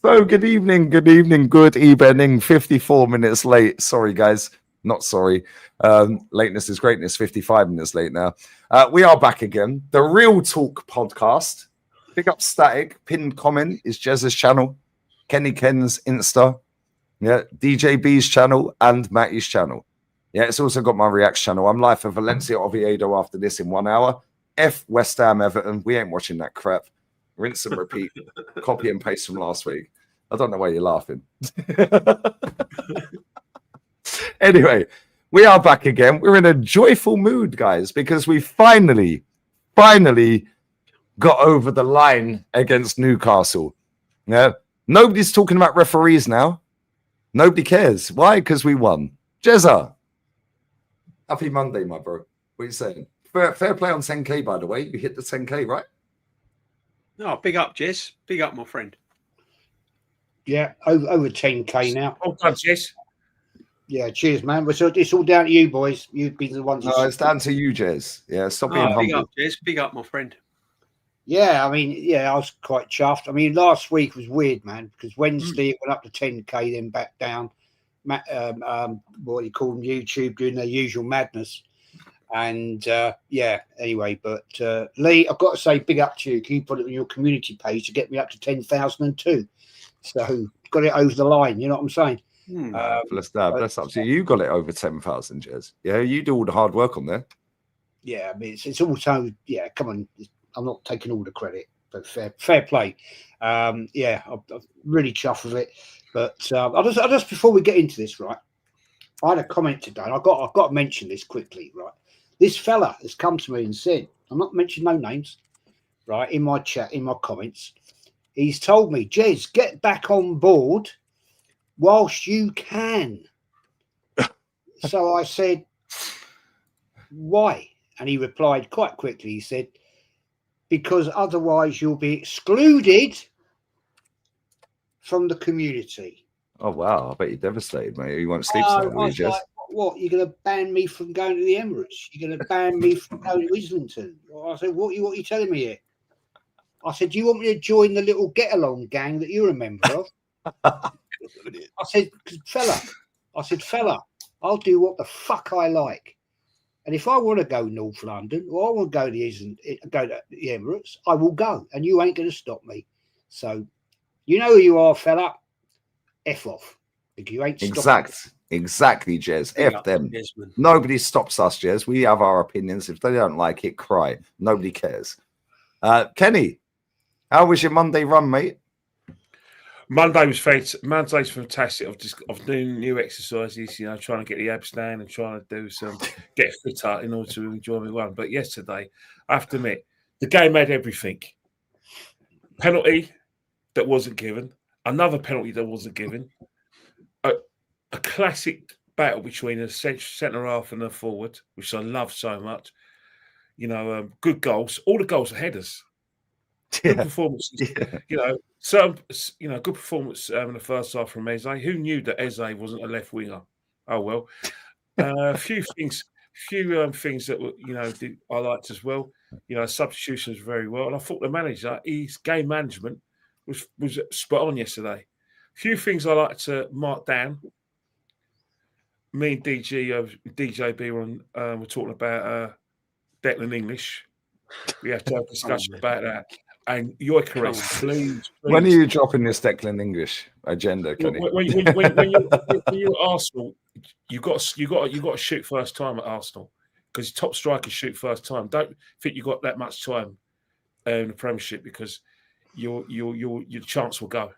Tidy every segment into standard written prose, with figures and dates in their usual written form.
So, good evening, good evening. 54 minutes late. Sorry, guys. Not sorry. Lateness is greatness. 55 minutes late now. We are back again. The Real Talk podcast. Big up Static. Pinned comment is Jez's channel. Kenny Ken's Insta. Yeah. DJ B's channel and Matty's channel. Yeah, it's also got my Reacts channel. I'm live for Valencia Oviedo after this in 1 hour. F West Ham Everton. We ain't watching that crap. Rinse and repeat. Copy and paste from last week. I don't know why you're laughing. Anyway, we are back again. We're in a joyful mood, guys, because we finally got over the line against Newcastle. Yeah, nobody's talking about referees now. Nobody cares. Why? Because we won. Jezza, happy Monday, my bro. What are you saying? Fair play on 10K, by the way. You hit the 10K, right? Oh, big up, Jez. Big up, my friend. Yeah, over 10K now. Oh, done, Jez. Yeah, cheers, man. It's all down to you, boys. You've been the ones. No, it's down to you, Jez. Yeah, stop being humble. Big up, Jez. Big up, my friend. Yeah, I mean, yeah, I was quite chuffed. I mean, last week was weird, man, because Wednesday it went up to 10K, then back down. What do you call them? YouTube doing their usual madness. And yeah, anyway, but Lee, I've got to say, big up to you. Can you put it on your community page to get me up to 10,002? So got it over the line. You know what I'm saying? Bless up to you. You got it over 10,000, Jez. Yeah, you do all the hard work on there. Yeah, I mean, it's also, yeah, come on. I'm not taking all the credit, but fair play. Yeah, I'm really chuffed with it. But I just before we get into this, right, I had a comment today, and I've got to mention this quickly, right? This fella has come to me and said, I'm not mentioning no names, right, in my chat, in my comments. He's told me, Jez, get back on board whilst you can. So I said, why? And he replied quite quickly. He said, because otherwise you'll be excluded from the community. Oh, wow. I bet you're devastated, mate. You won't sleep tonight, will you, Jez? Like, what? You're going to ban me from going to the Emirates? You're going to ban me from going to Islington? I said, what are you telling me here? I said, do you want me to join the little get-along gang that you're a member of? I said, fella, I'll do what the fuck I like. And if I want to go North London or I want to go to the Emirates, I will go. And you ain't going to stop me. So, you know who you are, fella. F off. Because you ain't stopping me. Exactly, Jez. F them. Nobody stops us, Jez. We have our opinions. If they don't like it, cry. Nobody cares. Kenny, how was your Monday run, mate? Monday's fantastic. I've doing new exercises, trying to get the abs down and trying to do get fitter in order to enjoy my run. But yesterday, I have to admit, the game had everything. Penalty that wasn't given, another penalty that wasn't given, a classic battle between a centre half and a forward, which I love so much. Good goals. All the goals are headers. Good performances. Yeah. Good performance in the first half from Eze. Who knew that Eze wasn't a left winger? Oh well. A few things that I liked as well. Substitutions very well, and I thought the manager, his game management was spot on yesterday. A few things I like to mark down. Me and DJB were talking about Declan English. We have to have a discussion about that. And you're correct. Please. When are you dropping this Declan English agenda, Kenny? When you're at Arsenal, you got to shoot first time at Arsenal because top strikers shoot first time. Don't think you got that much time in the Premiership because your chance will go.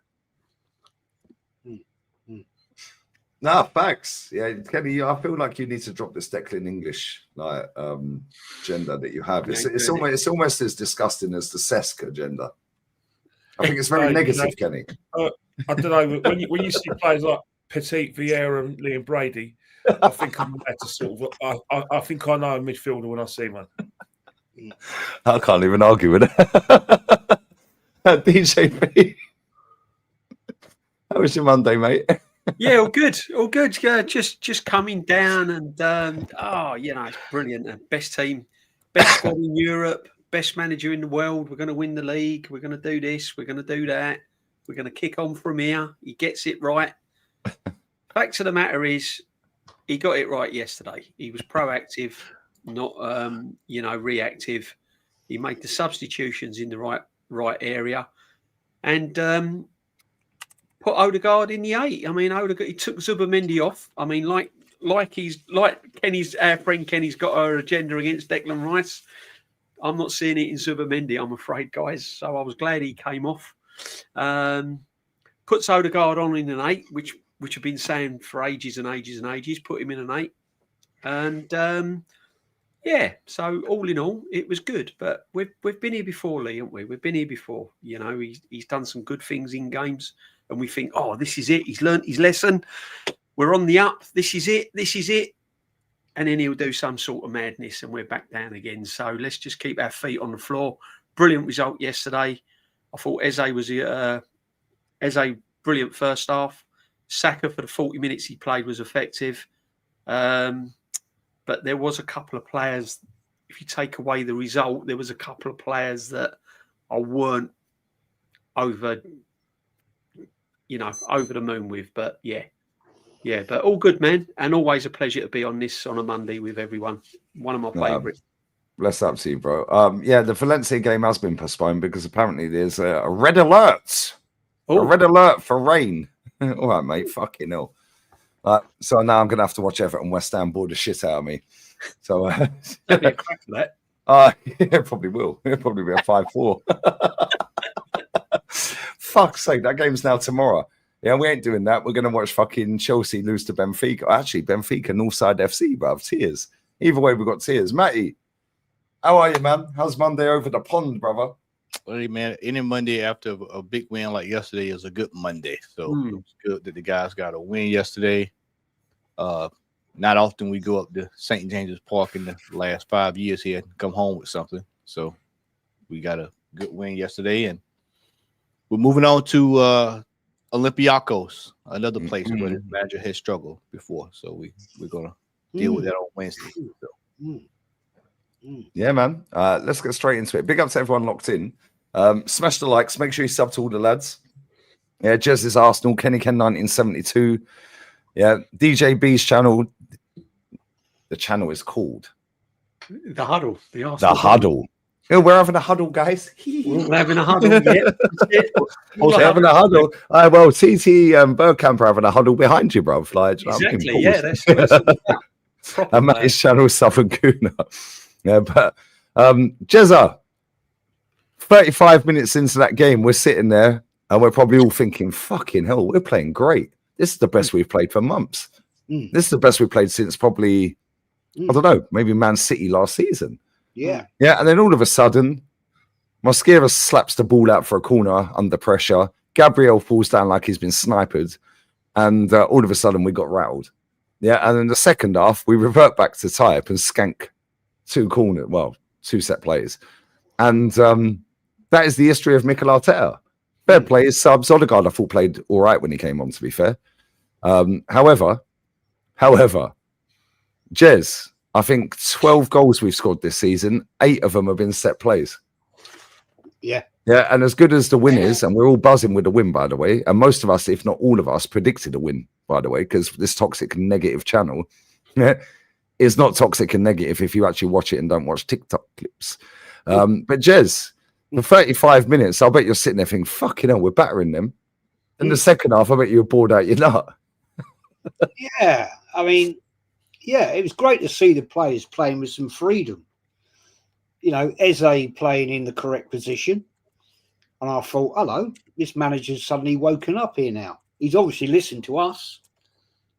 No, facts. Yeah, Kenny, I feel like you need to drop this Declan English agenda that you have. It's almost as disgusting as the Cesc agenda. I think it's very negative, Kenny. I don't know. When you see players like Petit, Vieira, and Liam Brady, I think I'm about to sort of. I think I know a midfielder when I see one. I can't even argue with it. DJP, how was your Monday, mate? Yeah, all good. Yeah, just coming down and it's brilliant. Best team, best squad in Europe, best manager in the world. We're going to win the league. We're going to do this. We're going to do that. We're going to kick on from here. He gets it right. Fact of the matter is, he got it right yesterday. He was proactive, not reactive. He made the substitutions in the right area, and put Odegaard in the 8. I mean, Odegaard, he took Zubimendi off. I mean, like Kenny's, our friend Kenny's got her agenda against Declan Rice. I'm not seeing it in Zubimendi, I'm afraid, guys. So I was glad he came off. Puts Odegaard on in an 8, which I've been saying for ages and ages and ages. Put him in an 8, and so all in all, it was good. But we've been here before, Lee, haven't we? We've been here before. You know, he's done some good things in games, and we think, oh, this is it. He's learnt his lesson. We're on the up. This is it. This is it. And then he'll do some sort of madness, and we're back down again. So let's just keep our feet on the floor. Brilliant result yesterday. I thought Eze brilliant first half. Saka for the 40 minutes he played was effective. But there was a couple of players, if you take away the result, there was a couple of players that I weren't over the moon with. But yeah, but all good, man. And always a pleasure to be on this on a Monday with everyone. One of my favourites. Bless up to you, bro. The Valencia game has been postponed because apparently there's a red alert. A red alert for rain. All right, mate. Fucking hell. So now I'm going to have to watch Everton West Ham bore the shit out of me. So, That'd be a crack for that. It probably will. It'll probably be a 5-4. Fuck's sake, that game's now tomorrow. Yeah, we ain't doing that. We're going to watch fucking Chelsea lose to Benfica. Actually, Benfica, Northside FC, bruv. Tears. Either way, we've got tears. Matty, how are you, man? How's Monday over the pond, brother? Hey, man, any Monday after a big win like yesterday is a good Monday. So it's good that the guys got a win yesterday. Not often we go up to St. James's Park in the last 5 years here and come home with something. So we got a good win yesterday, and we're moving on to Olympiakos, another place where the manager has struggled before. So we're gonna deal with that on Wednesday. So. Yeah, man. Let's get straight into it. Big up to everyone locked in. Smash the likes. Make sure you sub to all the lads. Yeah, Jez's Arsenal, Kenny Ken 1972. Yeah, DJ B's channel. The channel is called The Huddle. The Arsenal. The Huddle. Yeah, we're having a huddle, guys. We're having a huddle. Yeah. We're having a huddle. Well, TT and Bergkamp are having a huddle behind you, bruv. Like, exactly. Yeah, that's what it's about. And Matt's channel is Southern Gooner. Yeah, but Jezza, 35 minutes into that game, we're sitting there and we're probably all thinking, fucking hell, we're playing great. This is the best we've played for months. This is the best we've played since probably, I don't know, maybe Man City last season. Yeah. Yeah, and then all of a sudden, Mosquera slaps the ball out for a corner under pressure. Gabriel falls down like he's been sniped. And all of a sudden, we got rattled. Yeah, and in the second half, we revert back to type and skank two set plays. And that is the history of Mikel Arteta. Fair play, his subs. Odegaard, I thought, played all right when he came on, to be fair. However, Jez, I think 12 goals we've scored this season, 8 of them have been set plays. Yeah. Yeah, and as good as the win is, and we're all buzzing with the win, by the way, and most of us, if not all of us, predicted a win, by the way, because this toxic and negative channel is not toxic and negative if you actually watch it and don't watch TikTok clips. But Jez, for 35 minutes, I'll bet you're sitting there thinking, fucking hell, we're battering them. In the second half, I bet you were bored out your nut. Yeah, I mean, yeah, it was great to see the players playing with some freedom. You know, Eze playing in the correct position. And I thought, hello, this manager's suddenly woken up here now. He's obviously listened to us.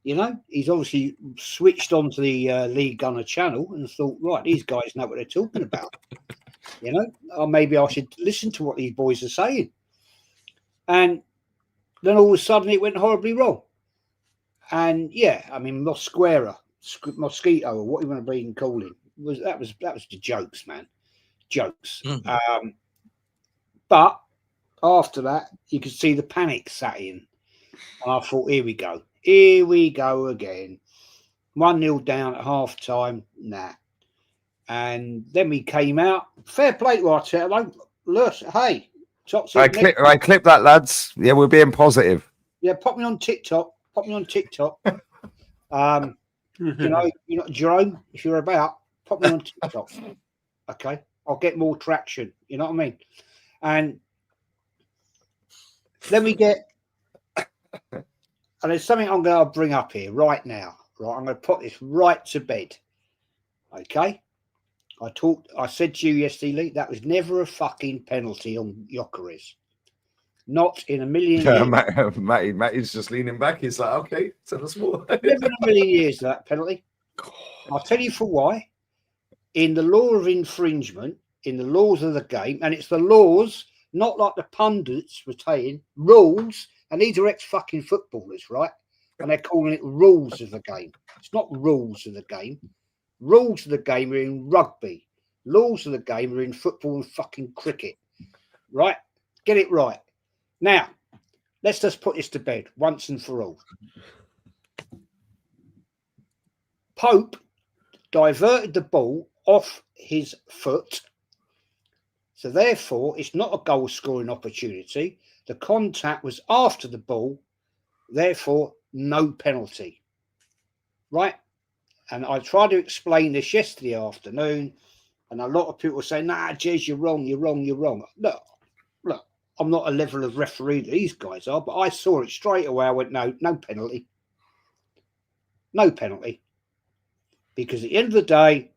You know, he's obviously switched onto the League Gunner channel and thought, right, these guys know what they're talking about. You know, or maybe I should listen to what these boys are saying. And then all of a sudden it went horribly wrong. And yeah, I mean, Mosquito, or what you want to be calling, was the jokes, man. Jokes. But after that, you could see the panic sat in. And I thought, here we go. Here we go again. 1-0 down at half time. Nah. And then we came out. Fair play to Arteta. Look, hey, Toxic. I clip that, lads. Yeah, we're being positive. Yeah, pop me on TikTok. You know, Jerome, if you're about, pop me on TikTok. Okay, I'll get more traction. You know what I mean? And let me get. And there's something I'm going to bring up here right now. Right, I'm going to put this right to bed. Okay. I said to you yesterday, Lee, that was never a fucking penalty on Gyökeres. Not in a million years. Matty's just leaning back. He's like, okay, tell us more. Never in a million years that penalty. I'll tell you for why. In the law of infringement, in the laws of the game, and it's the laws, not like the pundits were saying, rules, and these are ex-fucking footballers, right? And they're calling it rules of the game. It's not rules of the game. Rules of the game are in rugby. Laws of the game are in football and fucking cricket. Right? Get it right. Now, let's just put this to bed once and for all. Pope diverted the ball off his foot. So therefore, it's not a goal scoring opportunity. The contact was after the ball. Therefore, no penalty. Right? And I tried to explain this yesterday afternoon, and a lot of people were saying, nah, Jez, you're wrong. Look, I'm not a level of referee that these guys are, but I saw it straight away. I went, no penalty. No penalty. Because at the end of the day,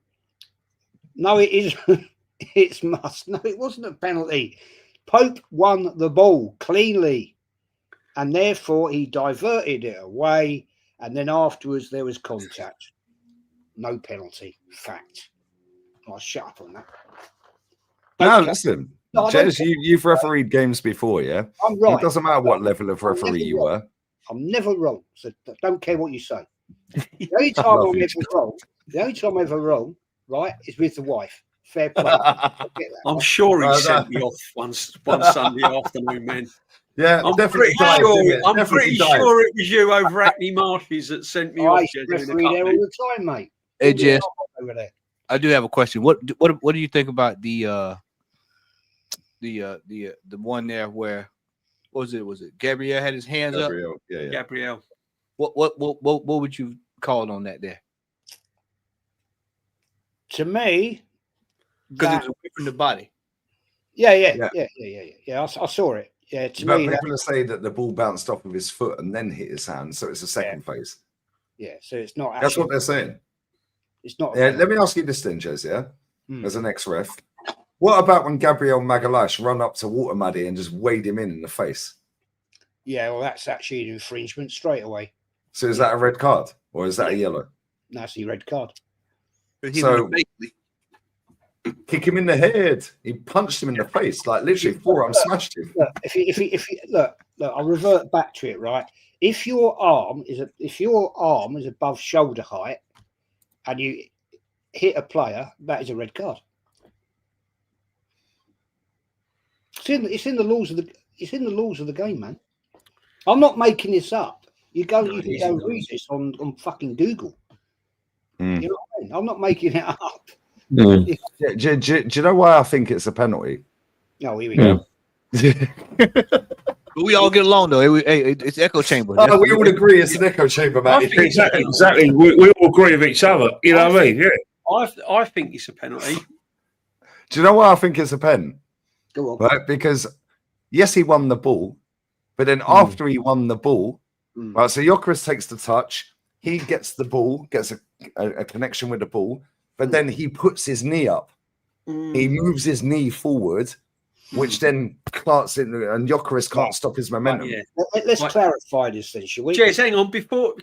no, it isn't. It's must. No, it wasn't a penalty. Pope won the ball cleanly, and therefore he diverted it away, and then afterwards there was contact. No penalty. Fact. I'll shut up on that. No, listen. Jez, you've refereed games before, yeah? I'm right. It doesn't matter what level of referee you were. I'm never wrong. So don't care what you say. The only time I'm ever wrong, right, is with the wife. Fair play. I'm sure he sent me off one Sunday afternoon, man. Yeah, I'm definitely pretty sure it was you over Hackney Marshes that sent me off. I referee there all the time, mate. Hey, Jess, I do have a question. What do you think about the one there where was it Gabriel had his hands up? Yeah. Gabriel. What would you call it on that there? To me, because it was away from the body. Yeah. I saw it. Yeah, but people say that the ball bounced off of his foot and then hit his hand, so it's a second phase. Yeah, so it's not. That's what they're saying. It's not. Yeah, let me ask you this then, Jez. Yeah, as an ex-ref, what about when Gabriel Magalhaes run up to Water Muddy and just weighed him in the face? Yeah, well, that's actually an infringement straight away. So is that a red card or is that a yellow? That's a red card. So kick him in the head. He punched him in the face, like literally forearm smashed him. Look, if he look, I'll revert back to it. Right, if your arm is above shoulder height and you hit a player, that is a red card. It's in the laws of the game, man. I'm not making this up. You can go read this on fucking Google. You know what I mean? I'm not making it up. Do you know why I think it's a penalty? No, here we go. But we all get along though. It's echo chamber. Oh, we all agree it's an echo chamber, man. Exactly. We all agree with each other. You know what I mean? Yeah. I think it's a penalty. Do you know why I think it's a pen? Go on. Right, because yes, he won the ball, but then after he won the ball, right, so Gyökeres takes the touch, he gets the ball, gets a connection with the ball, but then he puts his knee up. He moves his knee forward, which then clarts it, and Gyökeres can't stop his momentum. Yeah. Let's clarify this then, shall we? Jez, hang on. Before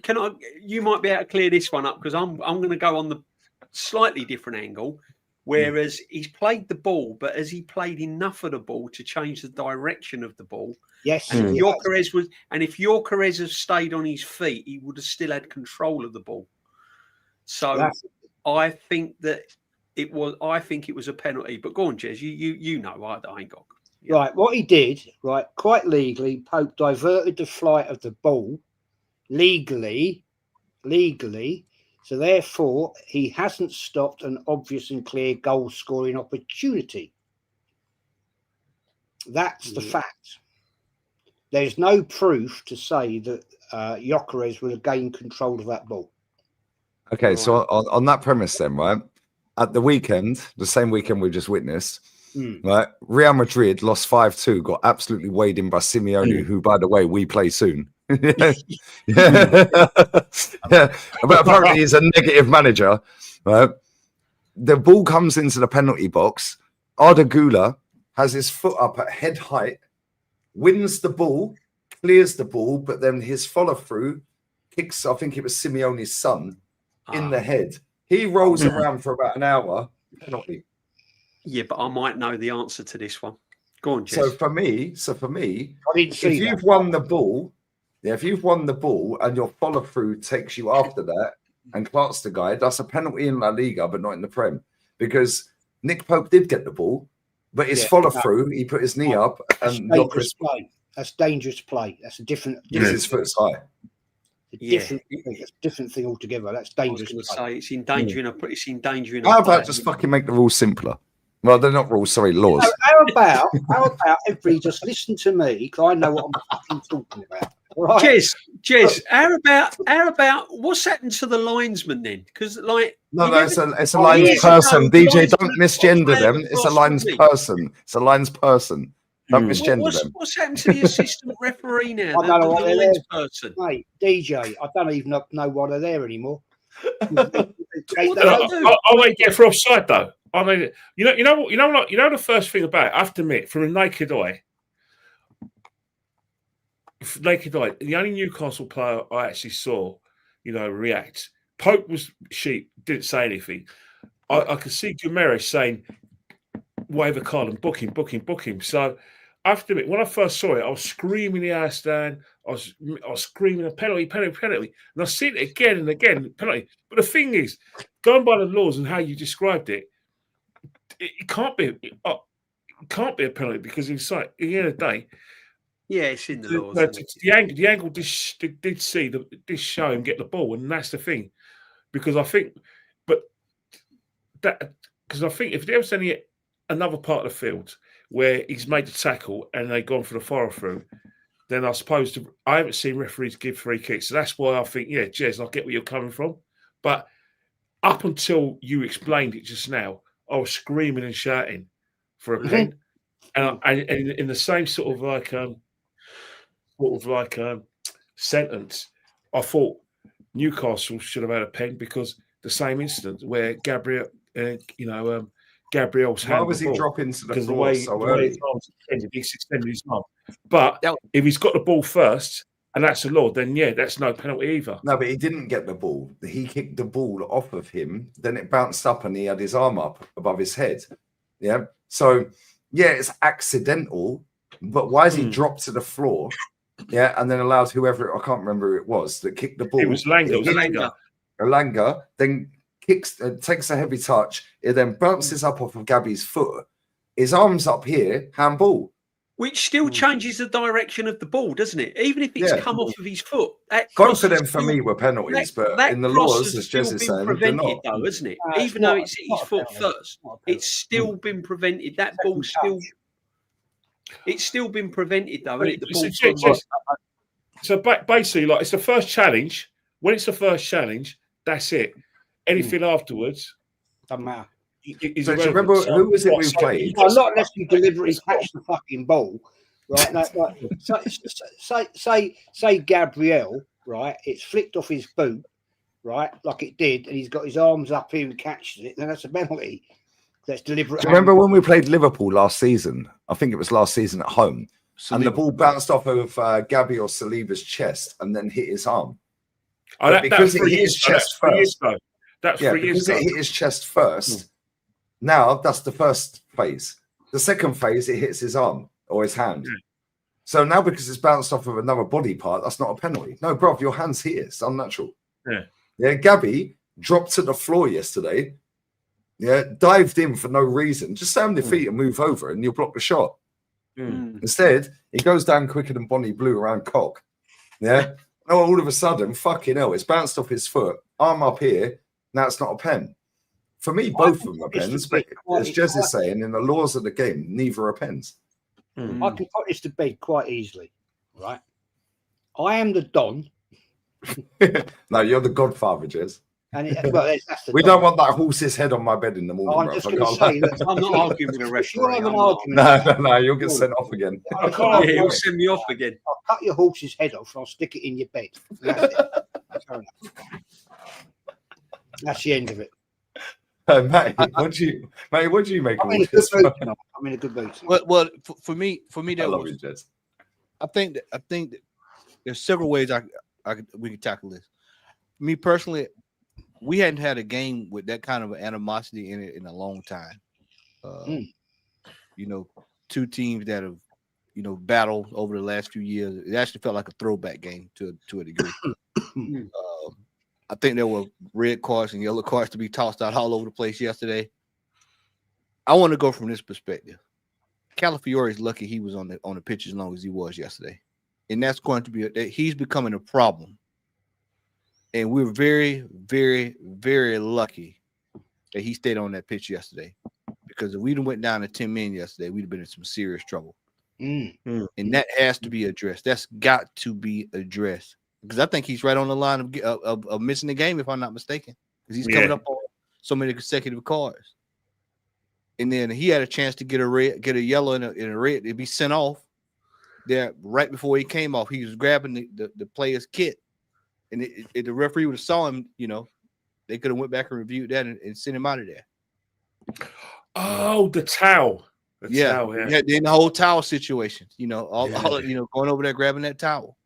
you might be able to clear this one up because I'm going to go on the slightly different angle. Whereas he's played the ball, but has he played enough of the ball to change the direction of the ball? Yes. And if Gyökeres had stayed on his feet, he would have still had control of the ball. So I think it was a penalty. But go on, Jez. You know, I ain't got. Yeah. Right. What he did, right, quite legally, Pope diverted the flight of the ball legally. So therefore, he hasn't stopped an obvious and clear goal-scoring opportunity. That's the fact. There's no proof to say that Gyökeres will have gained control of that ball. Okay, so on that premise then, right? At the weekend, the same weekend we just witnessed, right? Real Madrid lost 5-2, got absolutely weighed in by Simeone, who, by the way, we play soon. Yeah. But apparently he's a negative manager, right? The ball comes into the penalty box. Arda Güler has his foot up at head height, wins the ball, clears the ball, but then his follow-through kicks, I think it was Simeone's son, in the head. He rolls around for about an hour. Penalty. Yeah, but I might know the answer to this one. Go on, Jez. So for me, I didn't see if you've won the ball, if you've won the ball and your follow-through takes you after that and clocks the guy, that's a penalty in La Liga, but not in the Prem. Because Nick Pope did get the ball, but his follow-through, he put his knee up and dangerous play. That's dangerous play. That's a different. His foot's high. That's a different thing altogether. That's dangerous. I was going to say it's endangering a. How about just fucking make the rules simpler? Well, they're not rules, sorry, laws. How about everybody just listen to me because I know what I'm fucking talking about. Right? Jez, how about what's happened to the linesman then? Because it's a lines person. DJ, don't misgender them. It's a lines person. It's a lines person. Don't misgender them. What's happened to the assistant referee now? I don't know what they're there. Person. Mate, DJ, I don't even know why they're there anymore. I won't get for offside though. I mean, you know the first thing about it, I have to admit, from a naked eye, the only Newcastle player I actually saw, react. Pope was sheep, didn't say anything. I could see Guimaraes saying, wave a card and book him. So I have to admit, when I first saw it, I was screaming the ass down. I was screaming a penalty. And I see it again and again, penalty. But the thing is, going by the laws and how you described it, it can't be a penalty because it's like, at the end of the day, yeah, it's in the laws. The angle did see did show him get the ball, and that's the thing. Because I think if there was another part of the field where he's made the tackle and they've gone for the follow-through, then I suppose I haven't seen referees give free kicks. So that's why I think, Jez, I get where you're coming from. But up until you explained it just now, I was screaming and shouting for a pen. And in the same sort of sentence, I thought Newcastle should have had a pen because the same incident where Gabriel's Why was he dropping to the floor so early? He extended his arm. But if he's got the ball first, and that's the law, then that's no penalty either. No, but he didn't get the ball. He kicked the ball off of him, then it bounced up and he had his arm up above his head. Yeah. So, it's accidental, but why is he dropped to the floor? Yeah, and then allowed whoever, I can't remember who it was, that kicked the ball. It was Langer. Elanga then takes a heavy touch. It then bounces up off of Gabby's foot. His arm's up here, handball. Which still changes the direction of the ball, doesn't it? Even if it's come off of his foot. Both for them, for me, were penalties, but in the laws, as Jez is saying, they're not. Though, isn't it? Even though it's his foot first, it's still been prevented. That ball's still... It's still been prevented, though, isn't it? So basically, like, it's the first challenge. When it's the first challenge, that's it. Anything afterwards doesn't matter. Do you remember who was it we played? Not unless you deliberately catch the fucking ball, right? Say Gabriel, right? It's flicked off his boot, right? Like it did, and he's got his arms up here and catches it. Then that's a penalty. That's deliberate. Do you remember when we played Liverpool last season? I think it was last season at home, and the ball bounced off of Gabby or Saliba's chest and then hit his arm. Because it hit his chest first. That's 3 years ago. Because it hit his chest first. Now that's the first phase. The second phase, it hits his arm or his hand. Yeah. So now because it's bounced off of another body part, that's not a penalty. No, bro, your hand's here. It's unnatural. Yeah, Gabby dropped to the floor yesterday. Yeah, dived in for no reason. Just stay on your feet and move over and you'll block the shot. Instead, he goes down quicker than Bonnie Blue around cock. Yeah. Oh, all of a sudden, fucking hell, it's bounced off his foot. Arm up here. Now it's not a pen. For me, both of them are pens, but as Jez is saying, in the laws of the game, neither are pens. I can put this to bed quite easily, right? I am the Don. No, you're the Godfather, Jez. And that's the We Don. don't want that horse's head on my bed in the morning. I'm bro. just going to say that I'm not arguing with a if you have referee. an argument, No, you'll get sent off again. Yeah, he'll send me off again. I'll cut your horse's head off and I'll stick it in your bed. That's it. Fair enough. That's the end of it. Matty, what do you make I'm of in all a good this? mood tonight. I'm in a good mood tonight. Well, for me, I that love was, you, Jez. I think that there's several ways we can tackle this. Me personally, we hadn't had a game with that kind of animosity in it in a long time. You know, two teams that have, you know, battled over the last few years. It actually felt like a throwback game to a degree. I think there were red cards and yellow cards to be tossed out all over the place yesterday. I want to go from this perspective. Calafiore is lucky he was on the pitch as long as he was yesterday, and that's going to be he's becoming a problem. And we're very, very, very lucky that he stayed on that pitch yesterday, because if we'd have went down to 10 men yesterday, we'd have been in some serious trouble. And that has to be addressed. That's got to be addressed, because I think he's right on the line of missing the game, if I'm not mistaken, because he's coming up on so many consecutive cards. And then he had a chance to get a yellow and a red to be sent off there right before he came off. He was grabbing the player's kit, and the referee would have saw him. You know, they could have went back and reviewed that and sent him out of there. Oh, the towel. Towel, yeah. In the whole towel situation, you know, all you know, going over there grabbing that towel.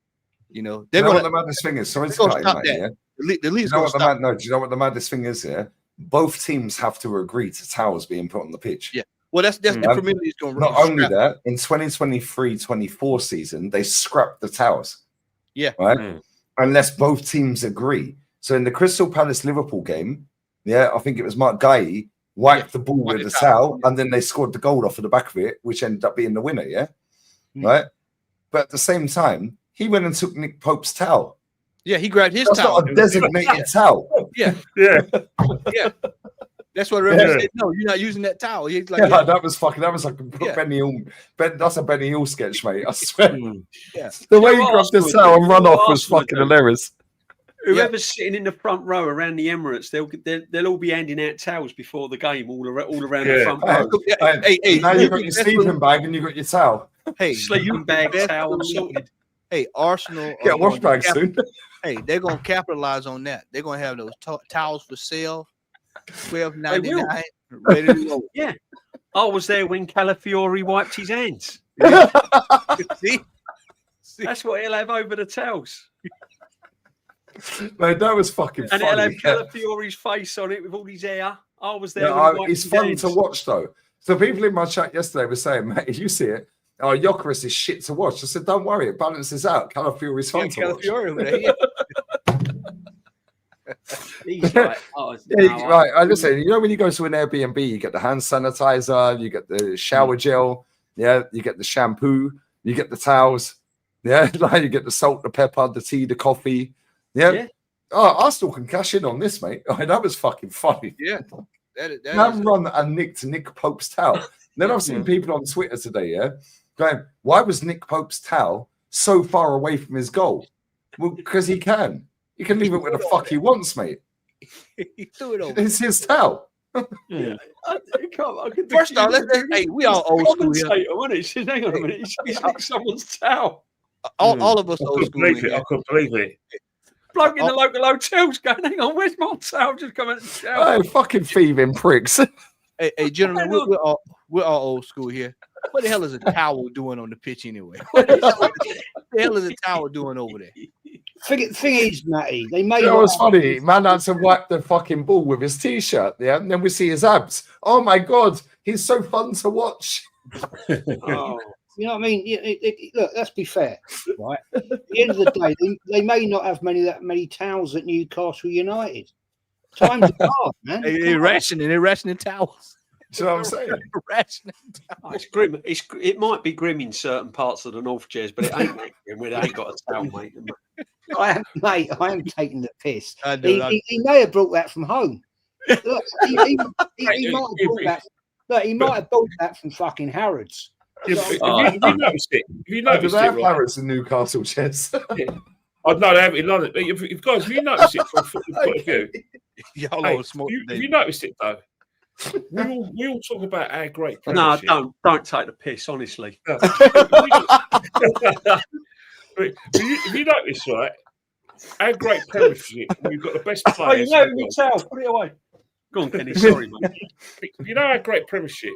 You know, they're what the maddest thing is? Sorry to cut stop you, that. mate, The league's do going to stop. do you know what the maddest thing is here? Both teams have to agree to towels being put on the pitch. Yeah. Well, that's the Premier League's going to not only that, in 2023-24 season, they scrapped the towels. Yeah. Right? Unless both teams agree. So in the Crystal Palace Liverpool game, I think it was Mark Guy wiped the ball with the towel, and then they scored the goal off of the back of it, which ended up being the winner, right? But at the same time, he went and took Nick Pope's towel. Yeah, he grabbed his That's towel. not a designated towel. Yeah. That's what the referee said. No, you're not using that towel. He's like, that was like a Benny Hill. That's a Benny Hill sketch, mate. I swear. The way he grabbed the towel and run off was fucking hilarious. Whoever's sitting in the front row around the Emirates, they'll all be handing out towels before the game, all around the front row. Hey, now you've got your sleeping bag and you've got your towel. Hey, sleeping bag, towel, and sorted. Hey, Arsenal. Get a wash bag soon. Hey, they're gonna capitalize on that. They're gonna have those towels for sale, $12.99. Ready to go. Yeah, I was there when Calafiore wiped his hands. See? That's what he'll have over the towels. Mate, that was fucking and funny. And it'll have Calafiore's face on it with all his hair. I was there. It's fun to watch, though. So people in my chat yesterday were saying, mate, if you see it, Gyökeres is shit to watch. I said, don't worry, it balances out. Calafiore's fun to watch. He's like, right, I just say, you know, when you go to an Airbnb, you get the hand sanitizer, you get the shower gel, you get the shampoo, you get the towels, like you get the salt, the pepper, the tea, the coffee. Yeah. Oh, Arsenal can cash in on this, mate. That was fucking funny. Yeah. That run and nicked Nick Pope's towel. Then I've seen people on Twitter today, going, why was Nick Pope's towel so far away from his goal? Well, because he can. He can leave it where the fuck he wants, mate. He threw it over. It's his towel. First off, hey, we all old school here. Hang on a minute. He's nicked someone's towel. All of us old school. I couldn't believe it. Bloke in the local hotels going, hang on, where's my towel? Just come out and shower. Oh, fucking thieving pricks. Hey, gentlemen, we're all old school here. What the hell is a towel doing on the pitch anyway? What the hell is a towel doing over there? Thing is, Matty, they made. It was funny. Man had to wipe the fucking ball with his t-shirt, and then we see his abs. Oh my god, he's so fun to watch. Oh. You know what I mean? Look, let's be fair, right? At the end of the day, they may not have that many towels at Newcastle United. Times are hard, man. They're rationing towels. Do you know what I'm saying? Rationing towels. Oh, it's grim. It might be grim in certain parts of the North, Jez, but it ain't that grim where they ain't got a towel, mate. I am taking the piss. He may have brought that from home. Look, he might have brought that. Look, he might have bought that from fucking Harrods. Yeah, have you noticed it? Have you noticed Do they have it? Right? Harrods in Newcastle, Chess? Yeah. I know they have it in London. If guys, have you noticed it from a football point of view? Y'all Hey, all smoke. have you noticed it though? We all talk about our great No, Premiership. don't take the piss, honestly. No. Have you noticed, right? Our great Premiership, we've got the best Oh, players. you know me tell. Put it away. Go on, Kenny. Sorry, mate. You know our great Premiership,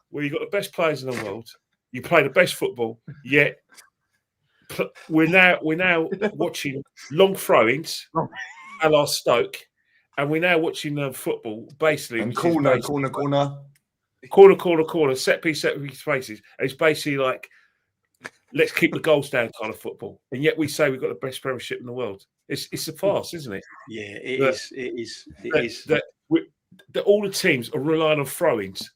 where you've got the best players in the world. You play the best football, yet we're now watching long throw-ins a la Stoke, and we're now watching football basically. And corner, set piece spaces. And it's basically like, let's keep the goals down kind of football, and yet we say we've got the best Premiership in the world. It's a farce, isn't it? Yeah, it is. That all the teams are relying on throw-ins,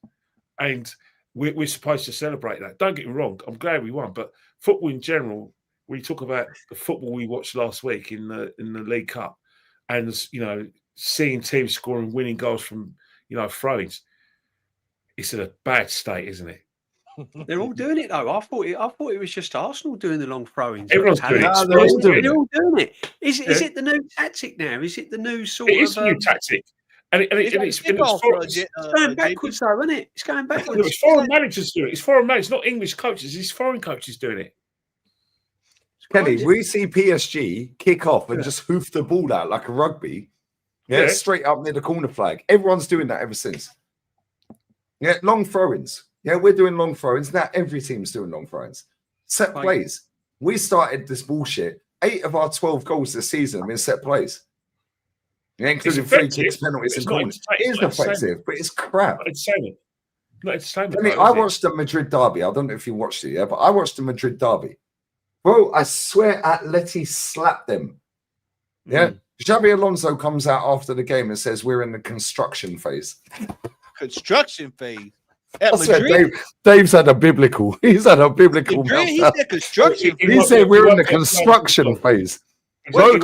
and we're supposed to celebrate that. Don't get me wrong, I'm glad we won, but football in general, when you talk about the football we watched last week in the League Cup, and seeing teams scoring winning goals from throw-ins, it's in a bad state, isn't it? They're all doing it though. I thought it was just Arsenal doing the long throw-ins. Everyone's doing it. They're all doing They're all doing it. Is it the new tactic now? Is it the new sort It of? is a new tactic. And it's going backwards, though, isn't it? It's going backwards. It's foreign managers doing it. It's foreign managers, not English coaches. It's foreign coaches doing it. Kenny, we see PSG kick off and just hoof the ball out like a rugby. Yeah, straight up near the corner flag. Everyone's doing that ever since. Yeah, long throw-ins. Yeah, we're doing long throw-ins. Now every team's doing long throw-ins. Set plays. We started this bullshit. 8 of our 12 goals this season have been set plays. Yeah, including free kicks, penalties, and corners. It is effective, but it's crap. Not entertainment. I mean, I watched the Madrid derby. I don't know if you watched it, but I watched the Madrid derby. Bro, I swear Atleti slapped them. Yeah. Xabi Alonso comes out after the game and says we're in the construction phase. Construction phase? I swear, Dave's had a biblical. He's had a biblical. He said construction. He said we're in the construction phase. Bro,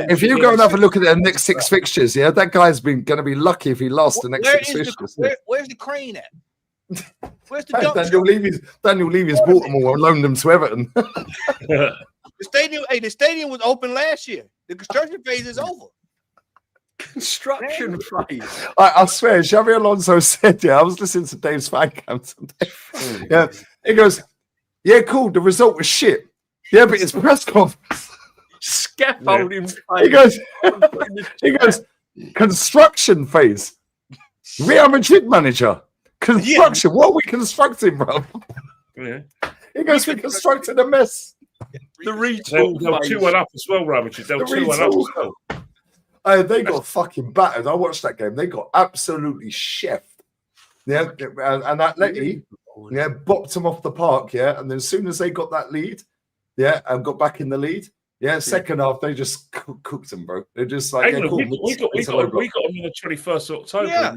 if you go and have a look at the next 6 fixtures, yeah, that guy's going to be lucky if he lasts the next 6 fixtures. Where's the crane at? Where's the dump Daniel Levy's bought them all and loaned them to Everton. The stadium was open last year. The construction phase is over. Construction phase. I swear, Xabi Alonso said, I was listening to Dave's fan cam today. Yeah, he goes, yeah, cool, the result was shit. Yeah, but it's press conference. Scaffolding phase. He goes, construction phase. Real Madrid manager. Construction. What are we constructing, bro? Yeah. He goes, we're constructing a mess. The retool. They were 2-1 up as well, Real Madrid. They were 2-1 up as well. They got fucking battered. I watched that game. They got absolutely chefed. Yeah, and Atleti, bopped them off the park. Yeah, and then as soon as they got that lead, and got back in the lead, second half they just cooked them, bro. They're just like, cool. We got them on the 21st of October. Yeah,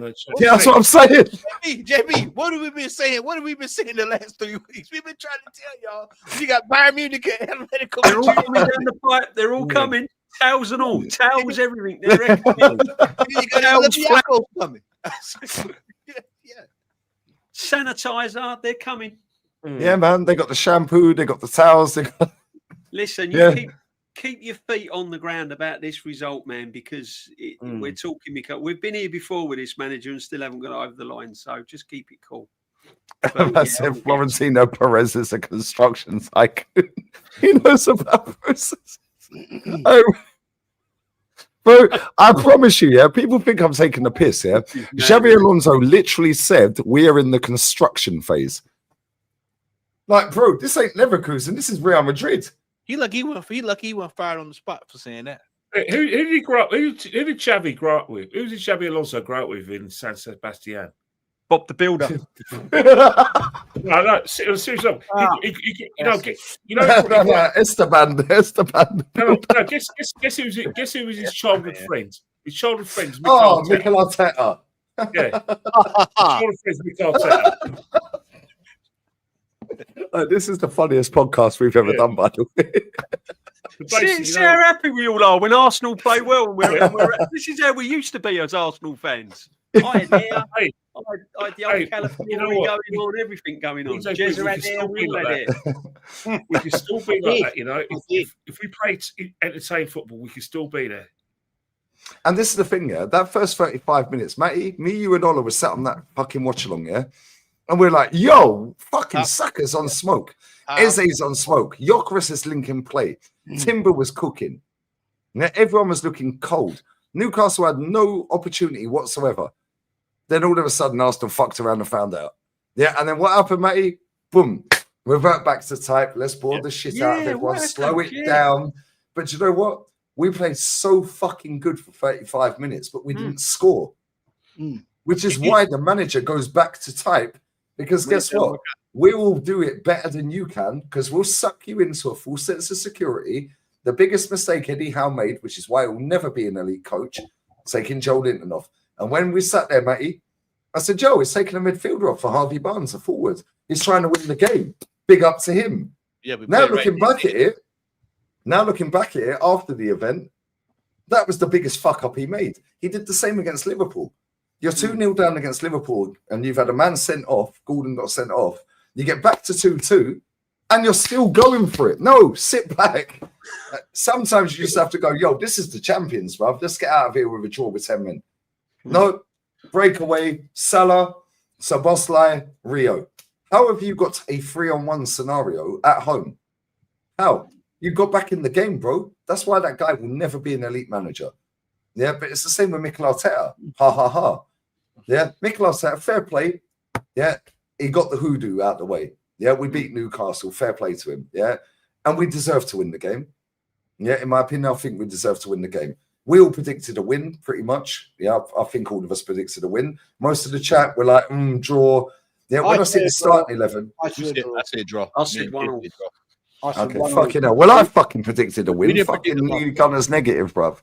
that's what I'm saying. JB, what have we been saying? What have we been saying the last 3 weeks? We've been trying to tell y'all. You got Bayern Munich and Atletico. They're all coming down the pipe. They're all coming. Towels and all. Towels, everything. They're coming. You got Olympiakos coming. Sanitizer, they're coming. Yeah, man. They got the shampoo. They got the towels. Listen, you keep your feet on the ground about this result, man, because we're talking. We've been here before with this manager and still haven't got over the line. So just keep it cool. I said Florentino Perez is a construction tycoon. He knows about processes. Bro, I promise you, people think I'm taking the piss, Xabi Alonso literally said we are in the construction phase. Like, bro, this ain't Leverkusen, this is Real Madrid. He lucky he went fired on the spot for saying that. Who did he grow up? Who did Xavi grow up with? Who did Xabi Alonso grow up with in San Sebastian? Bob the Builder. No, seriously. Esteban. Guess who was his childhood friend? His childhood friends. Mikel Arteta. Yeah. Childhood friends, Mikel Arteta. This is the funniest podcast we've ever done, by the way. See how happy we all are when Arsenal play well. This is how we used to be as Arsenal fans. I had hair. Hey, I had the old Hey, California you know what? going on, everything going on. Exactly, Jezza we had can hair, still we be all had like hair. we can still be I like did. that, you know. If we play entertain football, we can still be there. And this is the thing, yeah. That first 35 minutes, Matty, me, you, and Ola were sat on that fucking watch along, yeah. And we're like, yo, fucking suckers on smoke. Eze's on smoke. Gyökeres is linking play. Timber was cooking. Yeah, everyone was looking cold. Newcastle had no opportunity whatsoever. Then all of a sudden, Arsenal fucked around and found out. Yeah, and then what happened, Matty? Boom. Revert back to type. Let's bore the shit out of everyone. Slow it down. But you know what? We played so fucking good for 35 minutes, but we didn't score. Which is why the manager goes back to type. Because guess what? We will do it better than you can because we'll suck you into a full sense of security. The biggest mistake Eddie Howe made, which is why he'll never be an elite coach, taking Joel Linton off. And when we sat there, Matty, I said, Joe, he's taking a midfielder off for Harvey Barnes, a forward. He's trying to win the game. Big up to him. Yeah, now looking back at it, after the event, that was the biggest fuck up he made. He did the same against Liverpool. You're 2-0 down against Liverpool and you've had a man sent off. Gordon got sent off. You get back to 2-2 and you're still going for it. No, sit back. Sometimes you just have to go, yo, this is the champions, bruv. Let's get out of here with a draw with 10 men. No, breakaway, Salah, Szoboszlai, Rio. How have you got a 3-on-1 scenario at home? How? You got back in the game, bro. That's why that guy will never be an elite manager. Yeah, but it's the same with Mikel Arteta. Ha, ha, ha. Yeah, Mikel Arteta, fair play. Yeah, he got the hoodoo out the way. Yeah, we beat Newcastle. Fair play to him. Yeah, and we deserve to win the game. Yeah, in my opinion, I think we deserve to win the game. We all predicted a win, pretty much. Yeah, I think all of us predicted a win. Most of the chat were like, draw. Yeah, when I see the starting 11. I said draw. I said 1-1. Okay, fucking hell. Well, I fucking predicted a win. Fucking Lee Gunner's negative, bruv.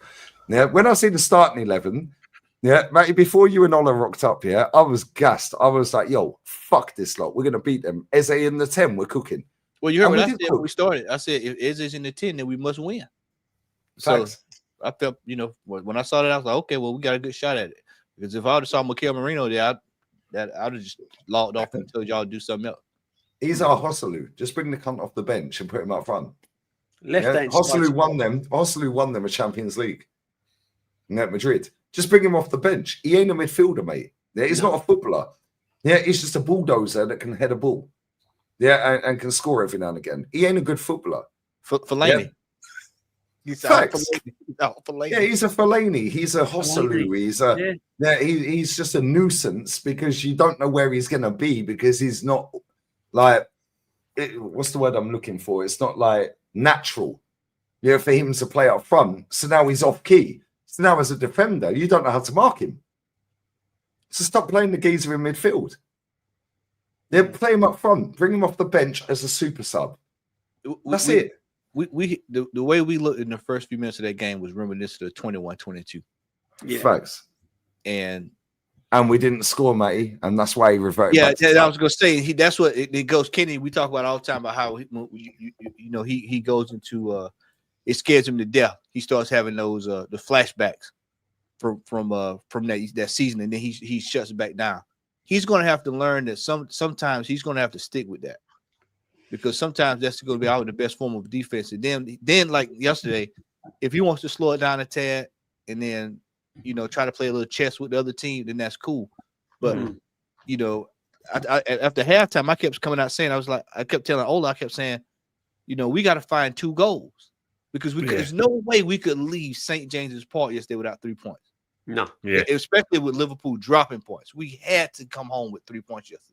Yeah, when I see the starting 11, yeah, Matty, before you and Ola rocked up, yeah, I was gassed. I was like, yo, fuck this lot. We're going to beat them. Eze in the 10, we're cooking. Well, you heard what I said when we started. I said, if Eze's in the 10, then we must win. So I felt, when I saw that, I was like, okay, well, we got a good shot at it. Because if I would have saw Mikel Merino there, I'd have just logged off and told y'all to do something else. He's our Hosselu. Just bring the cunt off the bench and put him up front. Left-hand Hosselu won them a Champions League. At Madrid. Just bring him off the bench. He ain't a midfielder, mate. Yeah, he's not a footballer. Yeah, he's just a bulldozer that can head a ball. Yeah, and can score every now and again. He ain't a good footballer. Fellaini. Yeah. Facts. Yeah, he's a Fellaini. He's a Hosselu. He's just a nuisance because you don't know where he's going to be because he's not like, what's the word I'm looking for? It's not like natural. Yeah, for him to play up front. So now he's off key. So now as a defender, you don't know how to mark him. So stop playing the geezer in midfield. Yeah, play him up front. Bring him off the bench as a super sub. That's it. The way we looked in the first few minutes of that game was reminiscent of 21-22. Yeah. Facts. And we didn't score, matey, and that's why he reverted. I was gonna say that's what it goes. Kenny, we talk about all the time about how he goes into it scares him to death. He starts having those the flashbacks from that season, and then he shuts it back down. He's gonna have to learn that sometimes he's gonna have to stick with that. Because sometimes that's going to be out the best form of defense. And then like yesterday, if he wants to slow it down a tad and then, try to play a little chess with the other team, then that's cool. But, after halftime, I kept coming out saying, I kept telling Ola, I kept saying, we got to find 2 goals because there's no way we could leave St. James's Park yesterday without 3 points. No. Yeah. Especially with Liverpool dropping points. We had to come home with 3 points yesterday.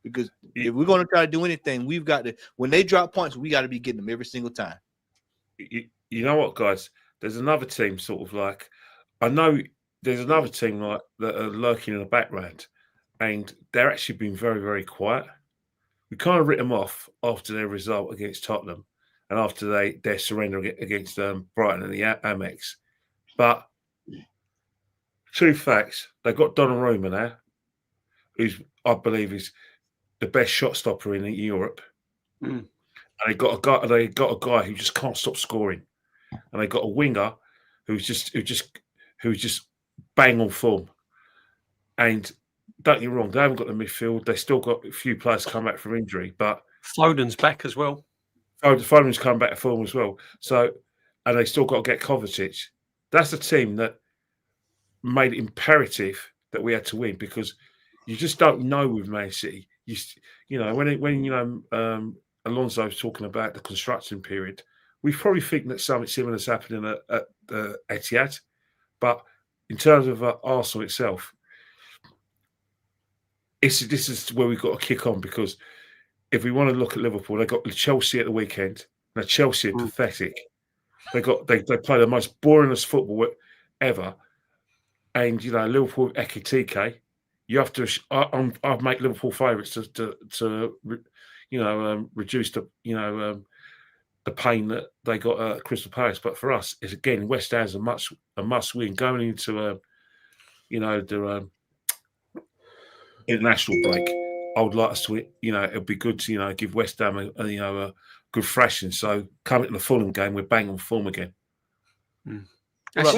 Because if we're going to try to do anything, we've got to. When they drop points, we got to be getting them every single time. You know what, guys? There's another team sort of like I know there's another team like that are lurking in the background, and they're actually been very, very quiet. We kind of written them off after their result against Tottenham, and after their surrender against Brighton and the Amex. But true facts, they've got Donnarumma now, who's I believe is the best shot stopper in Europe, and they got a guy who just can't stop scoring, and they got a winger who's just bang on form. And don't get me wrong, they haven't got the midfield. They still got a few players come back from injury, but Foden's back as well. Foden's come back to form as well. So, and they still got to get Kovacic. That's the team that made it imperative that we had to win, because you just don't know with Man City. You know, when Alonso was talking about the construction period, we probably think that something similar is happening at Etihad. But in terms of Arsenal itself, this is where we've got to kick on, because if we want to look at Liverpool, they got Chelsea at the weekend. Now Chelsea are pathetic. They play the most boringest football ever. And you know, Liverpool Ekitike, you have to. I'd make Liverpool favourites to reduce the pain that they got at Crystal Palace. But for us, it's again West Ham's a must win going into the international break. I would like us to, it'd be good to give West Ham a good thrashing. So coming to the Fulham game, we're bang on form again. That's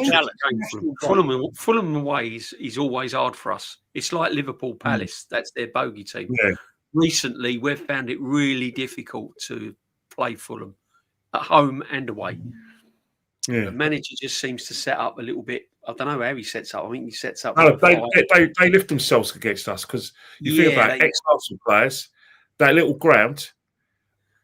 Fulham away is always hard for us. It's like Liverpool Palace. That's their bogey team. Yeah. Recently, we've found it really difficult to play Fulham at home and away. Yeah. The manager just seems to set up a little bit. I don't know how he sets up. I think he sets up. No, they lift themselves against us, because you think about ex-Arsenal players, that little ground,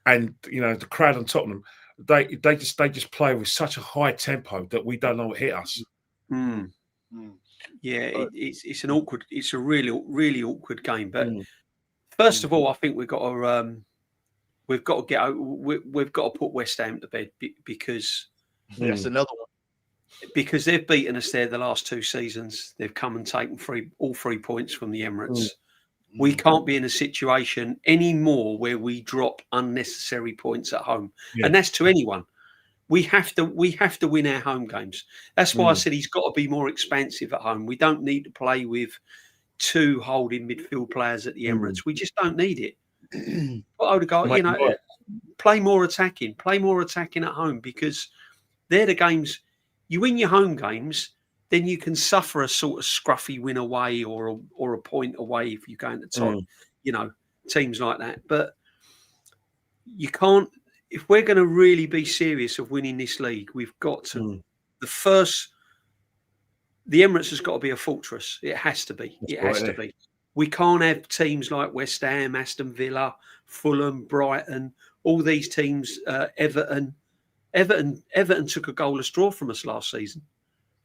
and the crowd on Tottenham. They just play with such a high tempo that we don't know what hit us. Yeah, it's an awkward. It's a really awkward game. But first of all, I think we've got to put West Ham to bed because that's another one. Because they've beaten us there the last 2 seasons. They've come and taken all 3 points from the Emirates. We can't be in a situation anymore where we drop unnecessary points at home. And that's to anyone. We have to win our home games. That's why I said he's got to be more expansive at home. We don't need to play with 2 holding midfield players at the Emirates. We just don't need it. But Odegaard, play more attacking at home, because they're the games. You win your home games, then you can suffer a sort of scruffy win away or a point away if you go into top, teams like that. But you can't. If we're going to really be serious of winning this league, we've got to. The Emirates has got to be a fortress. It has to be. It has to be. We can't have teams like West Ham, Aston Villa, Fulham, Brighton, all these teams, Everton. Everton took a goalless draw from us last season.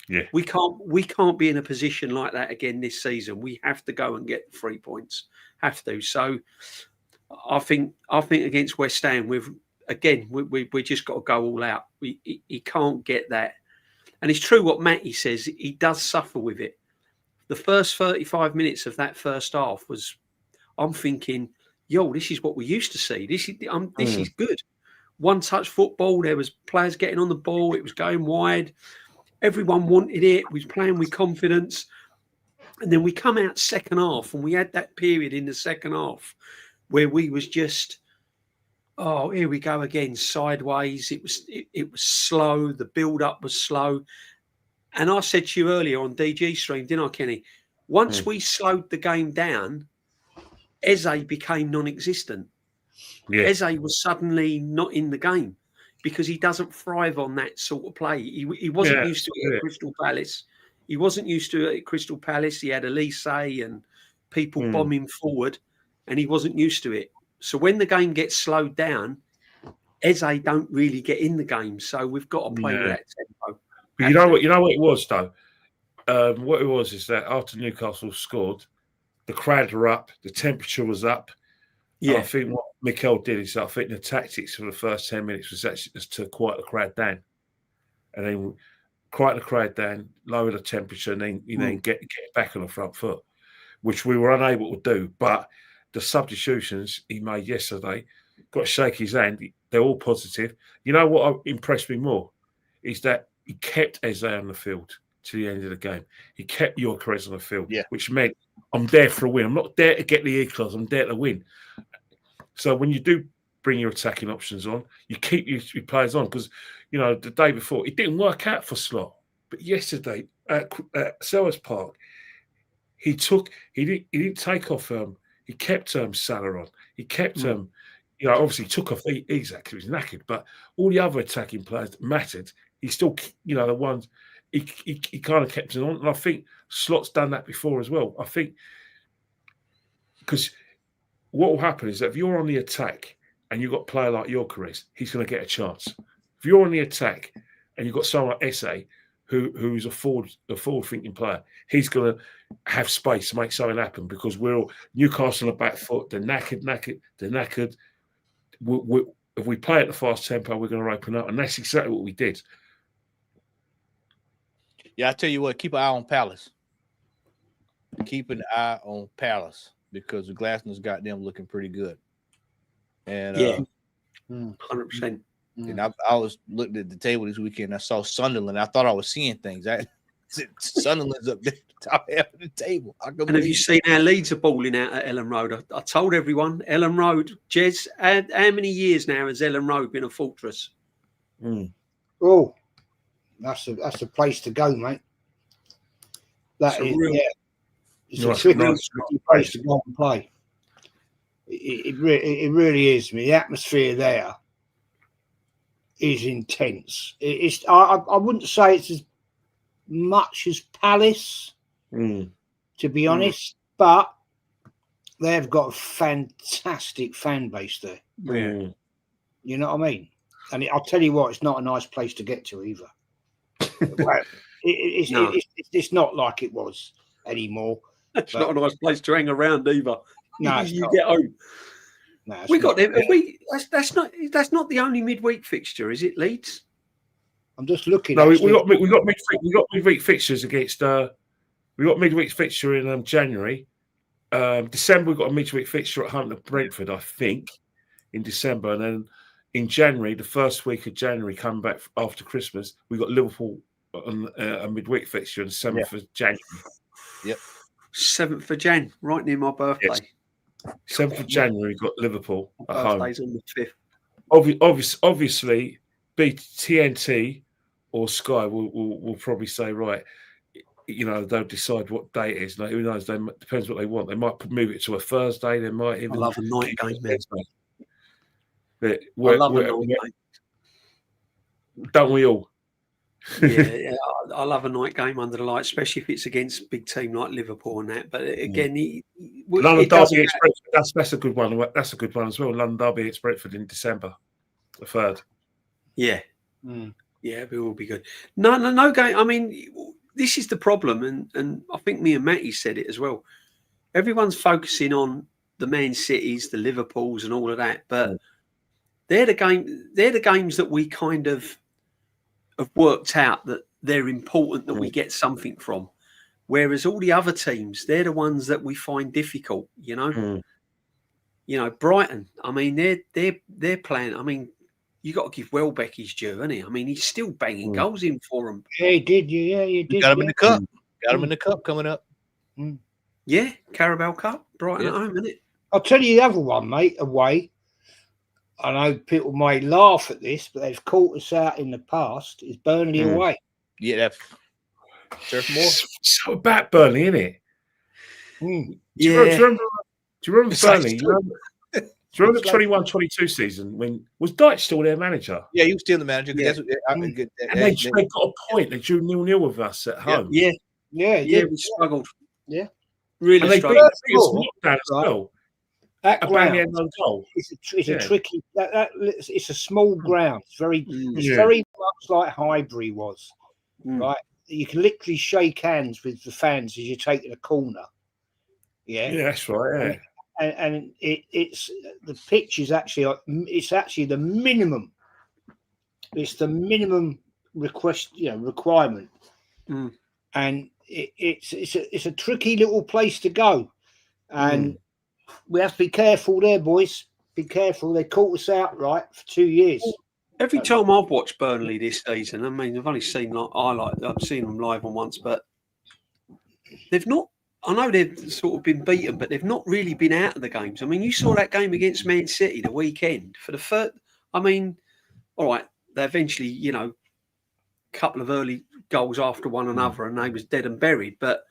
Yeah, we can't be in a position like that again this season. We have to go and get 3 points. Have to. So, I think against West Ham, we just got to go all out. He can't get that, and it's true what Matty says. He does suffer with it. The first 35 minutes of that first half I'm thinking, this is what we used to see. This is good. One-touch football. There was players getting on the ball. It was going wide. Everyone wanted it. We was playing with confidence. And then we come out second half, and we had that period in the second half where we was just, here we go again, sideways. It was slow. The build-up was slow. And I said to you earlier on DG stream, didn't I, Kenny? Once we slowed the game down, Eze became non-existent. Yeah. Eze was suddenly not in the game because he doesn't thrive on that sort of play. He wasn't used to it at Crystal Palace. He wasn't used to it at Crystal Palace. He had Elise and people bombing forward, and he wasn't used to it. So when the game gets slowed down, Eze don't really get in the game. So we've got to play with that tempo. But you know what it was though? What it was is that after Newcastle scored, the crowd were up, the temperature was up. Yeah, I think what Mikel did is I think the tactics for the first 10 minutes was actually just to quiet the crowd down, and then quiet the crowd down, lower the temperature, and then get back on the front foot, which we were unable to do. But the substitutions he made yesterday, got to shake his hand. They're all positive. You know what impressed me more is that he kept Eze on the field to the end of the game. He kept Gyökeres on the field, which meant I'm there for a win. I'm not there to get the E-class. I'm there to win. So when you do bring your attacking options on, you keep your players on because, the day before, it didn't work out for Slot. But yesterday at Selhurst Park, he didn't take off. He kept Salah on. He kept obviously took off Isak, he was knackered, but all the other attacking players that mattered, he still, the ones he kind of kept it on. And I think Slot's done that before as well. I think because what will happen is that if you're on the attack and you've got a player like Gyökeres, he's going to get a chance. If you're on the attack and you've got someone like Esse, who's a forward-thinking player, he's going to have space to make something happen because we're all Newcastle on the back foot. They're knackered. If we play at the fast tempo, we're going to open up, and that's exactly what we did. Yeah, I tell you what, keep an eye on Palace. Keep an eye on Palace because the Glasnow's got them looking pretty good. And 100%. And I was looking at the table this weekend. I saw Sunderland. I thought I was seeing things. Sunderland's up there at the top half of the table. And have you seen how Leeds are balling out at Ellen Road? I told everyone, Ellen Road, Jez, how many years now has Ellen Road been a fortress? Oh, that's a place to go, mate. It's a tricky place to go and play. It really is. I mean, the atmosphere there is intense. I wouldn't say it's as much as Palace, to be honest, but they've got a fantastic fan base there. Yeah. You know what I mean? And I'll tell you what, it's not a nice place to get to either. It's not like it was anymore. It's not a nice place to hang around either. No, you get home. No, we got them. That's not the only midweek fixture, is it, Leeds? I'm just looking. No, we got midweek fixtures against. We got midweek fixture in January. December we got a midweek fixture at home to Brentford, I think, in December, and then in January, the first week of January, coming back after Christmas, we got Liverpool on a midweek fixture on the 7th of January. Yep, 7th of Jan, right near my birthday. Yes. 7th of January, got Liverpool at home. Birthday's on the 5th. Obviously, TNT or Sky will probably say, right, they'll decide what day it is. Like, who knows? Depends what they want. They might move it to a Thursday. They might even. I love a night game, man. I love a night game. Don't we all? Yeah, I love a night game under the light, especially if it's against a big team like Liverpool and that. But again, London Derby against Brentford. That's a good one. That's a good one as well. London Derby against Brentford in December, the 3rd. Yeah, yeah, it will be good. No game. I mean, this is the problem, and I think me and Matty said it as well. Everyone's focusing on the Man Cities, the Liverpools, and all of that, but they're the games that we kind of have worked out that they're important that we get something from. Whereas all the other teams, they're the ones that we find difficult, Brighton, I mean, they're playing. I mean, you got to give Welbeck his due, hasn't he? I mean, he's still banging goals in for them. Yeah, he did. Yeah, you did. Got him in the cup. Got him in the cup coming up. Yeah, Carabao Cup, Brighton at home, isn't it? I'll tell you the other one, mate, away. I know people may laugh at this, but they've caught us out in the past. Is Burnley away? Yeah, that's more. So bad, Burnley, isn't it? Yeah. Do you remember Burnley? Do you remember the 21-22 season when was Dyche still their manager? Yeah, he was still the manager. Yeah. And they got a point. They drew 0-0 with us at home. Yeah, we struggled. Yeah, really and struggled. They as well. That ground, goal. It's a tricky. It's a small ground. It's very much like Highbury was. Right, you can literally shake hands with the fans as you take a corner. Yeah, that's right. Yeah, and it's the pitch is actually the minimum. It's the minimum requirement, and it's a tricky little place to go, and. We have to be careful there, boys. Be careful. They caught us out for 2 years. Every time I've watched Burnley this season, I mean, I've only seen I've seen them live on once, but they've not. I know they've sort of been beaten, but they've not really been out of the games. I mean, you saw that game against Man City the weekend for the first. I mean, all right, they eventually, couple of early goals after one another, and they was dead and buried, but.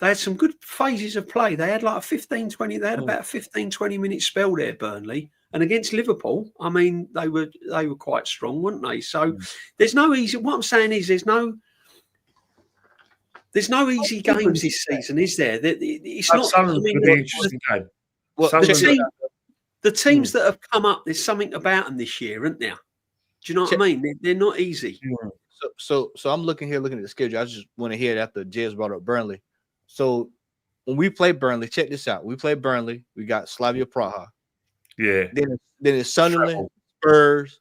They had some good phases of play. They had like a 15, 20. They had about a 15, 20-minute spell there, Burnley. And against Liverpool, I mean, they were quite strong, weren't they? So there's no easy. What I'm saying is there's no easy games this season, is there? It's not. I mean, an interesting game. Well, the teams that have come up, there's something about them this year, isn't there? Do you know what I mean? They're not easy. So I'm looking at the schedule. I just want to hear it after Jez brought up Burnley. So when we play Burnley, check this out. We play Burnley. We got Slavia Praha. Yeah. Then it's Sunderland, Spurs,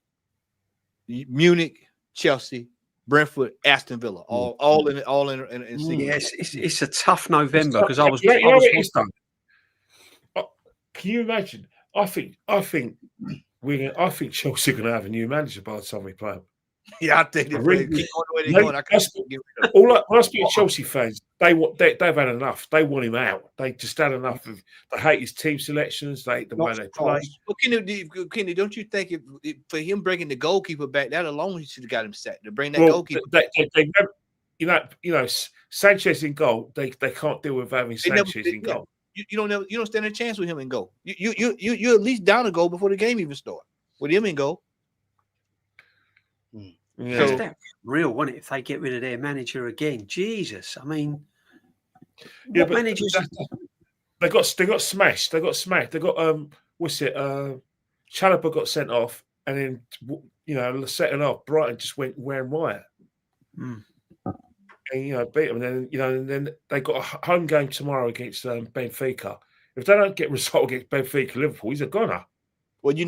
Munich, Chelsea, Brentford, Aston Villa. All in. Yes, it's a tough November because I was. Can you imagine? I think Chelsea are going to have a new manager by the time we play them. Yeah, I think they're really, keep going the way they're going. When I speak to Chelsea fans, they've had enough. They want him out. They just had enough of. They hate his team selections. They hate the way they play. Well, Kenny, don't you think if for him bringing the goalkeeper back, that alone he should have got him set to bring that goalkeeper? You know, Sanchez in goal. They can't deal with having Sanchez in goal. You don't stand a chance with him in goal. You're at least down a goal before the game even starts with him in goal. Yeah. So, that's real, wouldn't it? If they get rid of their manager again, Jesus! I mean, what managers? They got smashed. They got what's it? Chalobah got sent off, and then second off, Brighton just went wearing riot. And beat them. And then they got a home game tomorrow against Benfica. If they don't get a result against Benfica, Liverpool, he's a goner. Well, you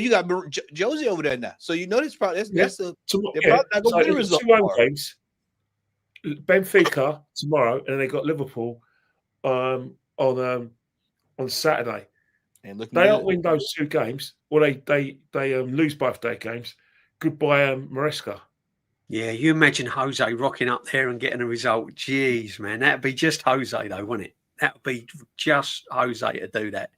got Josie over there now, so this probably they're probably not going to get a result. 2 home games, Benfica tomorrow, and then they got Liverpool on Saturday. And they don't win those 2 games, or they lose both their games. Goodbye, Maresca. Yeah, you imagine Jose rocking up there and getting a result. Jeez, man, that'd be just Jose, though, wouldn't it? That would be just Jose to do that.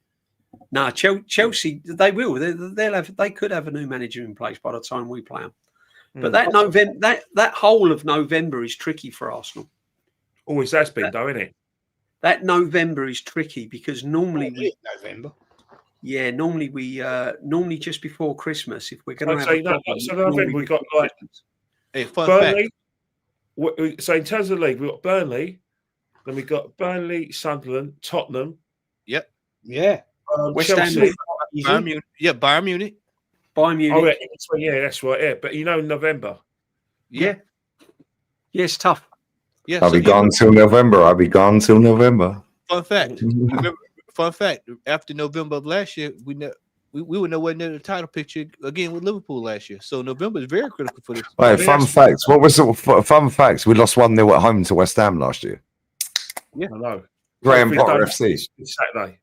No, Chelsea, they will. They could have a new manager in place by the time we play them. But that November, that whole of November is tricky for Arsenal. Always has been, though, isn't it? That November is tricky because normally November. Yeah, normally just before Christmas, if we're going to have so November we've got like Burnley. So in terms of the league, we've got Burnley, then we've got Burnley, Sunderland, Tottenham. Yep. Yeah. West Ham. Bayern Munich. Yeah, Bayern Munich. Bayern Munich. Oh, yeah, that's right. Yeah, but November. Yeah. It's tough. Yeah, I'll be gone till November. Fun fact. After November of last year, we were nowhere near the title picture again with Liverpool last year. So November is very critical for this. Right, fun facts. What was the fun facts? We lost 1-0 at home to West Ham last year. Yeah, I know. Graham Potter FC. Saturday.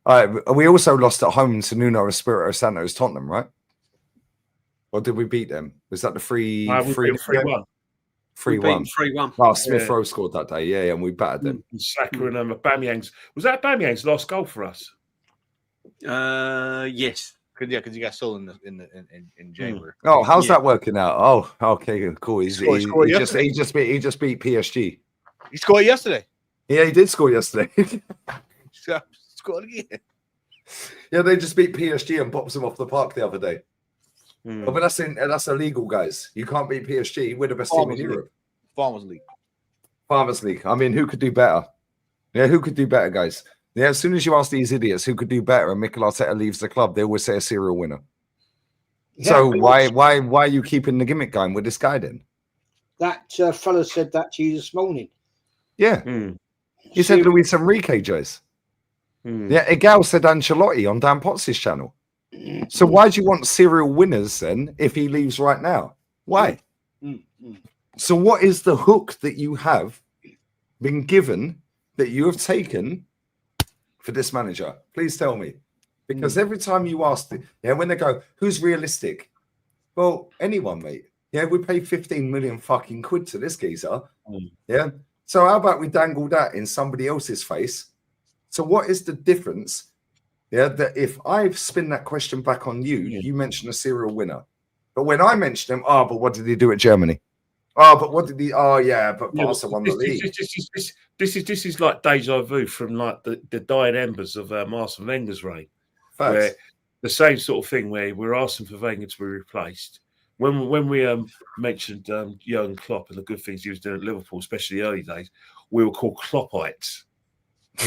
All right, we also lost at home to Nuno Espirito Santo's Tottenham, right? Or did we beat them? Was that the 3-1? 3-1. 3-1. Oh, Smith Rowe scored that day. Yeah, and we battered them. Saka and Aubameyang's. Was that Aubameyang's last goal for us? Yes. Because you got sold in January. Oh, how's that working out? Oh, okay, cool. He just beat PSG. He scored yesterday. Yeah, he did score yesterday. Scored again. Yeah, they just beat PSG and pops them off the park the other day. But that's illegal, guys. You can't beat PSG. We're the best team in Europe. Farmers League. I mean, who could do better? Yeah, who could do better, guys? Yeah, as soon as you ask these idiots who could do better and Mikel Arteta leaves the club, they always say a serial winner. Yeah, so why are you keeping the gimmick going with this guy then? That fella said that to you this morning. Yeah. He said Luis Enrique, Joyce. Yeah, Egal said Ancelotti on Dan Potts' channel. So why do you want serial winners then if he leaves right now? Why? So what is the hook that you have been given that you have taken for this manager? Please tell me. Because every time you ask, when they go, who's realistic? Well, anyone, mate. Yeah, we pay 15 million fucking quid to this geezer. Yeah. So how about we dangle that in somebody else's face? So what is the difference? Yeah, that if I spin that question back on you, you mention a serial winner. But when I mention him, but what did he do at Germany? Oh, but what did he? Oh, yeah, but Barca won the league. This is like deja vu from like the dying embers of Arsene Wenger's reign, where the same sort of thing where we're asking for Wenger to be replaced. When we mentioned Jurgen Klopp and the good things he was doing at Liverpool, especially the early days, we were called Kloppites. Do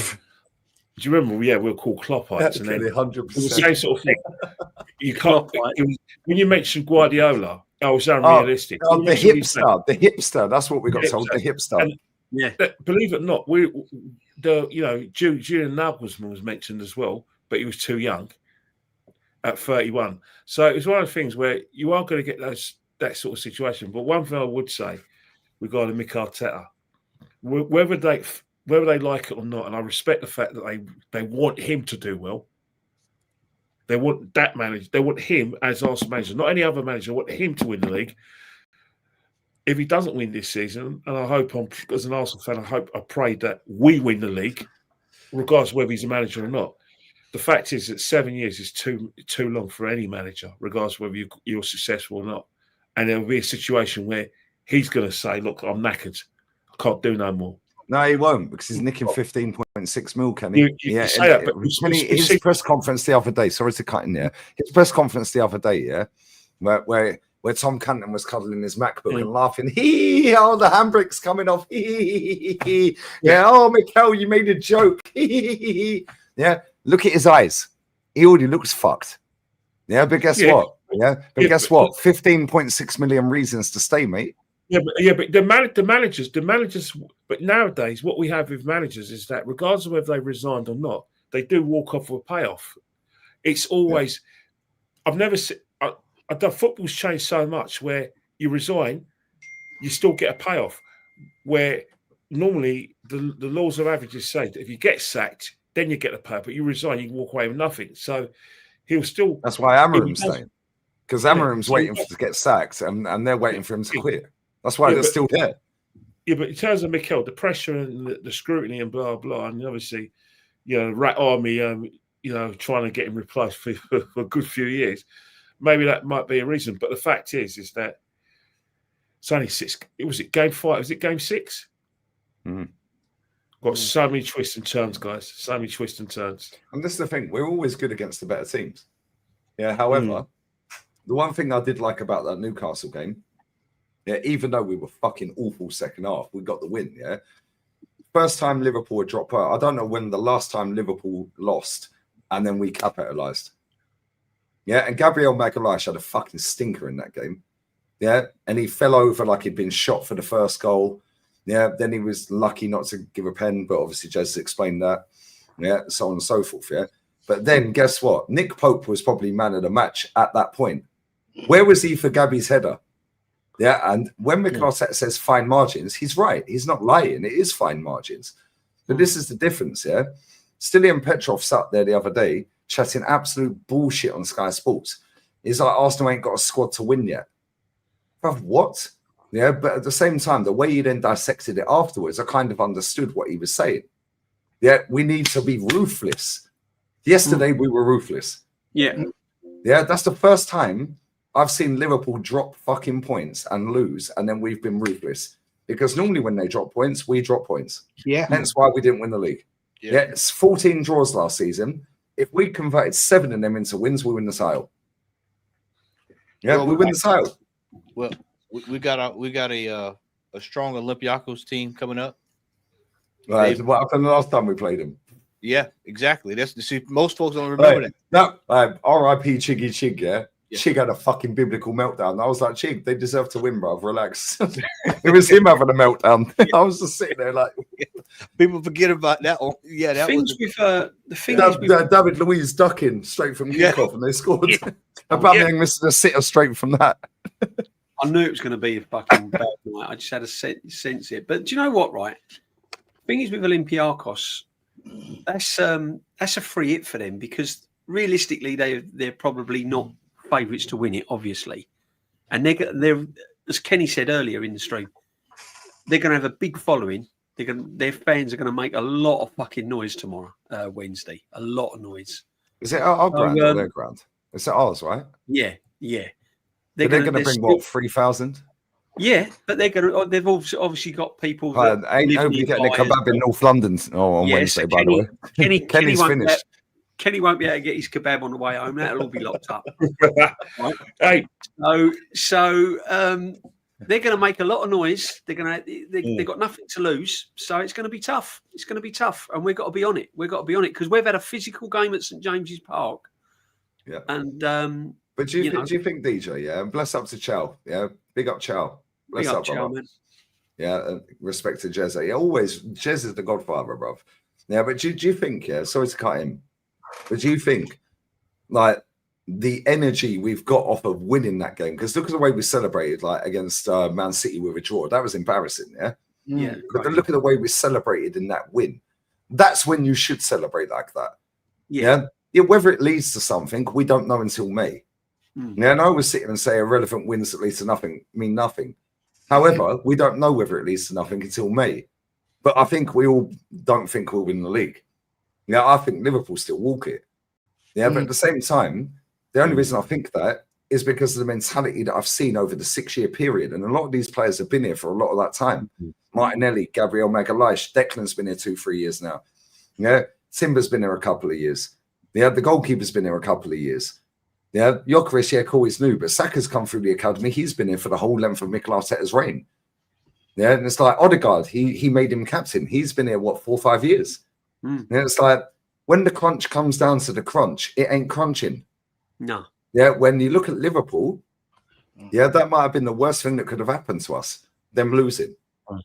you remember? Yeah, we were called Kloppites. And then 100%. The same sort of thing. You can't. When you mentioned Guardiola, it was unrealistic. Oh, the hipster. That's what we got told. The hipster. And believe it or not, Julian Nagelsmann was mentioned as well, but he was too young at 31. So it's one of the things where you are going to get that sort of situation. But one thing I would say regarding Mick Arteta, whether they like it or not, and I respect the fact that they want him to do well. They want that manager. They want him as Arsenal manager, not any other manager. They want him to win the league. If he doesn't win this season, and I hope, as an Arsenal fan, I pray that we win the league, regardless of whether he's a manager or not. The fact is that 7 years is too long for any manager, regardless of whether you're successful or not. And there will be a situation where he's going to say, "Look, I'm knackered. I can't do no more." No, he won't, because he's nicking 15.6 mil, can he? You say that, but his press conference the other day, sorry to cut in there, his press conference the other day, where Tom Canton was cuddling his MacBook and laughing, the handbrake's coming off, oh, Mikel, you made a joke, yeah, look at his eyes, he already looks fucked, but guess what, guess what, 15.6 million reasons to stay, mate. But the managers. But nowadays, what we have with managers is that, regardless of whether they resigned or not, they do walk off with a payoff. It's always. I've never seen. Football's changed so much where you resign, you still get a payoff. Where normally the laws of averages say that if you get sacked, then you get a payoff. But you resign, you can walk away with nothing. So he'll still. That's why Amarim's staying, because Amarim's waiting to get sacked, and they're waiting for him to quit. That's why they're still there. Yeah, but in terms of Mikel, the pressure and the scrutiny and blah blah, and obviously, Rat Army, trying to get him replaced for a good few years, maybe that might be a reason. But the fact is that it's only 6. Was it game 5? Was it game 6? Got so many twists and turns, guys. So many twists and turns. And this is the thing: we're always good against the better teams. Yeah. However, the one thing I did like about that Newcastle game. Yeah, even though we were fucking awful second half, we got the win, yeah? First time Liverpool would drop out. I don't know when the last time Liverpool lost and then we capitalised. Yeah, and Gabriel Magalhaes had a fucking stinker in that game. Yeah, and he fell over like he'd been shot for the first goal. Yeah, then he was lucky not to give a pen, but obviously Jez explained that. Yeah, so on and so forth, yeah? But then, guess what? Nick Pope was probably man of the match at that point. Where was he for Gabby's header? Yeah, and when Mikel Arteta says fine margins, he's right. He's not lying. It is fine margins. But this is the difference, yeah? Stilian Petrov sat there the other day chatting absolute bullshit on Sky Sports. He's like, Arsenal ain't got a squad to win yet. Bruv, what? Yeah, but at the same time, the way he then dissected it afterwards, I kind of understood what he was saying. Yeah, we need to be ruthless. Yesterday, we were ruthless. Yeah. Yeah, that's the first time I've seen Liverpool drop fucking points and lose, and then we've been ruthless. Because normally when they drop points, we drop points. Yeah. Hence why we didn't win the league. Yeah, it's 14 draws last season. If we converted 7 of them into wins, we win the title. Yeah, we win the title. Well, we got a strong Olympiakos team coming up. Right. What happened the last time we played them? Yeah, exactly. Most folks don't remember that. No, R.I.P. Chiggy Chig, yeah? Chig had a fucking biblical meltdown. I was like, Chig, they deserve to win, bro. Relax. It was him having a meltdown. I was just sitting there like, people forget about that. Yeah, that things was the thing. David Luiz ducking straight from kickoff, and they scored. Aubameyang missed a sitter straight from that. I knew it was going to be a fucking bad night. I just had a sense it. But do you know what? Right, thing is with Olympiakos, that's a free hit for them because realistically, they're probably not favourites to win it, obviously, and they're as Kenny said earlier in the stream, they're going to have a big following. Their fans are going to make a lot of fucking noise tomorrow, Wednesday. A lot of noise. Is it our ground or their ground? It's ours, right? Yeah. They're going to bring what, 3,000? Yeah, but they've obviously got people. Ain't nobody getting a kebab in North London on Wednesday, by the way. Kenny's finished. Kenny won't be able to get his kebab on the way home. That'll all be locked up. Right? Hey, So they're going to make a lot of noise. They've got nothing to lose, so it's going to be tough. It's going to be tough, and we've got to be on it. We've got to be on it because we've had a physical game at St James's Park. Yeah, and but do you think DJ? Yeah, bless up to Chow. Yeah, big up Chow. Bless big up, brother. man. Yeah, respect to Jez. Yeah, always Jez is the godfather, bruv. Yeah, but do you think? Yeah, sorry to cut him, but do you think like the energy we've got off of winning that game? Because look at the way we celebrated, like against Man City with a draw. That was embarrassing. Yeah, yeah. But look at the way we celebrated in that win. That's when you should celebrate like that. Yeah. Whether it leads to something, we don't know until May. Yeah, and I was sitting and say irrelevant wins that lead to nothing mean nothing. However, we don't know whether it leads to nothing until May. But I think we all don't think we'll win the league. Yeah, I think Liverpool still walk it. Yeah, but at the same time, the only reason I think that is because of the mentality that I've seen over the 6-year period. And a lot of these players have been here for a lot of that time. Martinelli, Gabriel Magalhaes, Declan's been here 2-3 years now. Yeah, Timber's been here a couple of years. Yeah, the goalkeeper's been here a couple of years. Yeah, Gyökeres, yeah, cool, he's new, but Saka's come through the academy. He's been here for the whole length of Mikel Arteta's reign. Yeah, and it's like Odegaard, he made him captain. He's been here, 4 or 5 years? Yeah, it's like when the crunch comes down to the crunch, it ain't crunching. No. Yeah, when you look at Liverpool, yeah, that might have been the worst thing that could have happened to us, them losing.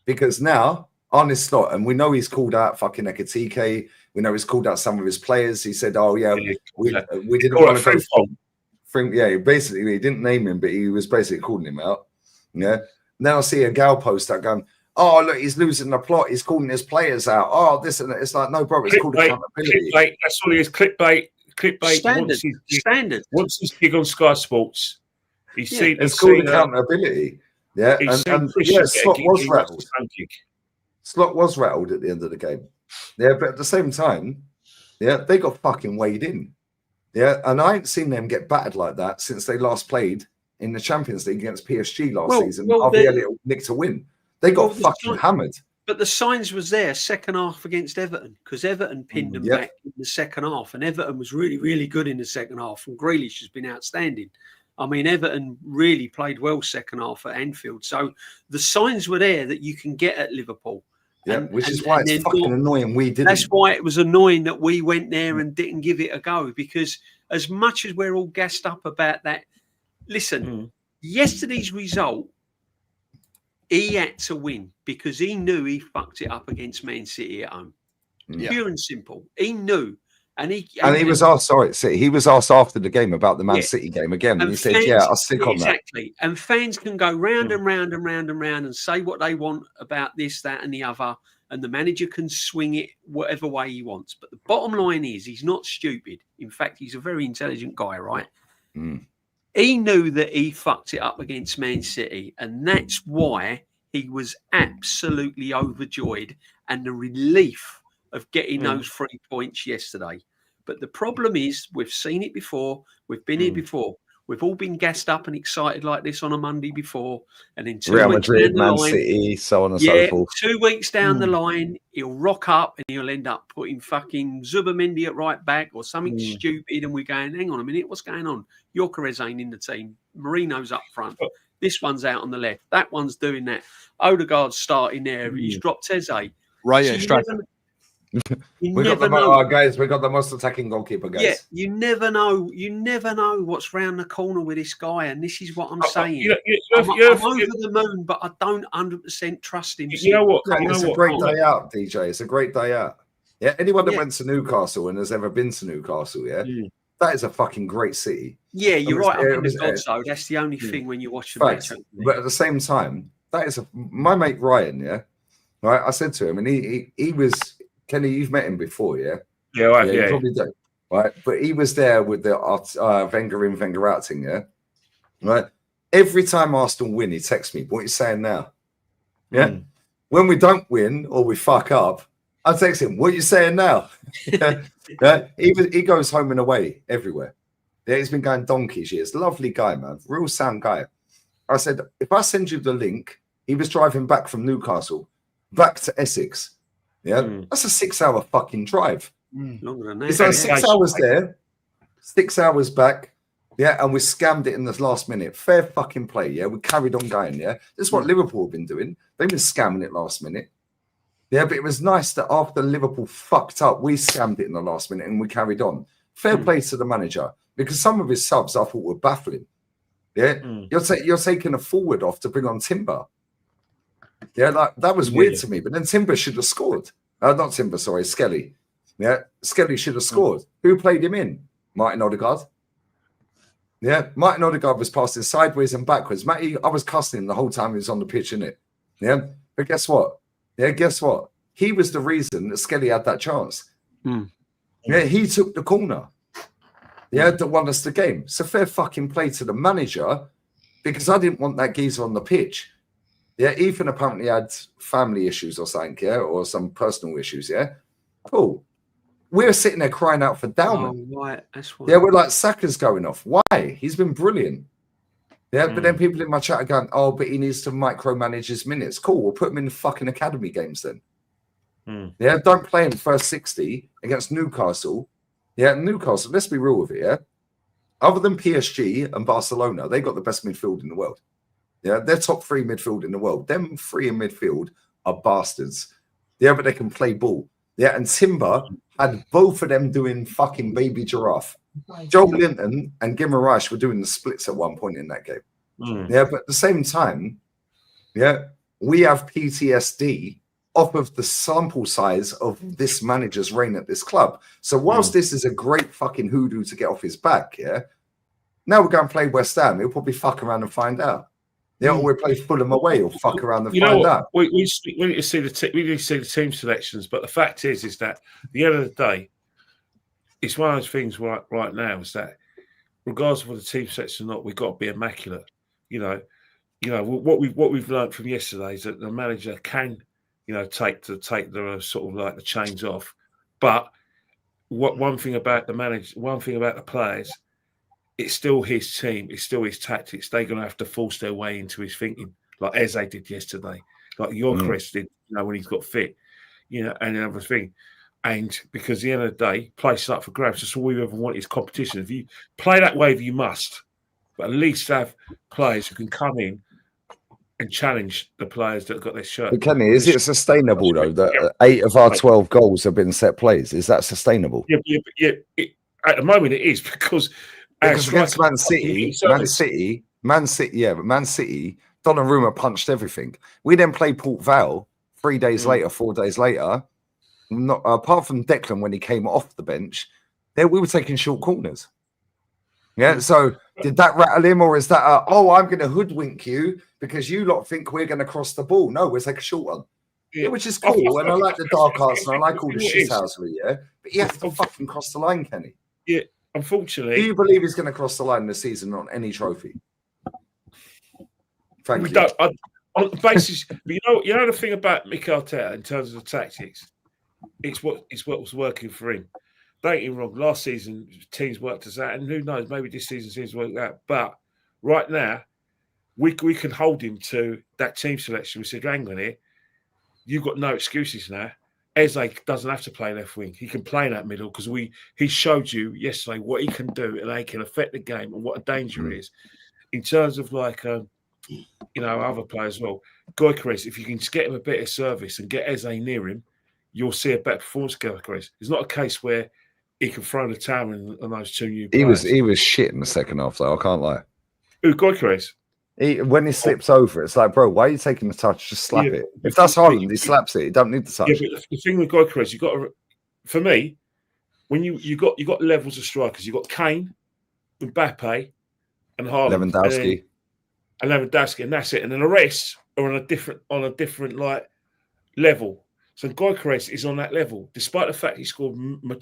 Because now, honest slot, and we know he's called out fucking Ekatike. We know he's called out some of his players. He said, oh, yeah, we didn't want to go. Yeah, basically, he didn't name him, but he was basically calling him out. Yeah. Now I see a gal post that going, oh, look, he's losing the plot. He's calling his players out. Oh, this and that. It's like, no, bro, it's called accountability. Clickbait. That's all he is. Clickbait. Standard. Once his gig on Sky Sports, it's called accountability. Yeah, and Slot was rattled. Slot was rattled at the end of the game. Yeah, but at the same time, yeah, they got fucking weighed in. Yeah, and I ain't seen them get battered like that since they last played in the Champions League against PSG last season. Harvey Elliott nicked to win. They got fucking hammered. But the signs was there second half against Everton because Everton pinned them back in the second half, and Everton was really, really good in the second half. And Grealish has been outstanding. I mean, Everton really played well second half at Anfield. So the signs were there that you can get at Liverpool. Yeah, which is why it's fucking annoying we didn't. That's why it was annoying that we went there and didn't give it a go, because as much as we're all gassed up about that, listen, yesterday's result, he had to win because he knew he fucked it up against Man City at home. Yeah. Pure and simple. He knew. And he was asked, he was asked after the game about the Man City game again. And he said, I'll stick on that. Exactly. And fans can go round and round and round and round and say what they want about this, that, and the other. And the manager can swing it whatever way he wants. But the bottom line is he's not stupid. In fact, he's a very intelligent guy, right? He knew that he fucked it up against Man City. And that's why he was absolutely overjoyed. And the relief of getting those 3 points yesterday. But the problem is, we've seen it before. We've been here before. We've all been gassed up and excited like this on a Monday before. And then Real Madrid, Man City, so on and so forth. 2 weeks down the line, he'll rock up and he'll end up putting fucking Zubimendi at right back or something stupid. And we're going, hang on a minute, what's going on? Gyökeres ain't in the team. Marino's up front. This one's out on the left. That one's doing that. Odegaard's starting there. He's dropped Teze. Right, so we got the most attacking goalkeeper, guys. Yeah, you never know. You never know what's round the corner with this guy, and this is what I'm saying. I'm over the moon, but I don't 100% trust him. You know what? It's a great day out, DJ. It's a great day out. Yeah, anyone that went to Newcastle and has ever been to Newcastle, that is a fucking great city. Yeah, you're right. Up in the gods, though. That's the only thing when you watch the match. But at the same time, that is my mate Ryan. Right, I said to him, and he was. Kenny, you've met him before, yeah? Yeah, you probably do. Right, but he was there with the Wenger in, Wenger out thing, yeah? Right? Every time Arsenal win, he texts me, what are you saying now? Yeah? When we don't win or we fuck up, I text him, what are you saying now? Yeah? He goes home and away everywhere. Yeah, he's been going donkeys years. Lovely guy, man. Real sound guy. I said, if I send you the link, he was driving back from Newcastle, back to Essex. Yeah, that's a 6-hour fucking drive. Longer than that. It's like 6 hours there, 6 hours back. Yeah, and we scammed it in the last minute. Fair fucking play. Yeah, we carried on going. Yeah, this is what Liverpool have been doing. They've been scamming it last minute. Yeah, but it was nice that after Liverpool fucked up, we scammed it in the last minute and we carried on. Fair play to the manager, because some of his subs I thought were baffling. Yeah, you're taking a forward off to bring on Timber. Yeah, that was weird to me. But then Timber should have scored. Not Timber, sorry, Skelly. Yeah, Skelly should have scored. Who played him in? Martin Odegaard. Yeah, Martin Odegaard was passing sideways and backwards. Matty, I was cussing him the whole time he was on the pitch, innit? Yeah, but guess what? Yeah, guess what? He was the reason that Skelly had that chance. Yeah, he took the corner. Yeah, that won us the game. So fair fucking play to the manager, because I didn't want that geezer on the pitch. Yeah, Ethan apparently had family issues or something, yeah, or some personal issues, yeah. Cool. We're sitting there crying out for Dowman. Oh, right. That's why. Yeah, we're like, Saka's going off. Why? He's been brilliant. Yeah, but then people in my chat are going, oh, but he needs to micromanage his minutes. Cool, we'll put him in the fucking academy games then. Yeah, don't play him first 60 against Newcastle. Yeah, Newcastle, let's be real with it, yeah? Other than PSG and Barcelona, they got the best midfield in the world. Yeah, they're top 3 midfield in the world. Them 3 in midfield are bastards. Yeah, but they can play ball. Yeah, and Timber had both of them doing fucking baby giraffe. Joe Linton and Guimaraes were doing the splits at one point in that game. Yeah, but at the same time, yeah, we have PTSD off of the sample size of this manager's reign at this club. So whilst this is a great fucking hoodoo to get off his back, yeah, now we're going to play West Ham. He'll probably fuck around and find out. Yeah, or we play Fulham away or fuck around and find out. We need to see the team selections, but the fact is that at the end of the day, it's one of those things right now is that regardless of what the team selection or not, we've got to be immaculate. You know what we've learned from yesterday is that the manager can, take the sort of like the chains off. But one thing about the players, it's still his team, it's still his tactics. They're going to have to force their way into his thinking, like Eze did yesterday, like Chris did, when he's got fit, and another thing. And because at the end of the day, place up for grabs. That's all we ever want is competition. If you play that way, you must, but at least have players who can come in and challenge the players that have got their shirt. But Kenny, is it sustainable though that 8 of our 12 goals have been set plays? Is that sustainable? Yeah. At the moment, it is because against Man City, Donnarumma punched everything. We then play Port Vale 4 days later. Not apart from Declan when he came off the bench, we were taking short corners. Yeah, so did that rattle him, or is that I'm going to hoodwink you because you lot think we're going to cross the ball? No, we'll take a short one. Yeah, which is cool, and I like the dark arts and I like all the shithousery, yeah. But you have to fucking cross the line, Kenny. Yeah, unfortunately. Do you believe he's going to cross the line this season on any trophy? Thank you. Don't, on the basis, but you know the thing about Mikel Arteta in terms of the tactics, it's what was working for him. Don't get me wrong. Last season, teams worked us out, and who knows? Maybe this season teams work out. But right now, we can hold him to that team selection. We said, "Hang on here, you've got no excuses now." Eze doesn't have to play left wing; he can play in that middle because he showed you yesterday what he can do, and he can affect the game and what a danger is in terms of other players as well. Gyökeres, if you can get him a bit of service and get Eze near him, you'll see a better performance. Gyökeres. It's not a case where he can throw the tower on those 2 new players. He was shit in the second half, though. I can't lie. Gyökeres. When he slips over, it's like, bro, why are you taking the touch? Just slap it. If that's Haaland, he slaps it. He don't need the touch. Yeah, but the thing with Gyökeres, you got to, for me, when you got levels of strikers, you got Kane, Mbappe, and Haaland, Lewandowski, and that's it. And then the rest are on a different level. So Gyökeres is on that level, despite the fact he scored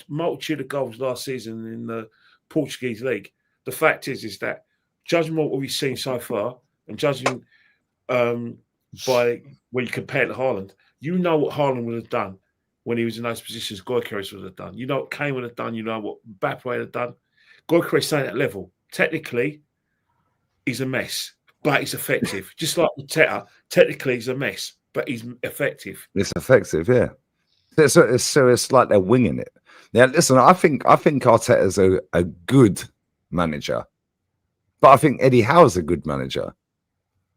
multitude of goals last season in the Portuguese league. The fact is that judging what we've seen so far, and judging by when you compare it to Haaland, you know what Haaland would have done when he was in those positions. Gyökeres would have done. You know what Kane would have done. You know what Mbappe would have done. Gyökeres ain't at that level. Technically, he's a mess. but he's effective. Just like Arteta, technically he's a mess, but he's effective. It's effective, yeah. So it's like they're winging it. Yeah, listen, I think Arteta's a good manager, but I think Eddie Howe's a good manager.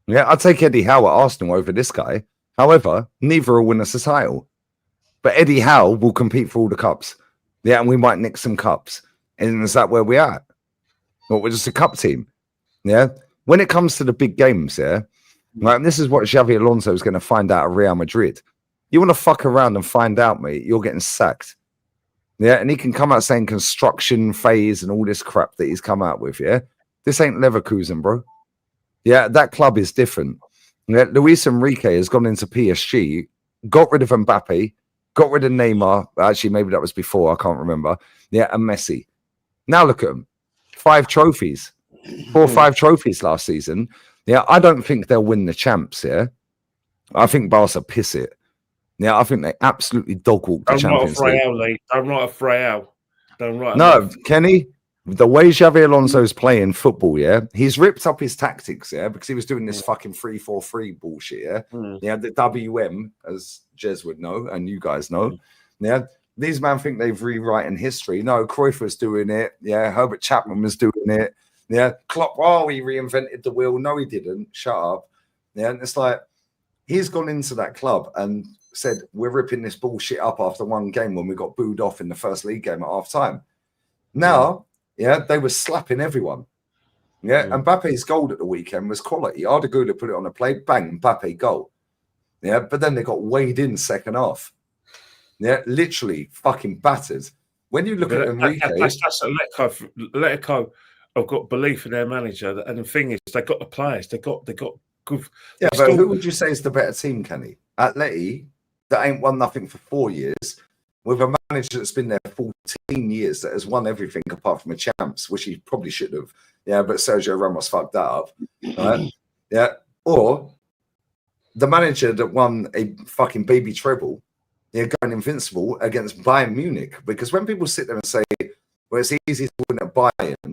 Yeah, I'd take Eddie Howe at Arsenal over this guy. However, neither will win us a title. But Eddie Howe will compete for all the cups. Yeah, and we might nick some cups. And is that where we're at? Well, we're just a cup team. Yeah. When it comes to the big games, yeah, right, and this is what Xavi Alonso is going to find out at Real Madrid. You want to fuck around and find out, mate, you're getting sacked. Yeah, and he can come out saying construction phase and all this crap that he's come out with, yeah? This ain't Leverkusen, bro. Yeah, that club is different. Yeah, Luis Enrique has gone into PSG, got rid of Mbappe, got rid of Neymar. Actually, maybe that was before. I can't remember. Yeah, and Messi. Now look at them. 5 trophies. 4 or 5 trophies last season. Yeah, I don't think they'll win the champs, yeah? I think Barca piss it. Yeah, I think they absolutely dog walk the Champions League. Don't write a Freyal. Don't write. No, Kenny, the way Xavi Alonso's playing football, yeah, he's ripped up his tactics, yeah, because he was doing this fucking 3-4-3 bullshit, yeah. Yeah, the WM, as Jez would know, and you guys know. Yeah, these men think they've rewritten history. No, Cruyff was doing it. Yeah, Herbert Chapman was doing it. Yeah, Klopp, he reinvented the wheel. No, he didn't. Shut up. Yeah, and it's like he's gone into that club and said, we're ripping this bullshit up after one game when we got booed off in the first league game at half time. Now, yeah, they were slapping everyone. Yeah, Mbappe's goal at the weekend was quality. Ardagula put it on a plate, bang, Mbappe goal. Yeah, but then they got weighed in second half. Yeah, literally fucking battered. When you look at Enrique, that's a Atletico have got belief in their manager, and the thing is, they got the players. They got good. Yeah, but who would you say is the better team, Kenny? Atleti, that ain't won nothing for 4 years, with a manager that's been there 14 years that has won everything apart from a champs, which he probably should have. Yeah, but Sergio Ramos fucked that up. Right? Yeah, or the manager that won a fucking baby treble, yeah, going invincible against Bayern Munich. Because when people sit there and say, well, it's easy to win at Bayern,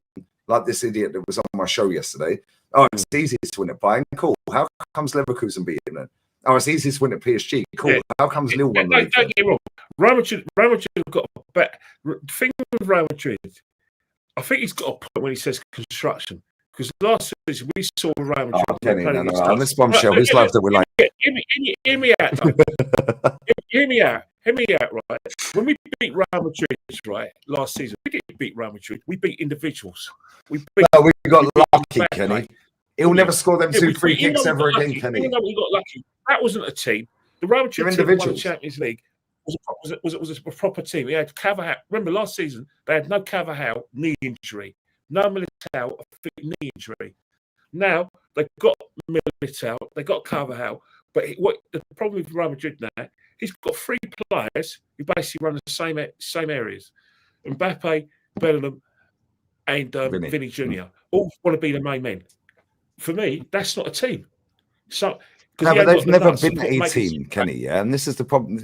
like this idiot that was on my show yesterday. Oh, it's easy to win at Bayern. Cool. How comes Leverkusen beating them? Oh, it's easy to win at PSG. Cool. Yeah. How comes Lille won? Don't get me wrong. Real Madrid have got a better thing with Real Madrid. I think he's got a point when he says construction. Because last season we saw Real Madrid. Oh, Kenny, no. This bombshell. His life that we like. Hear me out. Hear me out, right? When we beat Real Madrid, right, last season, we didn't beat Real Madrid. We beat individuals. We got lucky, Kenny. He'll never score them 2 free kicks ever again, Kenny. Even though we got lucky, that wasn't a team. The Real Madrid team won the Champions League was a proper team. We had Carvajal. Remember last season they had no Carvajal knee injury, no Militao knee injury. Now they got Militao, they got Carvajal, but what the problem with Real Madrid now? He's got 3 players who basically run the same areas: Mbappe, Bellingham, and Vinny Jr. All want to be the main men. For me, that's not a team. So, but they've never been a team, Kenny. Yeah, and this is the problem.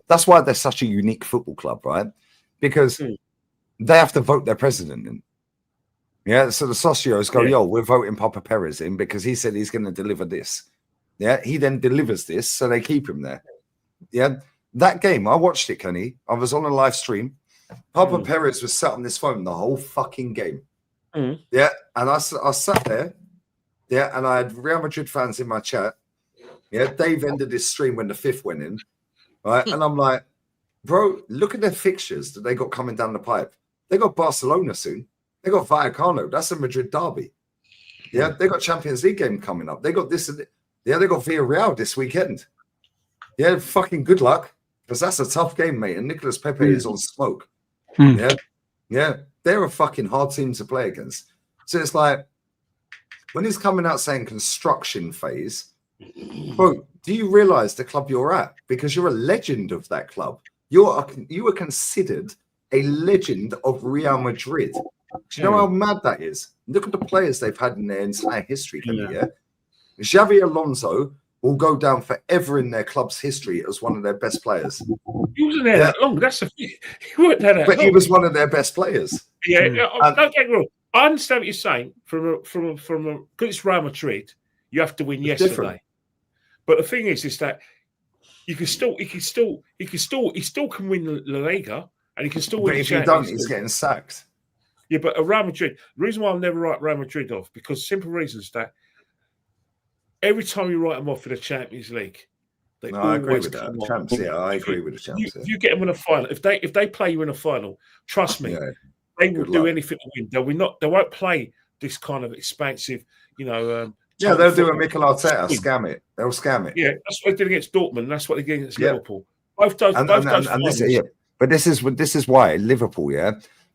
That's why they're such a unique football club, right? Because they have to vote their president in. Yeah, so the socios go, yo, we're voting Papa Perez in because he said he's going to deliver this. Yeah, he then delivers this, so they keep him there. Yeah, that game, I watched it, Kenny. I was on a live stream. Papa Perez was sat on this phone the whole fucking game. Yeah, and I sat there. Yeah, and I had Real Madrid fans in my chat. Yeah, Dave ended his stream when the 5th went in. Right, and I'm like, bro, look at their fixtures that they got coming down the pipe. They got Barcelona soon. They got Vallecano. That's a Madrid derby. Yeah, they got Champions League game coming up. They got this. Yeah, they got Villarreal this weekend. Yeah, fucking good luck. Because that's a tough game, mate. And Nicolas Pepe is on smoke. Yeah, they're a fucking hard team to play against. So it's like, when he's coming out saying construction phase, bro, do you realize the club you're at? Because you're a legend of that club. You are considered a legend of Real Madrid. Do you know how mad that is? Look at the players they've had in their entire history. Yeah? Xavi Alonso will go down forever in their club's history as one of their best players. He wasn't there that long. That's he wasn't there that long. He was one of their best players. Yeah, don't get me wrong. I understand what you're saying from because it's Real Madrid. You have to win It's yesterday. different. But the thing is that he still can win the La Liga and he can still win But the if he don't, Champions he's League. getting sacked. Yeah, but Real Madrid, the reason why I'll never write Real Madrid off, because simple reasons that every time you write them off for the Champions League, they No, I agree always with that. come Champs, on. yeah, I agree with the champs. If you get them in a final, if they play you in a final, trust me, they will do anything to win. They won't play this kind of expansive, they'll do a Mikel Arteta, scam it. They'll scam it. Yeah, that's what they did against Dortmund. That's what they did against Liverpool. Both those finals. But this is why Liverpool,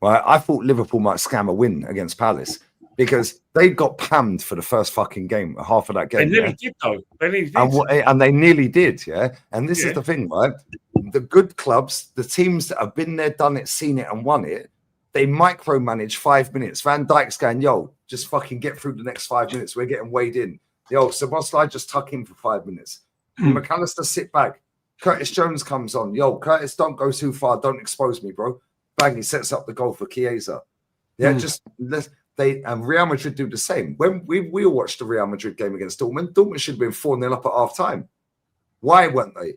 well, I thought Liverpool might scam a win against Palace because they got pammed for the first fucking game, half of that game. They nearly did, though. They nearly did. And they nearly did, And this is the thing, right? The good clubs, the teams that have been there, done it, seen it, and won it, they micromanage 5 minutes. Van Dijk's going, yo, just fucking get through the next 5 minutes. We're getting weighed in. Yo, Szoboszlai just tuck in for 5 minutes. McAllister, sit back. Curtis Jones comes on. Yo, Curtis, don't go too far. Don't expose me, bro. Bang, he sets up the goal for Chiesa. And Real Madrid do the same. When we all watched the Real Madrid game against Dortmund, Dortmund should have been 4-0 up at half time. Why weren't they?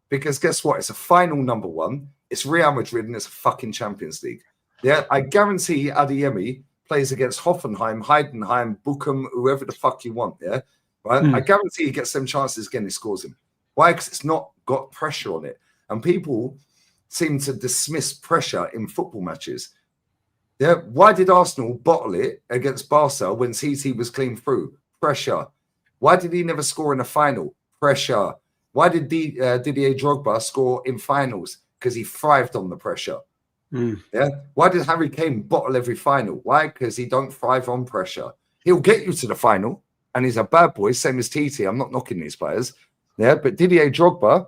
Because guess what? It's a final number one. It's Real Madrid and it's a fucking Champions League. Yeah, I guarantee Adeyemi plays against Hoffenheim, Heidenheim, Bochum, whoever the fuck you want. Yeah, right. I guarantee he gets them chances again. He scores him. Why? Because it's not got pressure on it, and people seem to dismiss pressure in football matches. Yeah, why did Arsenal bottle it against Barca when CT was clean through? Pressure. Why did he never score in a final? Pressure. Why did Didier Drogba score in finals? Because he thrived on the pressure. Yeah. Why did Harry Kane bottle every final? Why? Because he don't thrive on pressure. He'll get you to the final, and he's a bad boy, same as TT. I'm not knocking these players. Yeah, but Didier Drogba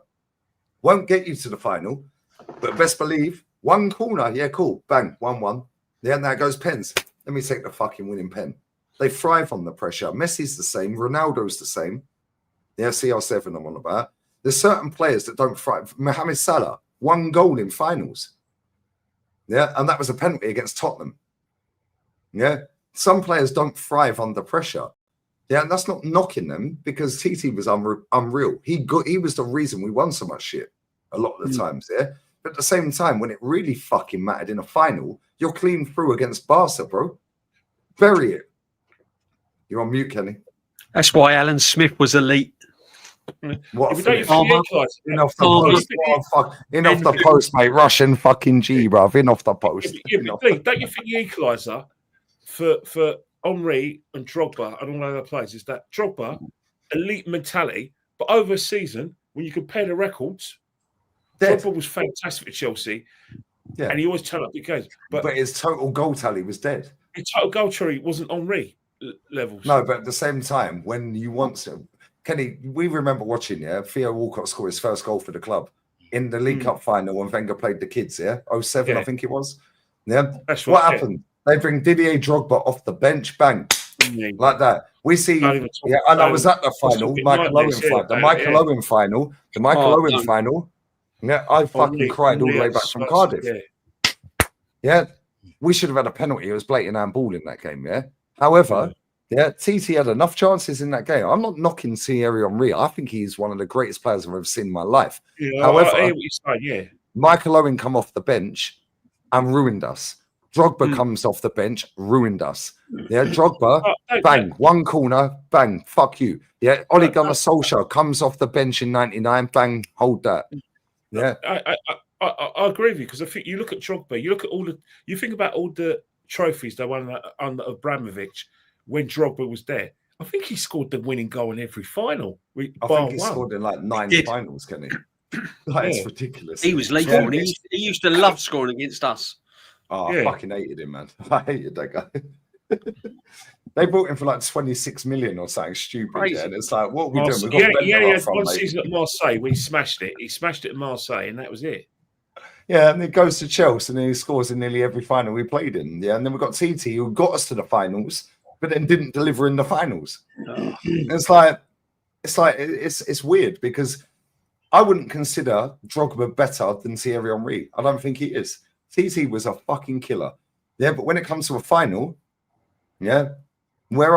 won't get you to the final. But best believe, one corner, yeah, cool, bang, 1-1. Yeah, and there goes pens. Let me take the fucking winning pen. They thrive on the pressure. Messi's the same. Ronaldo's the same. Yeah, CR7 I'm on about. There's certain players that don't thrive. Mohamed Salah, 1 goal in finals. Yeah, and that was a penalty against Tottenham. Yeah, some players don't thrive under pressure. Yeah, and that's not knocking them because TT was unreal. He was the reason we won so much shit a lot of the times. Yeah, but at the same time, when it really fucking mattered in a final, you're clean through against Barca, bro. Bury it. You're on mute, Kenny. That's why Alan Smith was elite. What? In off the post, mate. Russian fucking G, bruv. In off the post. Don't you think the equaliser for Henry and Drogba and all other players is that Drogba, elite mentality, but over a season, when you compare the records, Drogba was fantastic for Chelsea. Yeah. And he always turned up big games. But his total goal tally was dead. His total goal tally wasn't Henry levels. No, but at the same time, when you want to, Kenny, we remember watching, Theo Walcott scored his first goal for the club in the League Cup final when Wenger played the kids, 07, I think it was. Yeah. That's what happened? They bring Didier Drogba off the bench, bang, like that. We see, and I was at the final, Michael Owen final, the Michael Owen final, the Michael Owen final. Yeah, I fucking cried all the way back from Cardiff. Yeah, we should have had a penalty. It was blatant handball in that game, However, TT had enough chances in that game. I'm not knocking Thierry Henry. I think he's one of the greatest players I've ever seen in my life. However, Michael Owen come off the bench and ruined us. Drogba comes off the bench, ruined us. Yeah, Drogba, bang, 1 corner, bang, fuck you. Yeah, Ole Gunnar Solskjaer comes off the bench in 99, bang, hold that. Yeah, I agree with you because I think you look at Drogba, you think about all the trophies they won under Abramovich when Drogba was there. I think he scored the winning goal in every final. I think he scored in like 9 finals, can he? It's ridiculous. He was lethal. He used to love scoring against us. Oh, I fucking hated him, man. I hated that guy. They bought him for like 26 million or something stupid. Yeah? And it's like, what are we doing? He had one season at Marseille where he smashed it. He smashed it at Marseille, and that was it. Yeah, and he goes to Chelsea and then he scores in nearly every final we played in. Yeah, and then we've got TT who got us to the finals, but then didn't deliver in the finals. Oh. It's weird because I wouldn't consider Drogba better than Thierry Henry. I don't think he is. TT was a fucking killer. Yeah, but when it comes to a final, where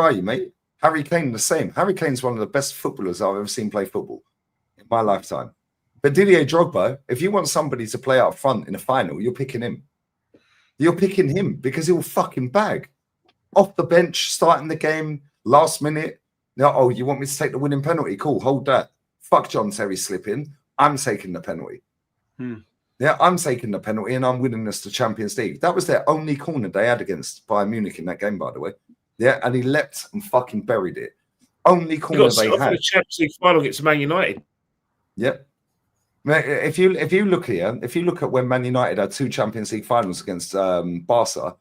are you, mate? Harry Kane, the same. Harry Kane's one of the best footballers I've ever seen play football in my lifetime. But Didier Drogba, if you want somebody to play up front in a final, you're picking him. You're picking him because he'll fucking bag. Off the bench, starting the game, last minute. No, oh, you want me to take the winning penalty? Cool, hold that. Fuck John Terry slipping. I'm taking the penalty. Yeah, I'm taking the penalty and I'm winning us the Champions League. That was their only corner they had against Bayern Munich in that game, by the way. Yeah, and he leapt and fucking buried it. Only corner they had. The Champions League final against Man United. Yep. If you look here, if you look at when Man United had 2 Champions League finals against Barca,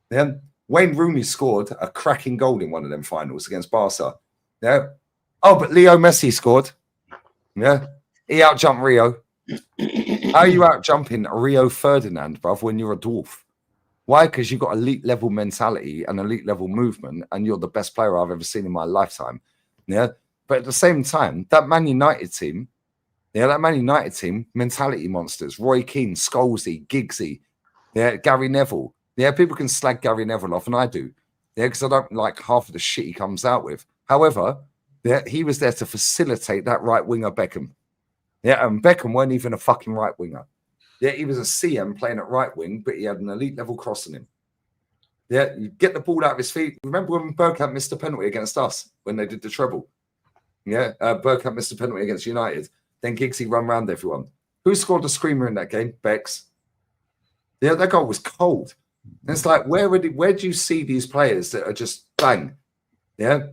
then Wayne Rooney scored a cracking goal in one of them finals against Barca. Yeah. Oh, but Leo Messi scored. Yeah. He outjumped Rio. How are you outjumping Rio Ferdinand, bruv, when you're a dwarf? Why? Because you've got elite level mentality and elite level movement, and you're the best player I've ever seen in my lifetime. Yeah. But at the same time, that Man United team, mentality monsters, Roy Keane, Scholesy, Giggsy, yeah, Gary Neville. Yeah, people can slag Gary Neville off, and I do. Yeah, because I don't like half of the shit he comes out with. However, yeah, he was there to facilitate that right winger Beckham. Yeah, and Beckham weren't even a fucking right winger. Yeah, he was a CM playing at right wing, but he had an elite level cross on him. Yeah, you get the ball out of his feet. Remember when Bergkamp missed a penalty against us when they did the treble? Yeah, Bergkamp missed a penalty against United. Then Giggsy run round everyone. Who scored the screamer in that game? Becks. Yeah, that goal was cold. And it's like, where do you see these players that are just bang? Yeah.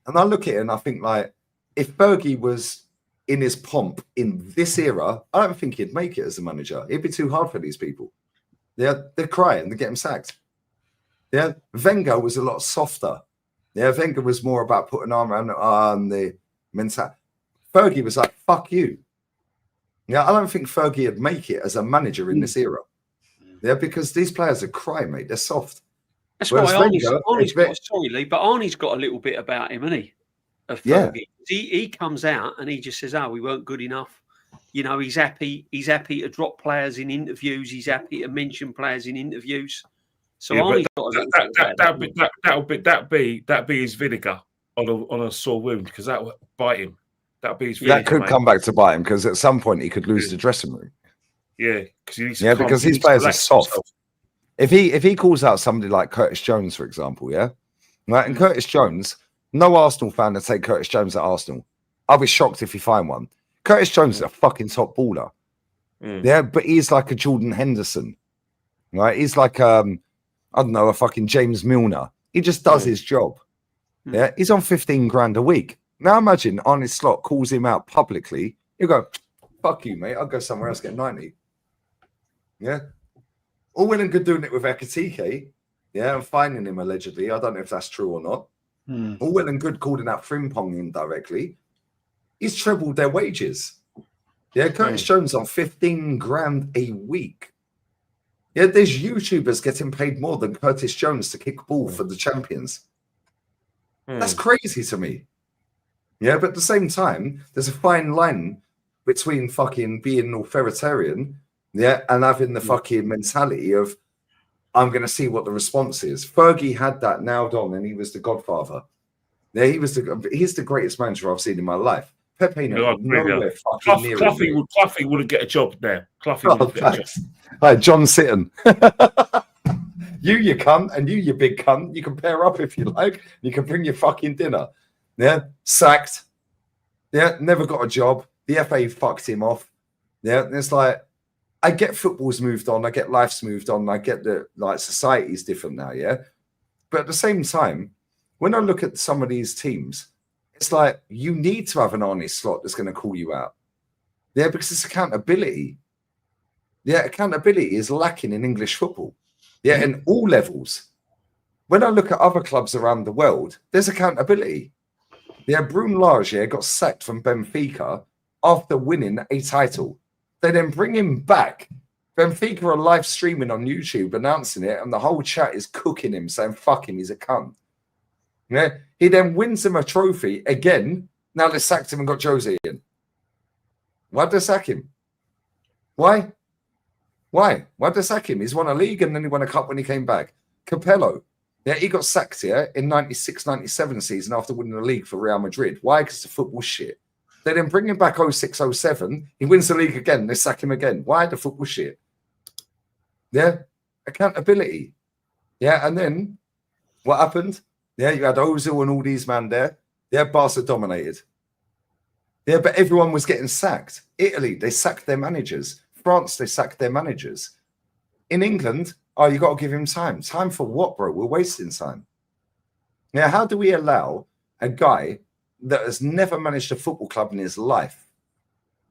And I look at it and I think, like, if Fergie was in his pomp in this era, I don't think he'd make it as a manager. It'd be too hard for these people. Yeah, they'd cry and they'd get him sacked. Yeah, Wenger was a lot softer. Yeah, Wenger was more about putting arm around the mentality. Fergie was like, fuck you. Yeah, I don't think Fergie would make it as a manager in this era. Yeah, because these players are cry, mate. They're soft. That's why Arnie's got a little bit about him, hasn't he? Of Fergie. Yeah. He comes out and he just says, "Oh, we weren't good enough." You know, he's happy. He's happy to drop players in interviews. He's happy to mention players in interviews. So yeah, Arnie's got that'll be his vinegar on a sore wound, because that would bite him. That'll be his vinegar, that could come back to bite him, because at some point he could lose the dressing room. Yeah, because these players are soft. If he calls out somebody like Curtis Jones, for example, yeah, right, and Curtis Jones, no Arsenal fan to take Curtis Jones at Arsenal. I'll be shocked if you find one. Curtis Jones is a fucking top baller, yeah, but he's like a Jordan Henderson, right? He's like I don't know, a fucking James Milner. He just does his job. Yeah, he's on 15 grand a week. Now imagine Arne Slot calls him out publicly. You go, fuck you, mate. I'll go somewhere else, get 90. Yeah. All well and good doing it with Ekatike. Yeah, and finding him allegedly. I don't know if that's true or not. All well and good calling out Frimpong indirectly. He's trebled their wages. Yeah, Curtis Jones on 15 grand a week. Yeah, there's YouTubers getting paid more than Curtis Jones to kick ball for the champions. That's crazy to me. Yeah, but at the same time, there's a fine line between fucking being authoritarian, yeah, and having the fucking mentality of, I'm going to see what the response is. Fergie had that nailed on, and he was the godfather. Yeah, he's the greatest manager I've seen in my life. Pepe nowhere fucking near him. Cloughie wouldn't get a job there. Cloughie wouldn't get a job. Hi, John Sitton. You cunt, and you big cunt. You can pair up if you like. You can bring your fucking dinner. Yeah, sacked. Yeah, never got a job. The FA fucked him off. Yeah, and it's like, I get football's moved on. I get life's moved on. I get that, like, society's different now. Yeah, but at the same time, when I look at some of these teams, it's like, you need to have an Arne Slot that's going to call you out. Yeah, because it's accountability. Yeah, accountability is lacking in English football. Yeah, in all levels. When I look at other clubs around the world, there's accountability. Yeah, Bruno Lage got sacked from Benfica after winning a title. They then bring him back. Benfica are live streaming on YouTube announcing it, and the whole chat is cooking him, saying, fuck him, he's a cunt. Yeah, he then wins him a trophy again. Now they sacked him and got Jose in. Why'd they sack him? Why? Why'd they sack him? He's won a league and then he won a cup when he came back. Capello. Yeah, he got sacked here in 96-97 season after winning the league for Real Madrid. Why? Because the football shit. They then bring him back 06-07. He wins the league again. They sack him again. Why? The football shit. Yeah, accountability. Yeah, and then what happened? Yeah, you had Ozil and all these men there. Yeah, Barca dominated. Yeah, but everyone was getting sacked. Italy, they sacked their managers. France, they sacked their managers. In England, oh, you got to give him time. Time for what, bro? We're wasting time. Yeah, how do we allow a guy that has never managed a football club in his life,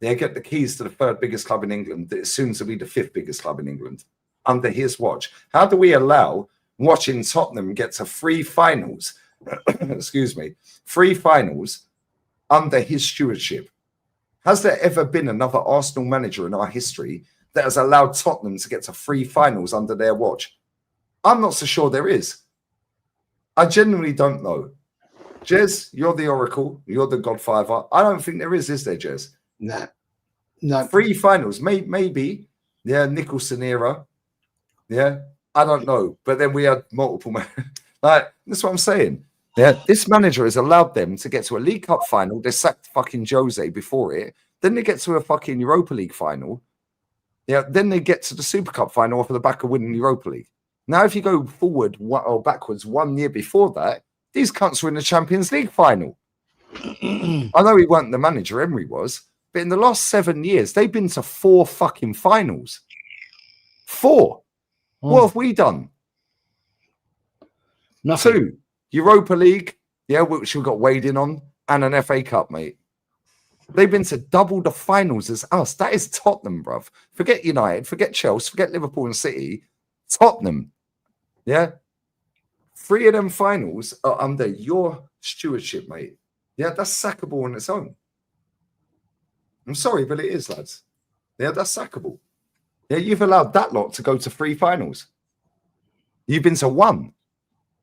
yeah, get the keys to the third biggest club in England, that is soon to be the fifth biggest club in England, under his watch? How do we allow watching Tottenham get to 3 finals, excuse me, 3 finals under his stewardship? Has there ever been another Arsenal manager in our history that has allowed Tottenham to get to 3 finals under their watch? I'm not so sure there is. I genuinely don't know. Jez, you're the oracle. You're the godfather. I don't think there is there, Jez? No. 3 finals, maybe. Yeah, Nicholson era. Yeah, I don't know. But then we had multiple. Like, that's what I'm saying. Yeah, this manager has allowed them to get to a League Cup final. They sacked fucking Jose before it. Then they get to a fucking Europa League final. Yeah, then they get to the Super Cup final off of the back of winning Europa League. Now, if you go forward or backwards 1 year before that, these cunts were in the Champions League final. I know he weren't the manager, Emery was, but in the last 7 years, they've been to 4 fucking finals. 4. What have we done? Nothing. 2. Europa League, yeah, which we got weighed in on, and an FA Cup, mate. They've been to double the finals as us. That is Tottenham, bruv. Forget United, forget Chelsea, forget Liverpool and City. Tottenham, yeah? 3 of them finals are under your stewardship, mate. Yeah, that's sackable on its own. I'm sorry, but it is, lads. Yeah, that's sackable. Yeah, you've allowed that lot to go to 3 finals. You've been to 1.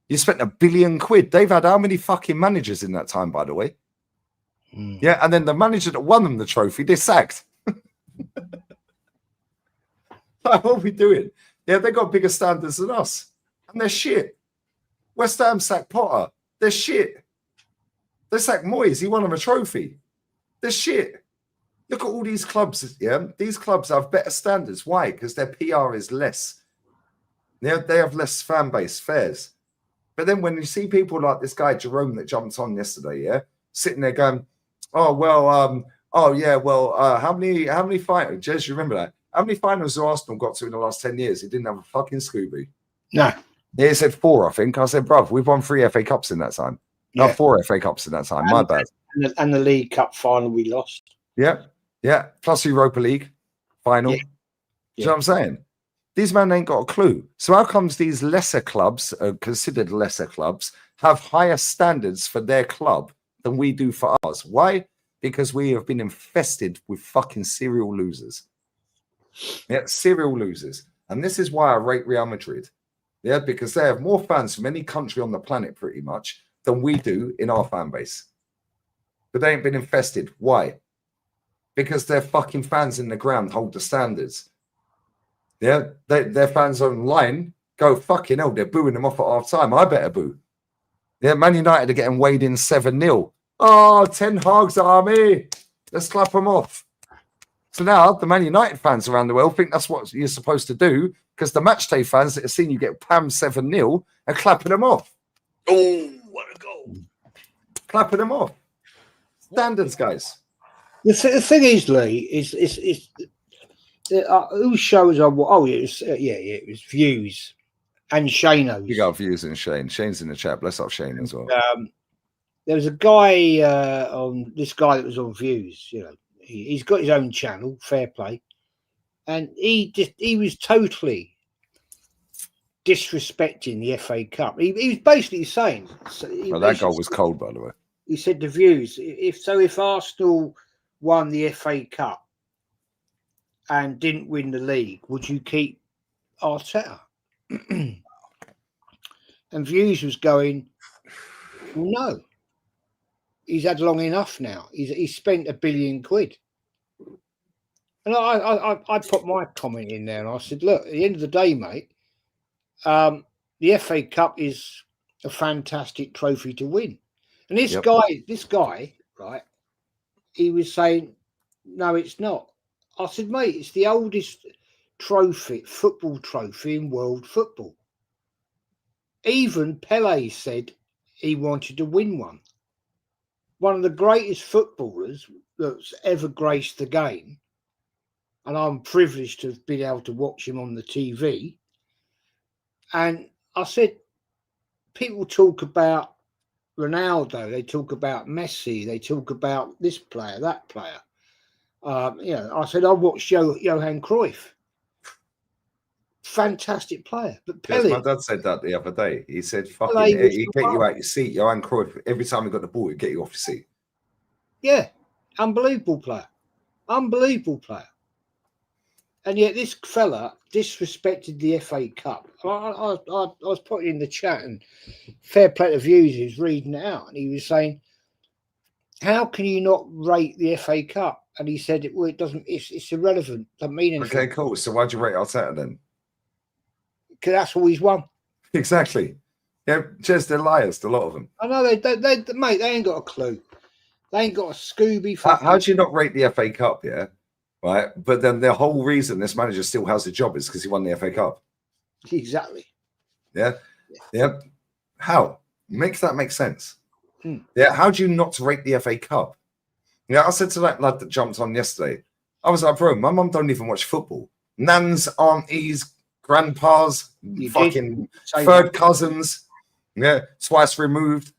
You spent £1 billion. They've had how many fucking managers in that time, by the way? Yeah, and then the manager that won them the trophy, they're sacked. Like, what are we doing? Yeah, they got bigger standards than us. And they're shit. West Ham sacked Potter. They're shit. They sacked Moyes. He won them a trophy. They're shit. Look at all these clubs. Yeah, these clubs have better standards. Why? Because their PR is less. Yeah, they have less fan base, fairs. But then when you see people like this guy Jerome that jumped on yesterday, yeah, sitting there going, "Oh well, how many finals?" Jez, you remember that? How many finals has Arsenal got to in the last 10 years? He didn't have a fucking Scooby. No. Yeah, he said 4, I think. I said, bruv, we've won 3 FA Cups in that time. Yeah. No, 4 FA Cups in that time. My bad. And the League Cup final we lost. Yeah. Yeah. Plus Europa League final. Yeah. Do you know what I'm saying? These men ain't got a clue. So how comes these lesser clubs, considered lesser clubs, have higher standards for their club than we do for ours? Why? Because we have been infested with fucking serial losers. Yeah, serial losers. And this is why I rate Real Madrid. Yeah, because they have more fans from any country on the planet pretty much than we do in our fan base. But they ain't been infested. Why? Because their fucking fans in the ground hold the standards. Yeah, their fans online go, fucking hell, they're booing them off at half time. I better boo. Yeah, Man United are getting weighed in 7-0. Oh, Ten Hag's army. Let's clap them off. So now the Man United fans around the world think that's what you're supposed to do, because the matchday fans that have seen you get pammed 7-0 are clapping them off. Oh, what a goal. Clapping them off. Standards, guys. The thing is, Lee, is whose shows are what? Oh, it was Views and Shano's. You got Views and Shane. Shane's in the chat. Bless up Shane as well. There was a guy on this guy that was on Views. You know, he's got his own channel, fair play, and he was totally disrespecting the FA Cup. He was basically saying, that goal was cold, by the way. He said the Views, if Arsenal won the FA Cup and didn't win the league, would you keep Arteta? And Views was going, well, no. He's had long enough now. He's spent £1 billion. And I put my comment in there and I said, look, at the end of the day, mate, the FA Cup is a fantastic trophy to win. And this guy, right, he was saying, no, it's not. I said, mate, it's the oldest football trophy in world football. Even Pele said he wanted to win one. One of the greatest footballers that's ever graced the game, and I'm privileged to have been able to watch him on the TV. And I said, people talk about Ronaldo, they talk about Messi, they talk about this player, that player. I said, I watched Johan Cruyff. Fantastic player. But Pele, my dad said that the other day. He said, fucking, he'd get you out your seat. Johan Cruyff, every time he got the ball, he'd get you off your seat. Yeah, unbelievable player. Unbelievable player. And yet this fella disrespected the FA Cup. I was putting in the chat, and fair play to views, he was reading it out, and he was saying, how can you not rate the FA Cup? And he said, well, it doesn't, it's irrelevant. Doesn't mean anything. Okay, cool. So why'd you rate Arteta then? Because that's all he's won. Exactly. Yeah, just they're liars, a lot of them. I know, mate, they ain't got a clue. They ain't got a Scooby. How do you not rate the FA Cup, yeah? Right, but then the whole reason this manager still has a job is because he won the FA Cup. Exactly. Yeah. How? Make that make sense. Yeah. How do you not rate the FA Cup? Yeah, I said to that lad that jumped on yesterday, I was like, bro, my mum don't even watch football. Nans, aunties, grandpas, fucking third cousins, twice removed.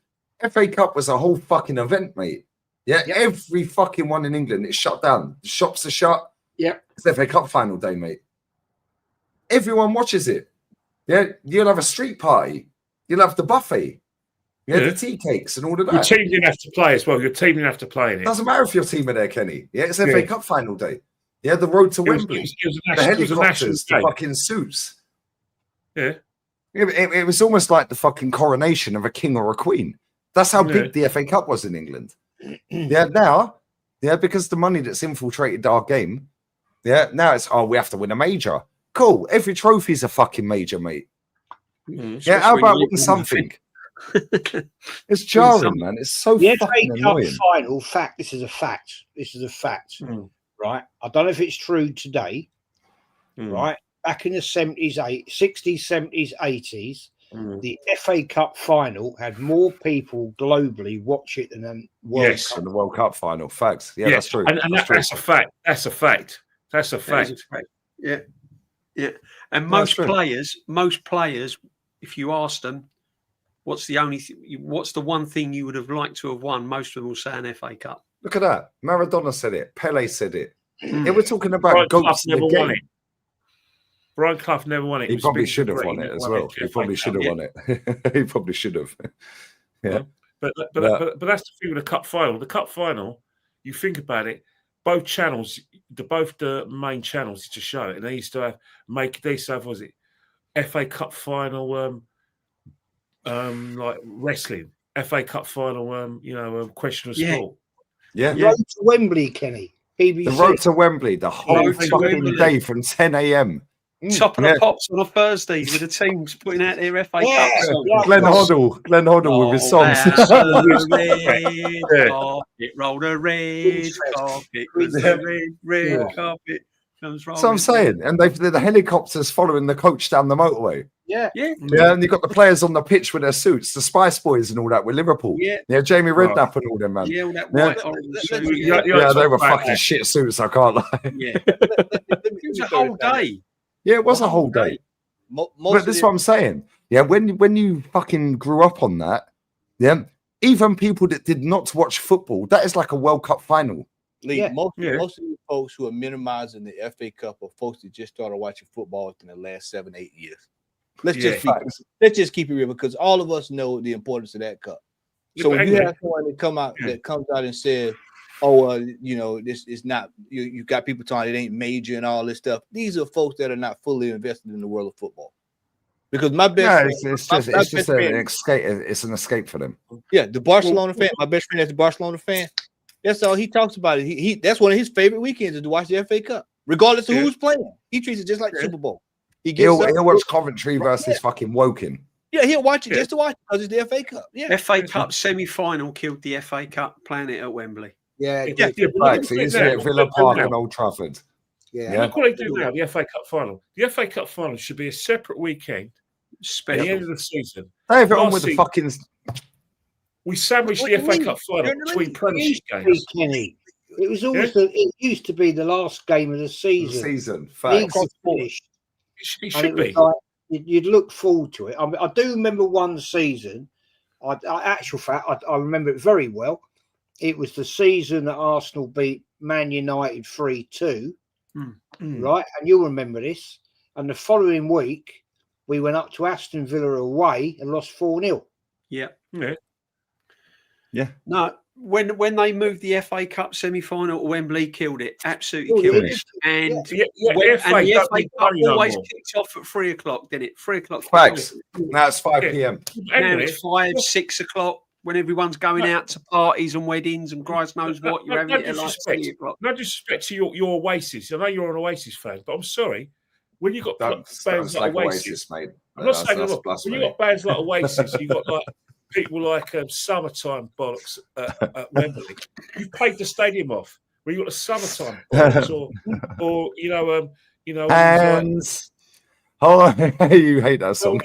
FA Cup was a whole fucking event, mate. Yeah, every fucking one in England is shut down. The shops are shut. Yeah, it's the FA Cup final day, mate. Everyone watches it. Yeah, you'll have a street party. You'll have the buffet. The tea cakes and all of that. Your team didn't have to play as well. Your team didn't have to play in it. Doesn't matter if your team are there, Kenny. Yeah, it's FA Cup final day. Yeah, the road to Wembley. The helicopters, the fucking suits. Yeah. It was almost like the fucking coronation of a king or a queen. That's how big the FA Cup was in England. Now, because the money that's infiltrated our game, now it's, we have to win a major. Cool. Every trophy's a fucking major, mate. How about winning something? It's jarring, man. It's so fucking annoying. Final fact. This is a fact. Right? I don't know if it's true today. Right? Back in the 60s, 70s, 80s, the FA Cup final had more people globally watch it than the World Cup. Than the World Cup final. Facts. Yeah, that's true. And that's a fact. That's a fact. That's a fact. Yeah. And most players, if you ask them, what's the one thing you would have liked to have won? Most of them will say an FA Cup. Look at that. Maradona said it. Pele said it. Yeah, we're talking about goats in the game. Brian Clough never won it. He probably should have won it as well. He probably should have won it. He probably should have. Yeah. But that's the thing with the cup final. The cup final, you think about it, both channels, both the main channels used to show it, and they used to have was it FA Cup final, like wrestling, FA Cup final, question of sport. Yeah. Road to Wembley, Kenny. BBC. The road to Wembley, the whole fucking day from 10 a.m. Top of the pops on a Thursday with the teams putting out their FA Cup song. Glenn Hoddle with his songs. Roll the red carpet, the red carpet comes rolling. So I'm saying, and the helicopters following the coach down the motorway. Yeah, and you got the players on the pitch with their suits, the Spice Boys and all that with Liverpool. Yeah, Jamie Redknapp and all them, man. Yeah, all that white orange suit. They were fucking shit suits. I can't lie. Yeah, it was a whole day. Yeah, it was a whole day. But this is what I'm saying. Yeah, when you fucking grew up on that, even people that did not watch football, that is like a World Cup final. Lee, most of the folks who are minimizing the FA Cup are folks that just started watching football within the last 7-8 years. Let's just keep it real, because all of us know the importance of that cup. So when you have someone that comes out and says, this is not, you got people talking it ain't major and all this stuff. These are folks that are not fully invested in the world of football. Because my best friend, it's just an escape. It's an escape for them. Yeah, the Barcelona fan. My best friend is a Barcelona fan. That's all he talks about. It. That's one of his favorite weekends is to watch the FA Cup, regardless of who's playing. He treats it just like the Super Bowl. He'll watch Coventry versus fucking Woking. Yeah, he'll watch it just to watch it because it's the FA Cup. Yeah, FA Cup semi-final killed the FA Cup planet at Wembley. Yeah, Yeah, yeah, Facts. It used to be at Villa Park and Old Trafford. yeah. Look what they do now, the FA Cup final. The FA Cup final should be a separate weekend at Special. the end of the season. They have it on Last with the season- fucking. We sandwiched What the do you FA mean? Cup final You're in the between league. Premiership It used to games. be, Kenny. It was always it used to be the last game of the season. Season. Leagues Facts. were finished, It and should it was be. like you'd look forward to it. I mean, I do remember one season. Actual fact, I remember it very well. It was the season that Arsenal beat Man United 3-2, right? And you'll remember this. And the following week, we went up to Aston Villa away and lost 4-0. Yeah. Yeah. No, when they moved the FA Cup semi-final to Wembley, killed it. Absolutely killed it. And The FA the don't FA need Cup money no always more. kicks off at 3 o'clock, didn't it? 3 o'clock. Facts. Now it's 5 p.m. Hang Now on it's here. 5, 6 o'clock when everyone's going out to parties and weddings and Christ knows what. You're having it at like 3 o'clock. No disrespect to your Oasis. I know you're an Oasis fan, but I'm sorry. When you got Don't bands like Oasis, Oasis, mate. I'm not saying That's look, when blasphemy. you got bands like Oasis, you got like people like Summertime Bollocks at Wembley. You've played the stadium off. Where you got the Summertime Bollocks, or And you hate that song.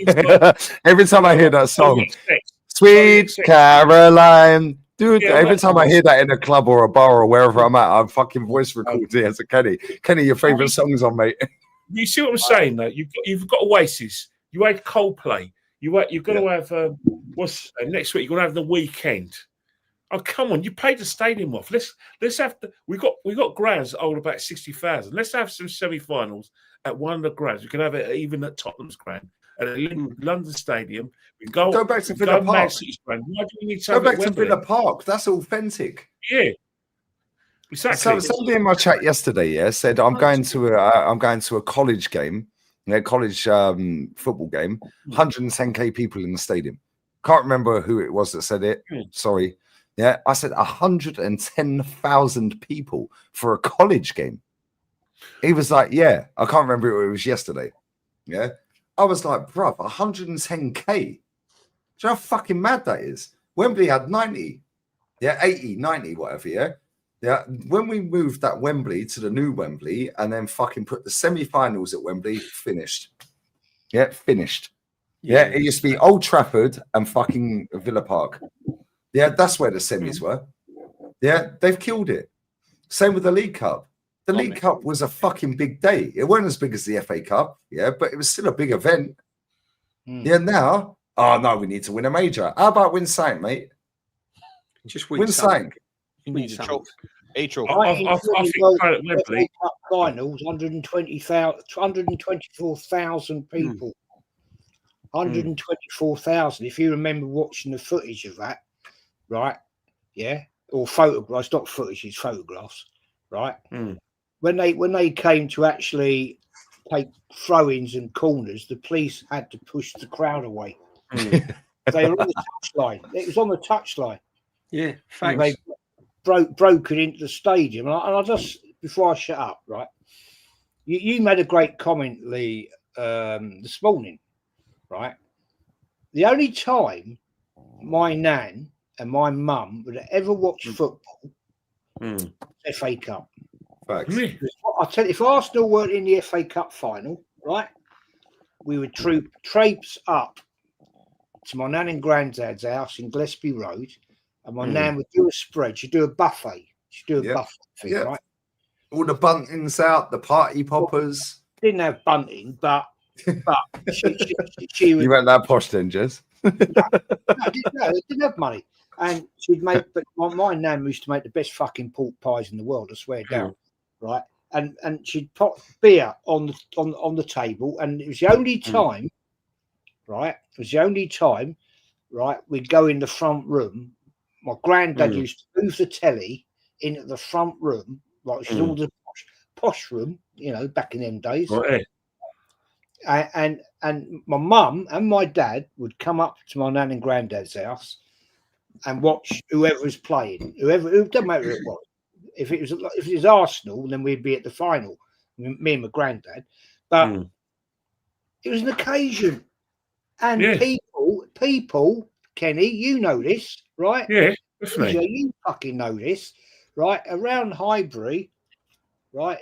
Every time I hear that song, Sweet Caroline. Dude, Yeah, every time I hear that in a club or a bar or wherever I'm at, I'm fucking voice recorded it as a Kenny. Kenny, your favourite songs on, mate. You see what I'm saying, though? You've got Oasis. You had Coldplay. You're going to have next week? You're going to have the Weekend. Oh, come on! You played the stadium off. Let's have we got grounds that hold about 60,000. Let's have some semi-finals at one of the grounds. We can have it even at Tottenham's ground, at a London Stadium. We go back to Villa Park. Why do we need to Go have back it to Wembley? Villa Park. That's authentic. Yeah, exactly. So somebody in my chat yesterday, said I'm going to a college game, college football game. 110k people in the stadium. Can't remember who it was that said it. Sorry. Yeah, I said 110,000 people for a college game. He was like, "Yeah, I can't remember. It was yesterday." Yeah, I was like, "Bruv, 110k. Do you know how fucking mad that is?" Wembley had 90, 80, 90, whatever. Yeah. When we moved that Wembley to the new Wembley and then fucking put the semi-finals at Wembley, finished. Yeah, finished. Yeah, it used to be Old Trafford and fucking Villa Park. Yeah, that's where the semis were. Yeah, they've killed it. Same with the League Cup. The League Cup was a fucking big day. It wasn't as big as the FA Cup, but it was still a big event. Yeah, now, no, we need to win a major. How about win something, mate? Just win something. You need a trophy. A trophy. I think at Wembley. Cup finals, 124,000 people. 124,000. If you remember watching the footage of that, right? Yeah, or photographs, not footage, it's photographs, right? When they came to actually take throw-ins and corners, the police had to push the crowd away. They were on the touchline. It was on the touchline. Yeah, thanks. They broken into the stadium. And I just, before I shut up, right? You made a great comment, Lee, this morning, right? The only time my nan and my mum would ever watch football, FA Cup. Facts. I tell you, if Arsenal weren't in the FA Cup final, right, we would traipse up to my nan and granddad's house in Gillespie Road, and my nan would do a spread. She'd do a buffet. She'd do a buffet thing, right? All the buntings out, the party poppers. Didn't have bunting, but she would. You went that posh then, Jez? No, didn't have money. And she'd make, but my nan used to make the best fucking pork pies in the world, I swear down, right? And she'd put beer on the table, and it was the only time, right? It was the only time, right? We'd go in the front room. My granddad used to move the telly into the front room, like which is all the posh room, back in them days. Right. And my mum and my dad would come up to my nan and granddad's house and watch whoever was playing. It doesn't matter who it was. If it was Arsenal, then we'd be at the final. Me and my granddad. But it was an occasion, and people, Kenny, you know this, right? Yeah, definitely. You fucking know this, right? Around Highbury, right?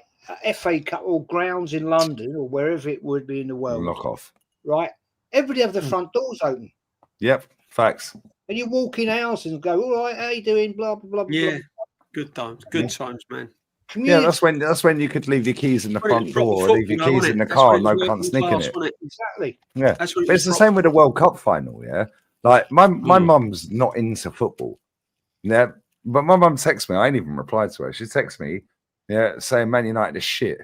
FA Cup or grounds in London or wherever it would be in the world, Lock off. right? Everybody have the front doors open. Yep, facts. And you walk in houses and go, all right, how you doing? Blah, blah, blah, Yeah, blah. good times, good times, man. Yeah, that's when you could leave your keys in the front door or leave your keys in the That's car when and no it's cunt's working nicking class, it. wasn't Exactly. Yeah, That's but when it's the same with the World Cup final. Yeah, like my mum's not into football. Yeah, but my mum texts me. I ain't even replied to her. She texts me, yeah, saying Man United is shit.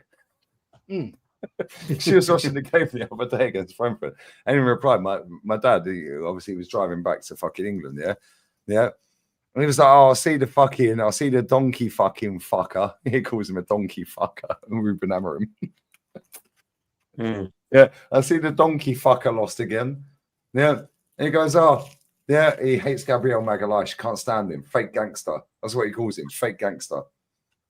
She was watching the game the other day against Brentford. I didn't reply. My dad, obviously, was driving back to fucking England. Yeah. And he was like, "Oh, I'll see the donkey fucking fucker." He calls him a donkey fucker. Ruben Amorim. Yeah, I see the donkey fucker lost again. Yeah. And he goes, "Oh, yeah, he hates Gabriel Magalhaes. Can't stand him. Fake gangster." That's what he calls him. Fake gangster.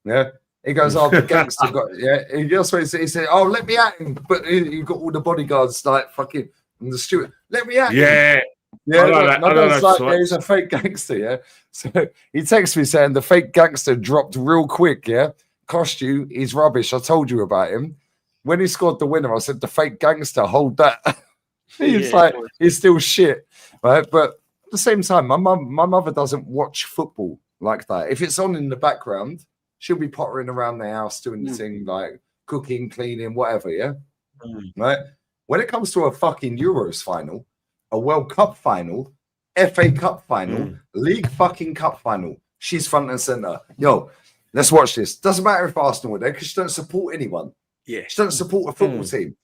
Yeah. He goes, "Oh, the gangster got." Yeah. He said, "Oh, let me at him." But you got all the bodyguards like fucking and the steward. Let me at him. Yeah. Yeah, I know that like, sort. yeah, he's a fake gangster, yeah. So he texts me saying the fake gangster dropped real quick, yeah. Cost you, he's rubbish. I told you about him. When he scored the winner, I said the fake gangster, hold that. He's like, he's still shit, right? But at the same time, my mother doesn't watch football like that. If it's on in the background, she'll be pottering around the house doing the thing like cooking, cleaning, whatever, yeah. Right? When it comes to a fucking Euros final, a World Cup final, FA Cup final, League fucking Cup final, she's front and center. Yo, let's watch this. Doesn't matter if Arsenal are there because she don't support anyone. Yeah, she doesn't support a football team.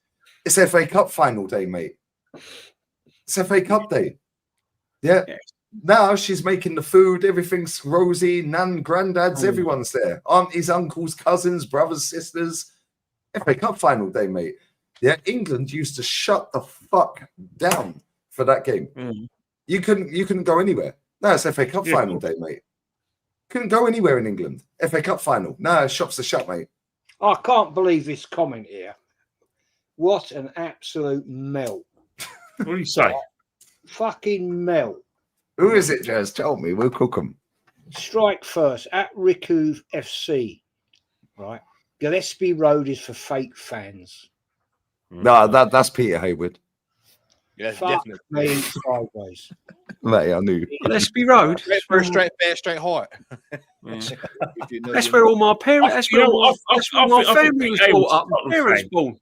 It's FA Cup final day, mate. It's FA Cup day. Yeah. Now she's making the food. Everything's rosy. Nan, granddads, everyone's there. Aunties, uncles, cousins, brothers, sisters. FA Cup final day, mate. Yeah. England used to shut the fuck down for that game. You couldn't go anywhere. No, it's FA Cup final day, mate. Couldn't go anywhere in England. FA Cup final. No, shops are shut, mate. I can't believe this comment here. What an absolute melt. What do you say? Fucking melt. Who is it, Jazz? Tell me. We'll cook them. Strike first at Riku FC. Right. Gillespie Road is for fake fans. No, that's Peter Hayward. Yeah, Fuck definitely. me sideways. Mate, I knew. Gillespie Road. First straight fast, straight hard. That's where all my parents. That's where my family was brought up. My parents born.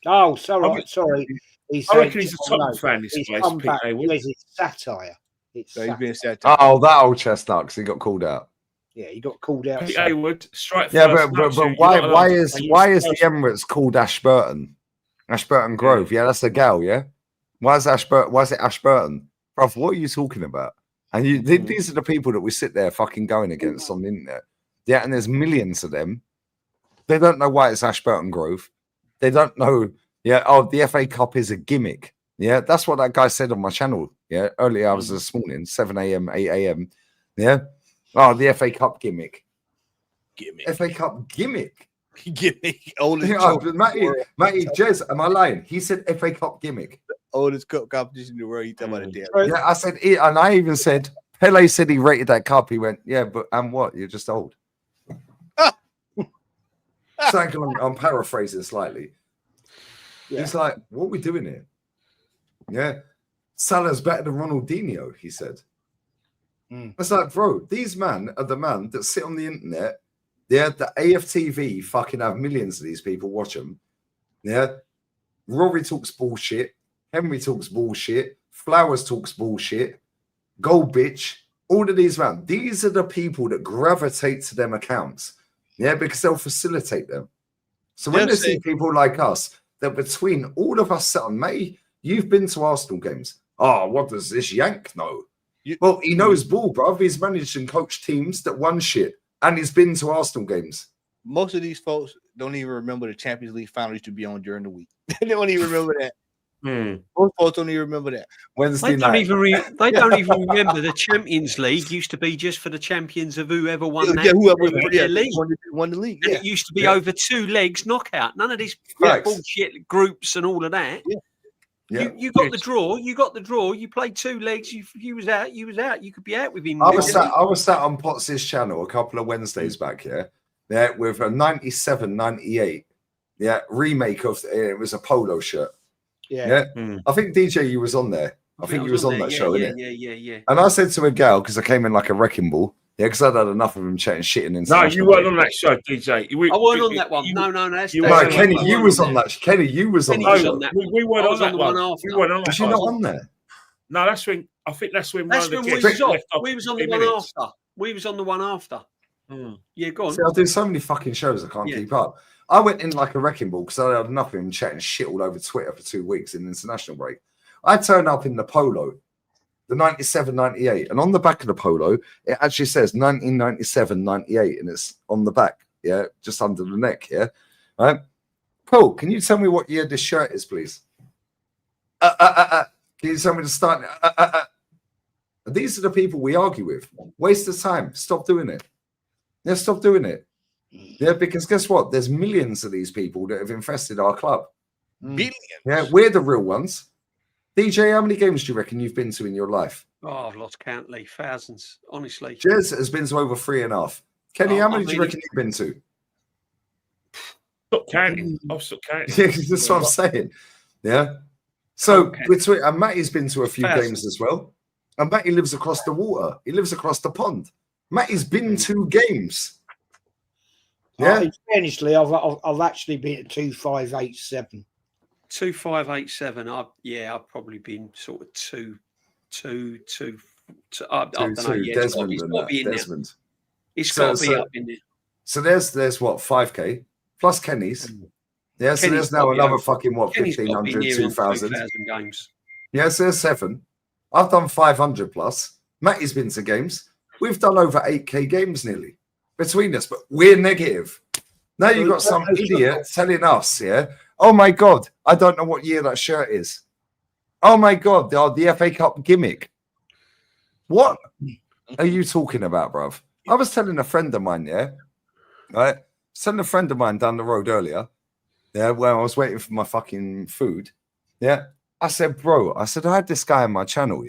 Oh, sorry. I reckon he's a Tottenham fan. This He's place, come Pete back. Hayward. Yes, it's satire. It's So he's being satire. satire. Oh, that old chestnut because he got called out. Yeah, he got called out. Pete Hayward, strike Yeah, first. but why is the Emirates called Ashburton? Ashburton Grove. Yeah, that's the gal. Yeah. Why is it Ashburton? Bruv, what are you talking about? And these are the people that we sit there fucking going against on the internet. Yeah, and there's millions of them. They don't know why it's Ashburton Grove. They don't know. Yeah. Oh, the FA Cup is a gimmick. Yeah, that's what that guy said on my channel. Yeah, early hours this morning, 7 a.m., 8 a.m. Yeah. Oh, the FA Cup gimmick. FA Cup gimmick. Gimmick. Oldest Matty, Jez, am I lying? He said FA Cup gimmick. oldest cup competition in the world. You talking about it there? Yeah, I said, and I even said, Pele said he rated that cup. He went, yeah, but what? You're just old. So I'm paraphrasing slightly. Yeah. He's like, what are we doing here? Yeah. Salah's better than Ronaldinho, he said. It's like, bro, these men are the man that sit on the internet. Yeah, the AFTV fucking have millions of these people watch them. Yeah. Rory talks bullshit. Henry talks bullshit. Flowers talks bullshit. Gold bitch. All of these men. These are the people that gravitate to them accounts. Yeah, because they'll facilitate them. So when they see people like us, that between all of us sat on, mate, you've been to Arsenal games. Oh, what does this yank know? Well, he knows ball, bruv. He's managed and coached teams that won shit. And he's been to Arsenal games. Most of these folks don't even remember the Champions League final used to be on during the week. They don't even remember that. Most folks don't even remember that. Wednesday night. They don't even remember the Champions League used to be just for the champions of whoever won that. Whoever league. Won the league. And it used to be over 2 legs knockout. None of these bullshit groups and all of that. Yeah. Yeah. You got the draw. You got the draw. You played 2 legs. You was out. You was out. You could be out with him. I was sat on Potts' channel a couple of Wednesdays back, yeah, with a 97-98, remake of it was a polo shirt. Yeah. I think DJ, you was on there. I think you was on that show, yeah, innit? Yeah. And I said to a gal, because I came in like a wrecking ball, because I'd had enough of him chatting shit in No, you weren't on that show, DJ. I weren't on that one. No. Kenny, you was on that. Kenny, you was on that show. We weren't on that one. We weren't on that. Was you not on there? No, that's when I think that's when we was on. We was on the one after. We was on the one after. Yeah, go on. See, I do so many fucking shows I can't keep up. I went in like a wrecking ball because I had enough of him chatting shit all over Twitter for 2 weeks in the international break. I turned up in the polo, the 97-98, and on the back of the polo, it actually says 1997-98, and it's on the back, just under the neck, right? Paul, can you tell me what year this shirt is, please? Can you tell me the start? These are the people we argue with. Waste of time. Stop doing it. Yeah, stop doing it. Yeah, because guess what? There's millions of these people that have infested our club. Billions. Yeah, we're the real ones. DJ, how many games do you reckon you've been to in your life? Oh, I've lost count, Lee. Thousands, honestly. Jez has been to over 3.5. Kenny, how many do you reckon you've been to? Stop counting. I've stopped counting. Yeah, that's what I'm saying. Yeah. So between and Matty's been to a few games as well. And Matty lives across the water. He lives across the pond. Matty's been to games. Yeah. In fairness, Lee, I've actually been at 2587. 2587. I've probably been sort of two. I don't know. Yeah, Desmond it's got to be in Desmond. there. It's got to be up in there. So there's what, 5K plus Kenny's. Yeah, so there's now another fucking what, 1,500, 2,000 games. Yeah, so there's 7. I've done 500 plus. Matty's been to games. We've done over 8K games nearly between us, but we're negative. Now you've got some idiot telling us, oh my God, I don't know what year that shirt is. Oh my God, the FA Cup gimmick. What are you talking about, bruv? I was telling a friend of mine, right? Telling a friend of mine down the road earlier, where I was waiting for my fucking food. I said, bro, I had this guy on my channel,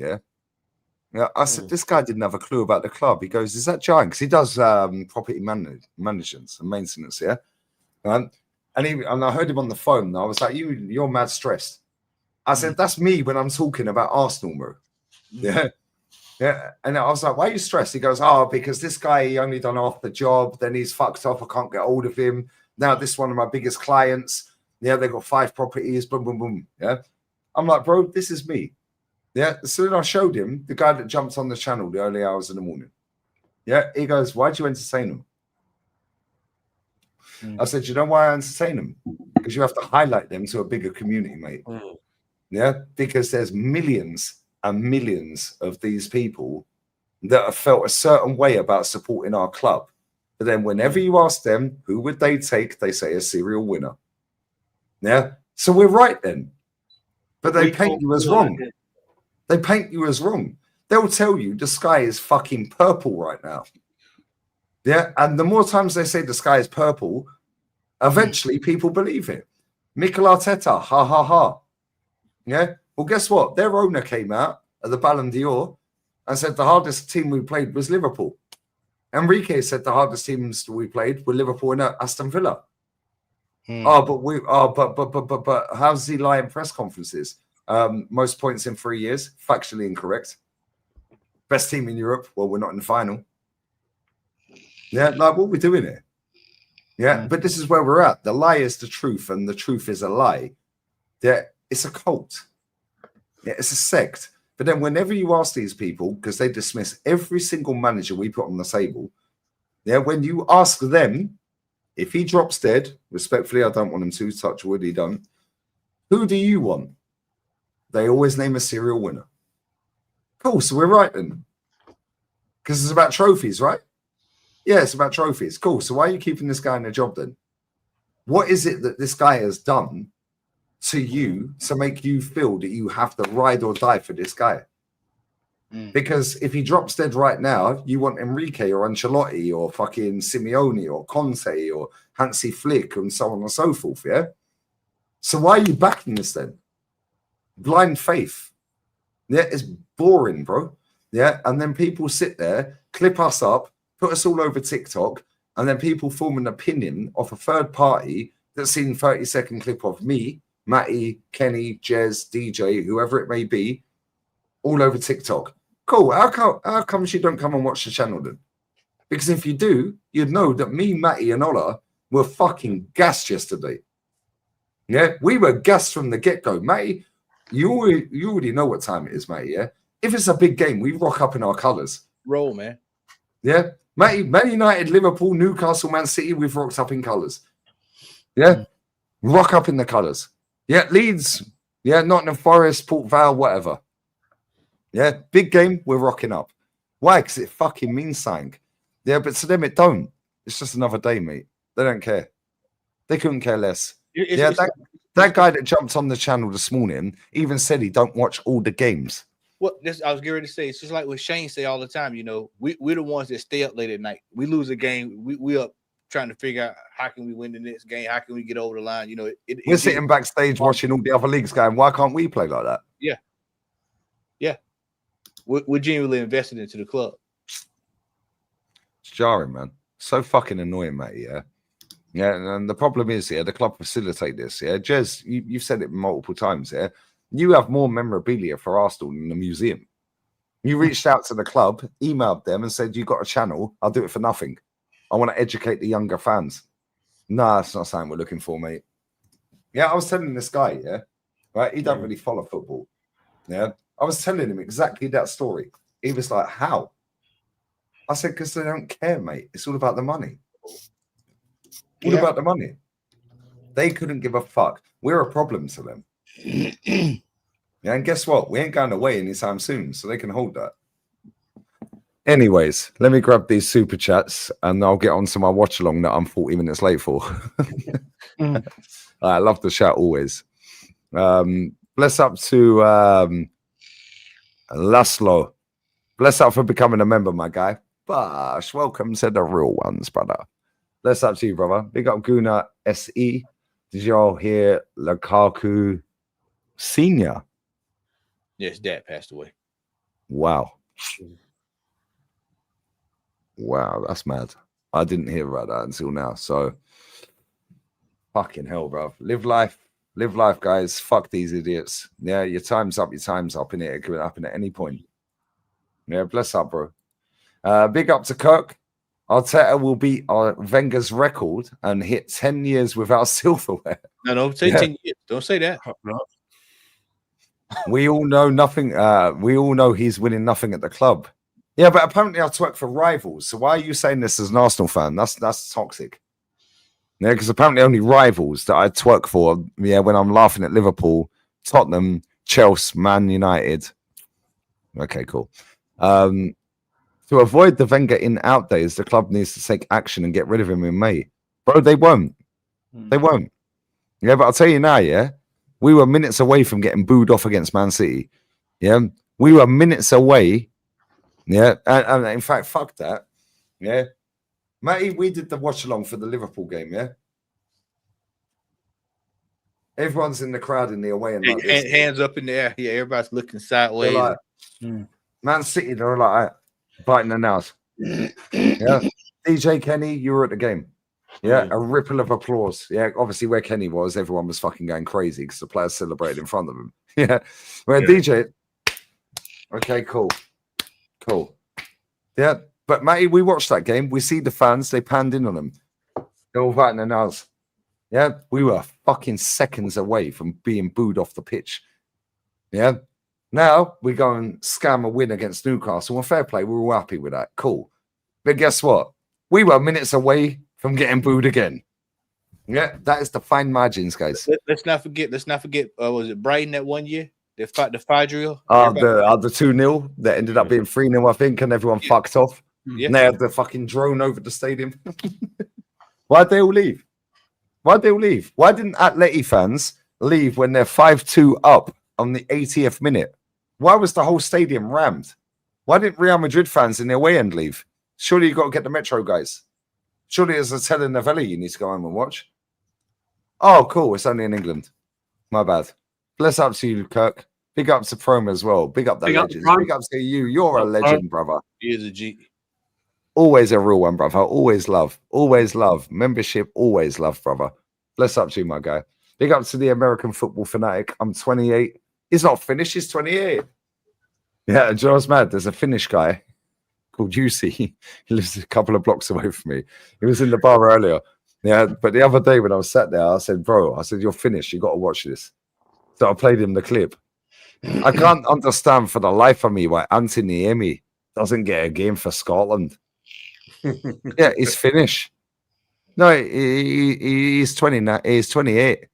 I said, this guy didn't have a clue about the club. He goes, is that Giant? Because he does property management and maintenance, and I heard him on the phone. And I was like, you're mad stressed. I said, that's me when I'm talking about Arsenal, bro. Yeah. And I was like, why are you stressed? He goes, because this guy, he only done half the job. Then he's fucked up. I can't get hold of him. Now this one of my biggest clients. Yeah, they got 5 properties. Boom, boom, boom. Yeah. I'm like, bro, this is me. Yeah. So then I showed him the guy that jumped on the channel the early hours in the morning. Yeah. He goes, why'd you entertain him? I said, you know why I entertain them? Because you have to highlight them to a bigger community, mate. Yeah, because there's millions and millions of these people that have felt a certain way about supporting our club. But then whenever you ask them, who would they take? They say a serial winner. Yeah, so we're right then. But they paint you as wrong. They paint you as wrong. They'll tell you the sky is fucking purple right now. Yeah, and the more times they say the sky is purple, eventually people believe it. Mikel Arteta, ha ha ha. Yeah, well, guess what? Their owner came out at the Ballon d'Or and said the hardest team we played was Liverpool. Enrique said the hardest teams we played were Liverpool and Aston Villa. But how's he lie in press conferences? Most points in 3 years, factually incorrect. Best team in Europe. Well, we're not in the final. Yeah, like what we're doing here. Yeah, but this is where we're at. The lie is the truth, and the truth is a lie. Yeah, it's a cult. Yeah, it's a sect. But then whenever you ask these people, because they dismiss every single manager we put on the table, when you ask them, if he drops dead, respectfully, I don't want him to touch wood, he don't. Who do you want? They always name a serial winner. Cool, so we're right then. Because it's about trophies, right? Yeah, it's about trophies. Cool. So why are you keeping this guy in a job then? What is it that this guy has done to you to make you feel that you have to ride or die for this guy? Because if he drops dead right now, you want Enrique or Ancelotti or fucking Simeone or Conte or Hansi Flick and so on and so forth, yeah? So why are you backing this then? Blind faith. Yeah, it's boring, bro. Yeah, and then people sit there, clip us up, put us all over TikTok, and then people form an opinion of a third party that's seen 30-second clip of me, Matty, Kenny, Jez, DJ, whoever it may be, all over TikTok. Cool. How come you don't come and watch the channel then? Because if you do, you'd know that me, Matty, and Ola were fucking gassed yesterday. Yeah, we were gassed from the get-go. Matty, you already know what time it is, Matty, yeah? If it's a big game, we rock up in our colours. Roll, man. Yeah? Matty, Man United, Liverpool, Newcastle, Man City, we've rocked up in colours. Yeah? Rock up in the colours. Yeah, Leeds, yeah, Nottingham Forest, Port Vale, whatever. Yeah, big game, we're rocking up. Why? Because it fucking means something. Yeah, but to them it don't. It's just another day, mate. They don't care. They couldn't care less. That guy that jumped on the channel this morning even said he don't watch all the games. What this I was getting ready to say. It's just like what Shane say all the time. You know, we're the ones that stay up late at night. We lose a game, we up trying to figure out how can we win the next game, how can we get over the line. You know, we're sitting backstage watching all the other leagues going, why can't we play like that? Yeah. We're genuinely invested into the club. It's jarring, man. So fucking annoying, mate. Yeah. Yeah, and the problem is, the club facilitate this. Yeah, Jez, you've said it multiple times. Yeah, you have more memorabilia for Arsenal in the museum. You reached out to the club, emailed them, and said, "You got a channel? I'll do it for nothing. I want to educate the younger fans." Nah, that's not something we're looking for, mate. Yeah, I was telling this guy, yeah, right. He don't really follow football. Yeah, I was telling him exactly that story. He was like, "How?" I said, "Because they don't care, mate. It's all about the money." All about the money. They couldn't give a fuck. We're a problem to them. Yeah, and guess what? We ain't going away anytime soon, so they can hold that. Anyways, let me grab these super chats and I'll get on to my watch along that I'm 40 minutes late for. I love the chat always. Bless up to Laszlo. Bless up for becoming a member, my guy. Bosh, welcome to the real ones, brother. Bless up to you, brother. Big up Guna SE. Did y'all hear Lukaku Senior? Yes, Dad passed away. Wow. Wow, that's mad. I didn't hear about that until now. So, fucking hell, bro. Live life, guys. Fuck these idiots. Yeah, your time's up. Your time's up in it. It could happen at any point. Yeah, bless up, bro. Big up to Kirk. Arteta will beat Wenger's record and hit 10 years without silverware. No, don't say 10 years. Don't say that. We all know nothing. We all know he's winning nothing at the club. Yeah, but apparently I twerk for rivals. So why are you saying this as an Arsenal fan? That's toxic. Yeah, because apparently only rivals that I twerk for. Yeah, when I'm laughing at Liverpool, Tottenham, Chelsea, Man United. Okay, cool. To avoid the Wenger in-out days, the club needs to take action and get rid of him in May. Bro, they won't. They won't. Yeah, but I'll tell you now, yeah, we were minutes away from getting booed off against Man City. Yeah, we were minutes away. Yeah, and in fact, fuck that. Yeah. Matty, we did the watch-along for the Liverpool game, yeah? Everyone's in the crowd in the away and like this. Hands up in the air. Yeah, everybody's looking sideways. Like, Man City, they're like biting their nails. Yeah. DJ Kenny, you were at the game. Yeah, a ripple of applause. Yeah, obviously where Kenny was, everyone was fucking going crazy because the players celebrated in front of him. Yeah. Where DJ, okay, cool. Yeah, but Matty, we watched that game. We see the fans, they panned in on them. They're all biting their nails. Yeah, we were fucking seconds away from being booed off the pitch. Yeah. Now we go and scam a win against Newcastle. Well, fair play. We're all happy with that. Cool. But guess what? We were minutes away from getting booed again. Yeah, that is the fine margins, guys. Let's not forget. Was it Brighton that one year? They fought the 5-0. The 2-0 that ended up being 3-0, I think, and everyone fucked off. Yeah. And they had the fucking drone over the stadium. Why'd they all leave? Why didn't Atleti fans leave when they're 5-2 up on the 80th minute? Why was the whole stadium rammed? Why didn't Real Madrid fans in their away end leave? Surely you got to get the Metro guys. Surely there's a telenovela you need to go home and watch. Oh, cool. It's only in England. My bad. Bless up to you, Kirk. Big up to Prom as well. Big up the Big up legends. Prom. Big up to you. You're a legend, brother. He is a G. Always a real one, brother. Always love. Always love. Membership, always love, brother. Bless up to you, my guy. Big up to the American football fanatic. I'm 28. He's not finished. He's 28. Yeah, do you know what's mad? There's a Finnish guy called UC. He lives a couple of blocks away from me. He was in the bar earlier. Yeah, but the other day when I was sat there, I said, bro, you're finished. You got to watch this. So I played him the clip. I can't understand for the life of me why Anthony Emi doesn't get a game for Scotland. Yeah, he's Finnish. No, he's 29. He's 28.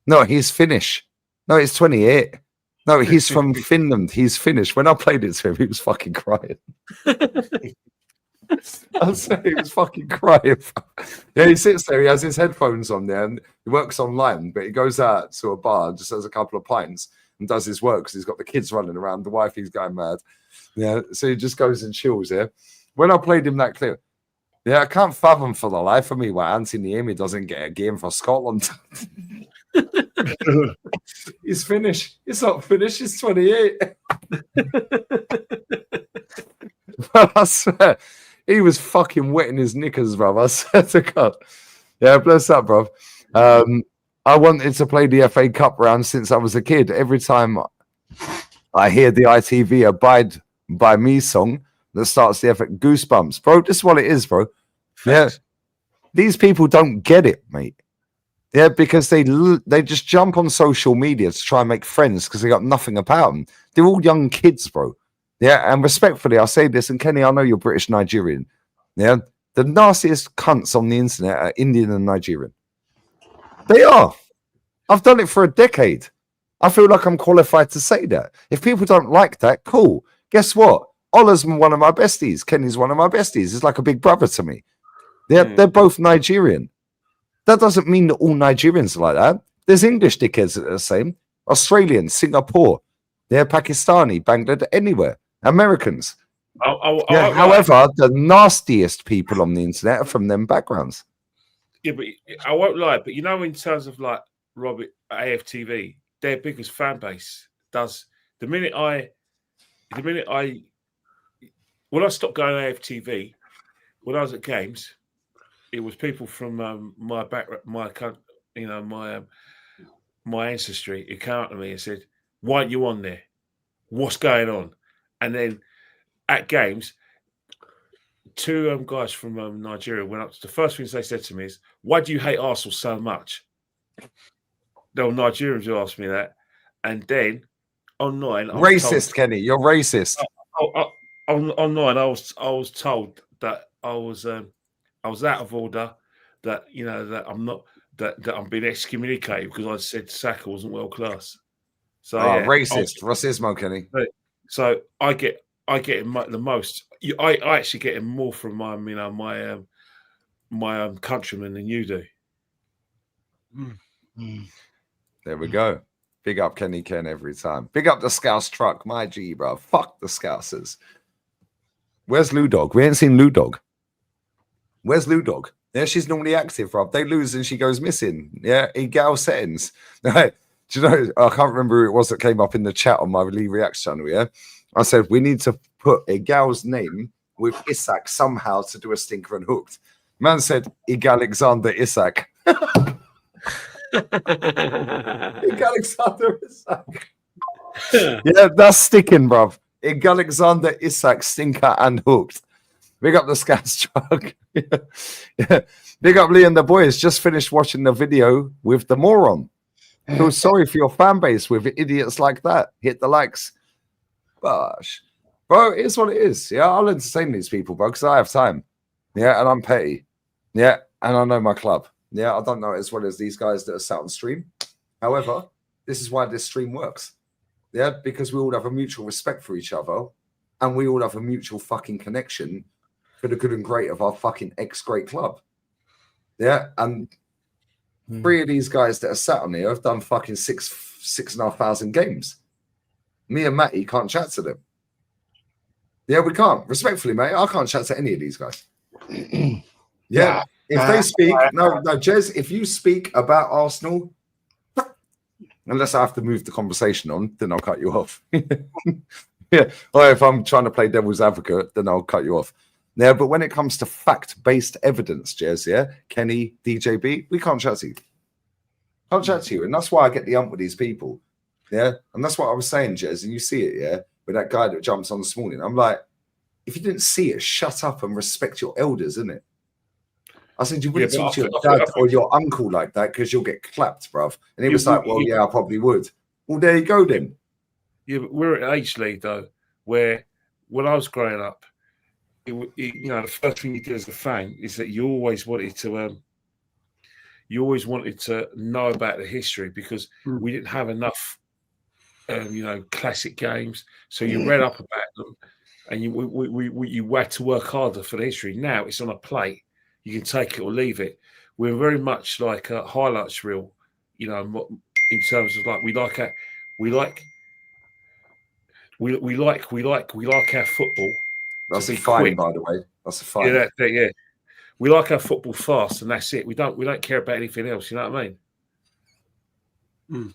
No, he's Finnish. No, he's 28. No, he's from Finland. He's Finnish. When I played it to him, he was fucking crying. I'll say he was fucking crying. Yeah, he sits there. He has his headphones on there, and he works online. But he goes out to a bar and just has a couple of pints and does his work because he's got the kids running around. The wife, he's going mad. Yeah, so he just goes and chills. Yeah. When I played him that clip, yeah, I can't fathom for the life of me why Anthony Amy doesn't get a game for Scotland. He's Finnish. He's not Finnish. He's 28. Well, I swear, he was fucking wetting his knickers, bruv. I swear to God. Yeah, bless up, bruv. I wanted to play the FA Cup round since I was a kid. Every time I hear the ITV Abide By Me song that starts the FA Goosebumps, bro. This is what it is, bro. Yeah, these people don't get it, mate. Yeah, because they just jump on social media to try and make friends because they got nothing about them. They're all young kids, bro. Yeah, and respectfully, I'll say this, and Kenny, I know you're British Nigerian. Yeah, the nastiest cunts on the internet are Indian and Nigerian. They are. I've done it for a decade. I feel like I'm qualified to say that. If people don't like that, cool. Guess what? Ola's one of my besties. Kenny's one of my besties. He's like a big brother to me. They're both Nigerian. That doesn't mean that all Nigerians are like that. There's English dickheads that are the same. Australian, Singapore, they're Pakistani, Bangladesh, anywhere. Americans. However, the nastiest people on the internet are from them backgrounds. Yeah, but I won't lie. But you know, in terms of like Robert AFTV, their biggest fan base does the minute I when I stopped going to AFTV when I was at games. It was people from my background, my country, you know, my ancestry. Who came up to me and said, "Why aren't you on there? What's going on?" And then at games, two guys from Nigeria went up. The first things they said to me is, "Why do you hate Arsenal so much?" There were Nigerians who asked me that, and then online, racist, Kenny, you're racist. Online, I was told that I was out of order, that you know that I'm not that I'm being excommunicated because I said Saka wasn't world class. So yeah, racist, racismo, Kenny. So I get the most. I actually get it more from my countrymen than you do. There we go. Big up Kenny Ken every time. Big up the Scouse truck, my G, bro. Fuck the Scousers. Where's Lou Dog? We ain't seen Lou Dog. Where's Lou Dog? Yeah, she's normally active, Rob. They lose and she goes missing. Yeah, egal settings. Do you know, I can't remember who it was that came up in the chat on my Lee Reacts channel, yeah? I said, we need to put a gal's name with Isak somehow to do a stinker and hooked. Man said, Alexander Isak. Alexander Isak. Yeah, that's sticking, bruv. Alexander Isak, stinker and hooked. Big up the Scouts truck. Yeah. Big up Lee and the boys. Just finished watching the video with the moron. Feel sorry for your fan base with idiots like that. Hit the likes. Gosh. Bro, it's what it is. Yeah, I'll entertain these people, bro, because I have time. Yeah, and I'm petty. Yeah, and I know my club. Yeah, I don't know it as well as these guys that are sat on stream. However, this is why this stream works. Yeah, because we all have a mutual respect for each other and we all have a mutual fucking connection for the good and great of our fucking ex-great club. Yeah, and three of these guys that are sat on here have done fucking 6,500 games. Me and Matty can't chat to them. Yeah, we can't. Respectfully, mate, I can't chat to any of these guys. Yeah. If they speak, no, Jez, if you speak about Arsenal, Unless I have to move the conversation on, then I'll cut you off. Yeah. Or if I'm trying to play devil's advocate, then I'll cut you off. Yeah, but when it comes to fact-based evidence, Jez, yeah, Kenny, DJB, we can't chat to you. Can't chat to you. And that's why I get the ump with these people. Yeah. And that's what I was saying, Jez, and you see it, yeah, with that guy that jumps on this morning. I'm like, if you didn't see it, shut up and respect your elders, isn't it? I said, you wouldn't talk to your dad or your uncle like that because you'll get clapped, bruv. And he was like, well, yeah, I probably would. Well, there you go then. Yeah, but we're at age, Lee, though, where when I was growing up, the first thing you did as a fan is that you always wanted to know about the history because we didn't have enough, classic games. So you read up about them, and you had to work harder for the history. Now it's on a plate; you can take it or leave it. We're very much like a highlights reel, in terms of like we like our football. That's a fine, quick. By the way. That's a fine. Yeah. We like our football fast, and that's it. We don't care about anything else. You know what I mean?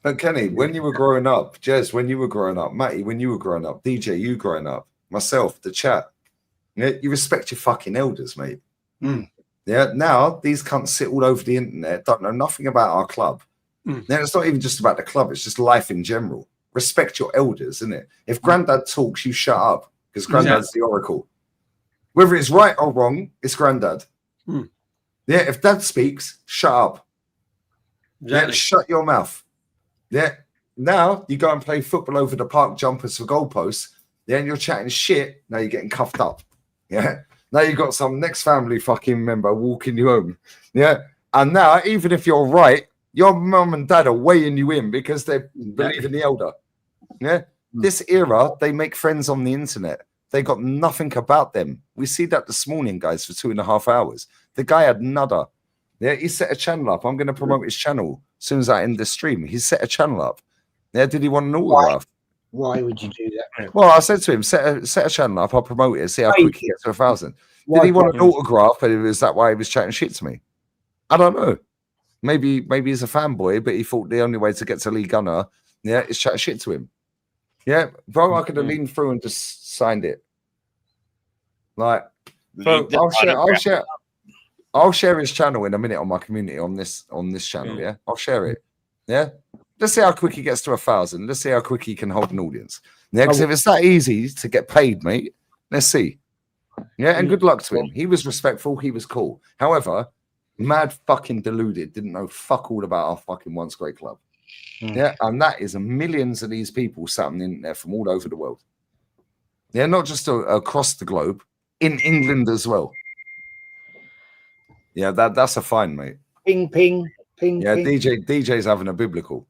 But Kenny, when you were growing up, Jez, when you were growing up, Matty, when you were growing up, DJ, you growing up, myself, the chat, you respect your fucking elders, mate. Yeah. Now these cunts sit all over the internet, don't know nothing about our club. Now it's not even just about the club; it's just life in general. Respect your elders, isn't it? If Grandad talks, you shut up. Because Grandad's the oracle. Whether it's right or wrong, it's Grandad. Yeah, if Dad speaks, shut up. Exactly. Yeah, shut your mouth. Yeah. Now you go and play football over the park jumpers for goalposts. Yeah, and you're chatting shit. Now you're getting cuffed up. Yeah. Now you've got some next family fucking member walking you home. Yeah. And now, even if you're right, your mum and dad are weighing you in because they believe in the elder. Yeah. This era, they make friends on the internet. They got nothing about them. We see that this morning, guys, for 2.5 hours. The guy had nada. Yeah, he set a channel up. I'm going to promote his channel as soon as I end the stream. He set a channel up. Yeah, did he want an autograph? Why would you do that? Well, I said to him, set a channel up. I'll promote it. See how quick he gets to 1,000. Did he want an autograph? And is that why he was chatting shit to me? I don't know. Maybe he's a fanboy, but he thought the only way to get to Lee Gunner, is chat shit to him. Yeah, bro, I could have leaned through and just signed it. Like, I'll share his channel in a minute on my community on this channel. Yeah, I'll share it. Yeah, let's see how quick he gets to 1,000. Let's see how quick he can hold an audience. Yeah, because if it's that easy to get paid, mate, let's see. Yeah, and good luck to him. He was respectful. He was cool. However, mad fucking deluded. Didn't know fuck all about our fucking once great club. Yeah, and that is millions of these people sat on the internet from all over the world. Yeah, not just across the globe, in England as well. Yeah, that's a fine, mate. Ping, ping, ping. Yeah, ping. DJ's having a biblical.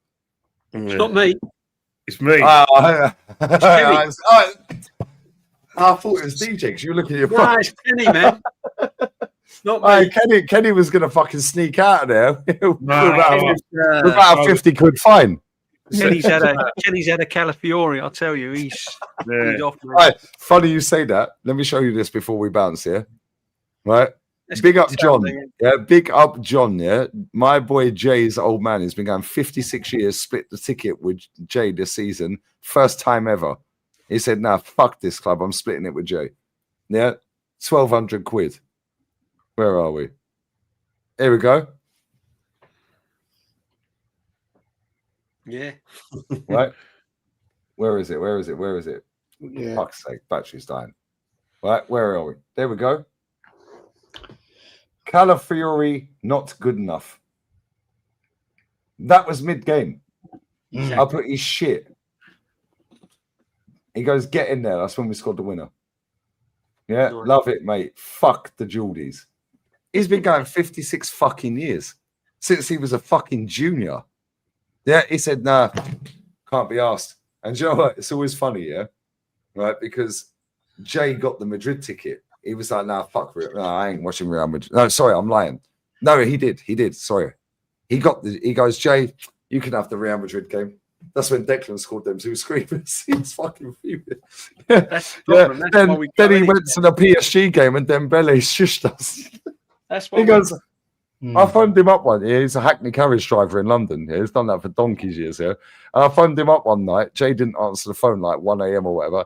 It's not me. It's me. I thought it was DJ because you were looking at your phone. No, it's Kenny, man. Not me. Kenny was going to fucking sneak out of there with about a 50 quid fine. Kenny's had a Calafiore, I'll tell you. He's off. Right, funny you say that. Let me show you this before we bounce here. Right. Big up John. Yeah, big up John. Yeah. My boy Jay's old man has been going 56 years, split the ticket with Jay this season. First time ever. He said, nah, fuck this club. I'm splitting it with Jay. Yeah. 1,200 quid. Where are we? Here we go. Yeah. Right. Where is it? Yeah. Fuck's sake, battery's dying. Right, where are we? There we go. Calafiore, not good enough. That was mid-game. Exactly. I put his shit. He goes, get in there. That's when we scored the winner. Yeah, love it, mate. Fuck the Geordies. He's been going 56 fucking years since he was a fucking junior. Yeah, he said, nah, can't be asked. And you know what? It's always funny, yeah? Right? Because Jay got the Madrid ticket. He was like, nah, fuck Real. No, I ain't watching Real Madrid. No, sorry, I'm lying. No, he did. Sorry. He goes, Jay, you can have the Real Madrid game. That's when Declan scored them 2 screamers. He was fucking fuming. Then he went to the PSG game and Dembele shushed us. That's what he goes, I phoned him up one year. He's a Hackney carriage driver in London. Yeah, he's done that for donkey's years here. And I phoned him up one night. Jay didn't answer the phone like 1 a.m. or whatever.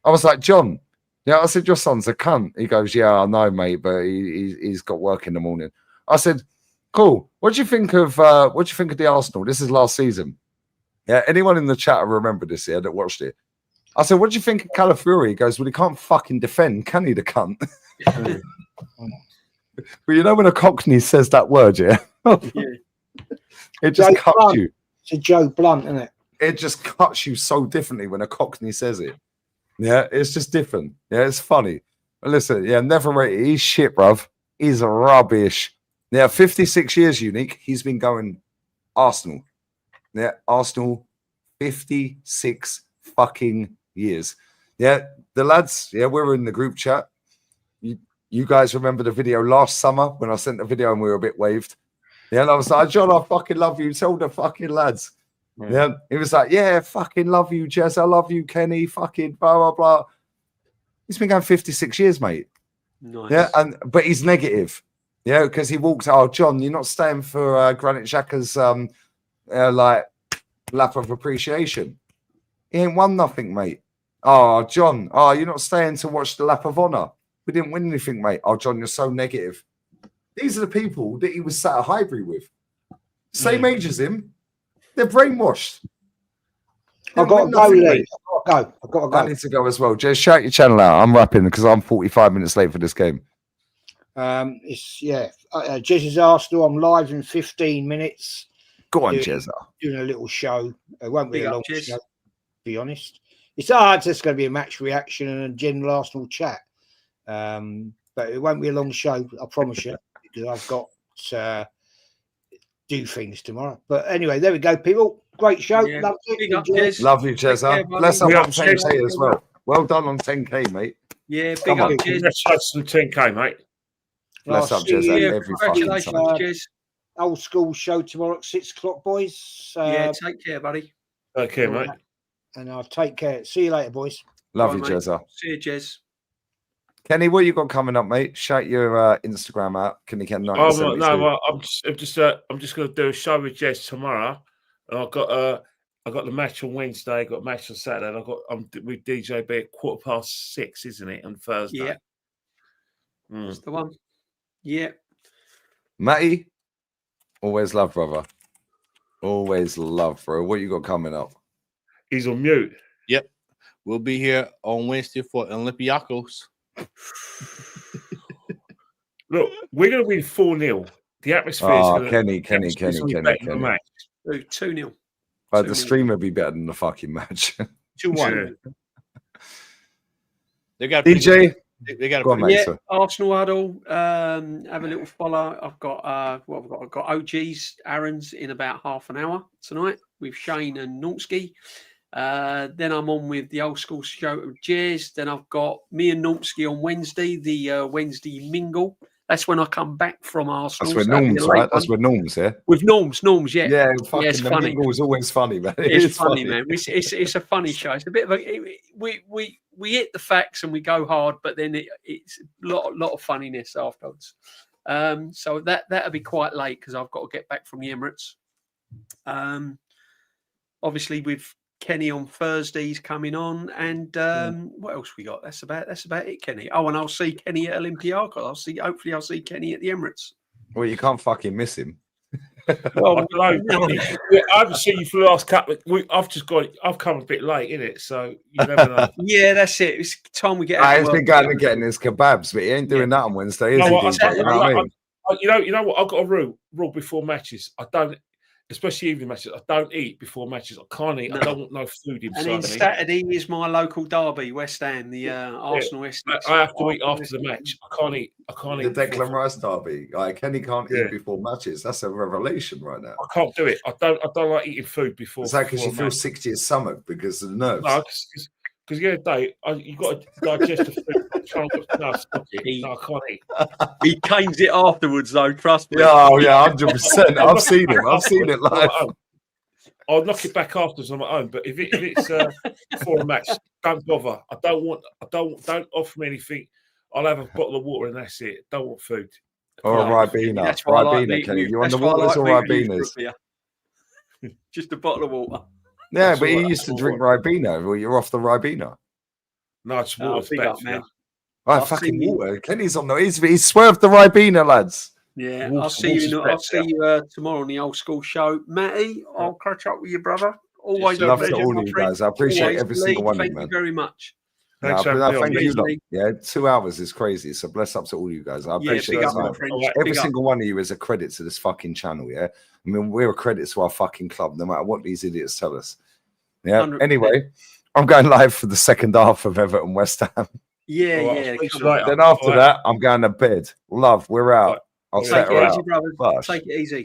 I was like, John, yeah, I said, your son's a cunt. He goes, yeah, I know, mate, but he's got work in the morning. I said, cool. What do you think of the Arsenal? This is last season. Yeah, anyone in the chat will remember this here that watched it. I said, what do you think of Calafiori? He goes, well, he can't fucking defend, can he, the cunt? But you know when a Cockney says that word, yeah? It just cuts Blunt. you. It's a Joe Blunt, isn't it? It just cuts you so differently when a Cockney says it. Yeah, it's just different. Yeah, it's funny. But listen, yeah, never rate it. He's shit, bruv. He's rubbish. Yeah, 56 years, Unique. He's been going Arsenal. Yeah, Arsenal, 56 fucking years. Yeah, the lads, yeah, we were in the group chat. You guys remember the video last summer when I sent the video and we were a bit waved? Yeah, and I was like, John, I fucking love you. Tell the fucking lads. Yeah, he was like, yeah, fucking love you, Jez. I love you, Kenny. Fucking blah, blah, blah. He's been going 56 years, mate. Nice. Yeah, but he's negative. Yeah, because he walks out, oh, John, you're not staying for Granit Xhaka's like lap of appreciation. He ain't won nothing, mate. Oh, John, you're not staying to watch the lap of honour. We didn't win anything, mate. Oh, John, you're so negative. These are the people that he was sat at Highbury with. Same age as him. They're brainwashed. I've got to go, Lee. I've got to go. I need to go as well. Just shout your channel out. I'm rapping because I'm 45 minutes late for this game. Jez's Arsenal. I'm live in 15 minutes. Go on, Jezza. Doing a little show. It won't be Big a up, long Jez. show, to be honest. It's just going to be a match reaction and a general Arsenal chat. But it won't be a long show, I promise you, because I've got to do things tomorrow. But anyway, there we go, people. Great show. Yeah. Love Big up, it. Jez. Love you, Jezza. Take care, Bless up buddy. on Yeah, 10K as well. Well done on 10K, mate. Yeah, big Come up, on. Jez. Congratulations on 10K, mate. Bless I'll up, see Jezza. you. Every fucking Congratulations, time. Jez. Old school show tomorrow at 6 o'clock, boys. Yeah, take care, buddy. Okay, mate. And I'll take care. See you later, boys. Love Bye, you, mate. Jezza. See you, Jez. Kenny, what you got coming up, mate? Shout your Instagram out. Kenny Ken 1972. I'm just going to do a show with Jez tomorrow. And I got the match on Wednesday. Got a match on Saturday. And I'm with DJ B at 6:15, isn't it, on Thursday? Yeah. That's the one. Yeah. Matty, always love, brother. Always love, bro. What you got coming up? He's on mute. Yep. We'll be here on Wednesday for Olympiakos. Look, we're going to win 4-0. The atmosphere is Oh, going Kenny. to be better than the match. 2-0. But the 2-0. stream would be better than the fucking match. 2-1. They got DJ, They got go on, a mate. Yeah, sir. Arsenal huddle. Have a little follow. I've got I've got OG's Aaron's in about half an hour tonight with Shane and Nolsky. Then I'm on with the old school show of Jez. Then I've got me and Nolsky on Wednesday, the Wednesday mingle. That's when I come back from Arsenal. That's with so that'll be Norms, a late right? That's one. with Norms, yeah? With Norms, yeah. Yeah, fucking it's the funny. mingle is always funny, man. It's funny, man. It's a funny show. It's a bit of a we hit the facts and we go hard, but then it's a lot of funniness afterwards. So that'll be quite late because I've got to get back from the Emirates. Obviously with Kenny on Thursdays coming on, and what else we got? That's about it, Kenny. Oh, and I'll see Kenny at Olympiakos. Hopefully I'll see Kenny at the Emirates. Well, you can't fucking miss him. Well, I don't know. I haven't seen you for the last couple of weeks. I've come a bit late, innit? So you never know. Yeah, that's it. It's time we get out. He's been going and getting his kebabs, but he ain't doing that on Wednesday, is he? No, DJ? You know what I mean? You know what? I've got a rule before matches. I don't, especially evening matches. I don't eat before matches. I can't eat. No. I don't want no food inside And then me. Saturday is my local derby, West Ham, the Arsenal West Ham. I have to eat after the match. I can't eat. The Declan Rice derby. Kenny can't Yeah. eat before matches. That's a revelation right now. I can't do it. I don't like eating food before. Is that because you before a feel match. sick to your stomach because of the nerves? No, because the other day you got to digest the food. No, stop it. No, I can't eat. He canes it afterwards, though. Trust me. Yeah, 100%. I've seen it. I've seen it live. I'll knock it back afterwards on my own. But if it's before a match, don't bother. Don't offer me anything. I'll have a bottle of water and that's it. Don't want food. Or a Quite. Ribena. That's why I like Ribena, Kenny. You on that's the why I waters like or meat and Ribenas? root beer. Just a bottle of water. Yeah, That's but all you right, used to that's drink all Ribena. Well, you're off the Ribena. No, it's Oh, water's big better up, for man. you. Oh, I'll fucking see you. water. Kenny's on the. He's swerved the Ribena, lads. Yeah, Water- I'll see you. water's I'll see you tomorrow on the old school show, Matty. I'll catch up with you, brother. Always a Love to pleasure, all my of you friend. guys. I appreciate Always. every Lee, single one of thank you, you man. very much. Thanks No, for having me on, thank mate. you, lot. Lee. Yeah, 2 hours is crazy. So bless up to all you guys. I Yeah, appreciate big your up, my time. friend. All right, Every Big up. single one of you is a credit to this fucking channel. Yeah, I mean we're a credit to our fucking club, no matter what these idiots tell us. Yeah. 100%. Anyway, I'm going live for the second half of Everton West Ham. Yeah, All right, I'll yeah. speak to Come you on. later. Then after All right. that, I'm going to bed. Love, we're out. Right. I'll Take set Take her it out. easy, brothers. Bosh. Take it easy.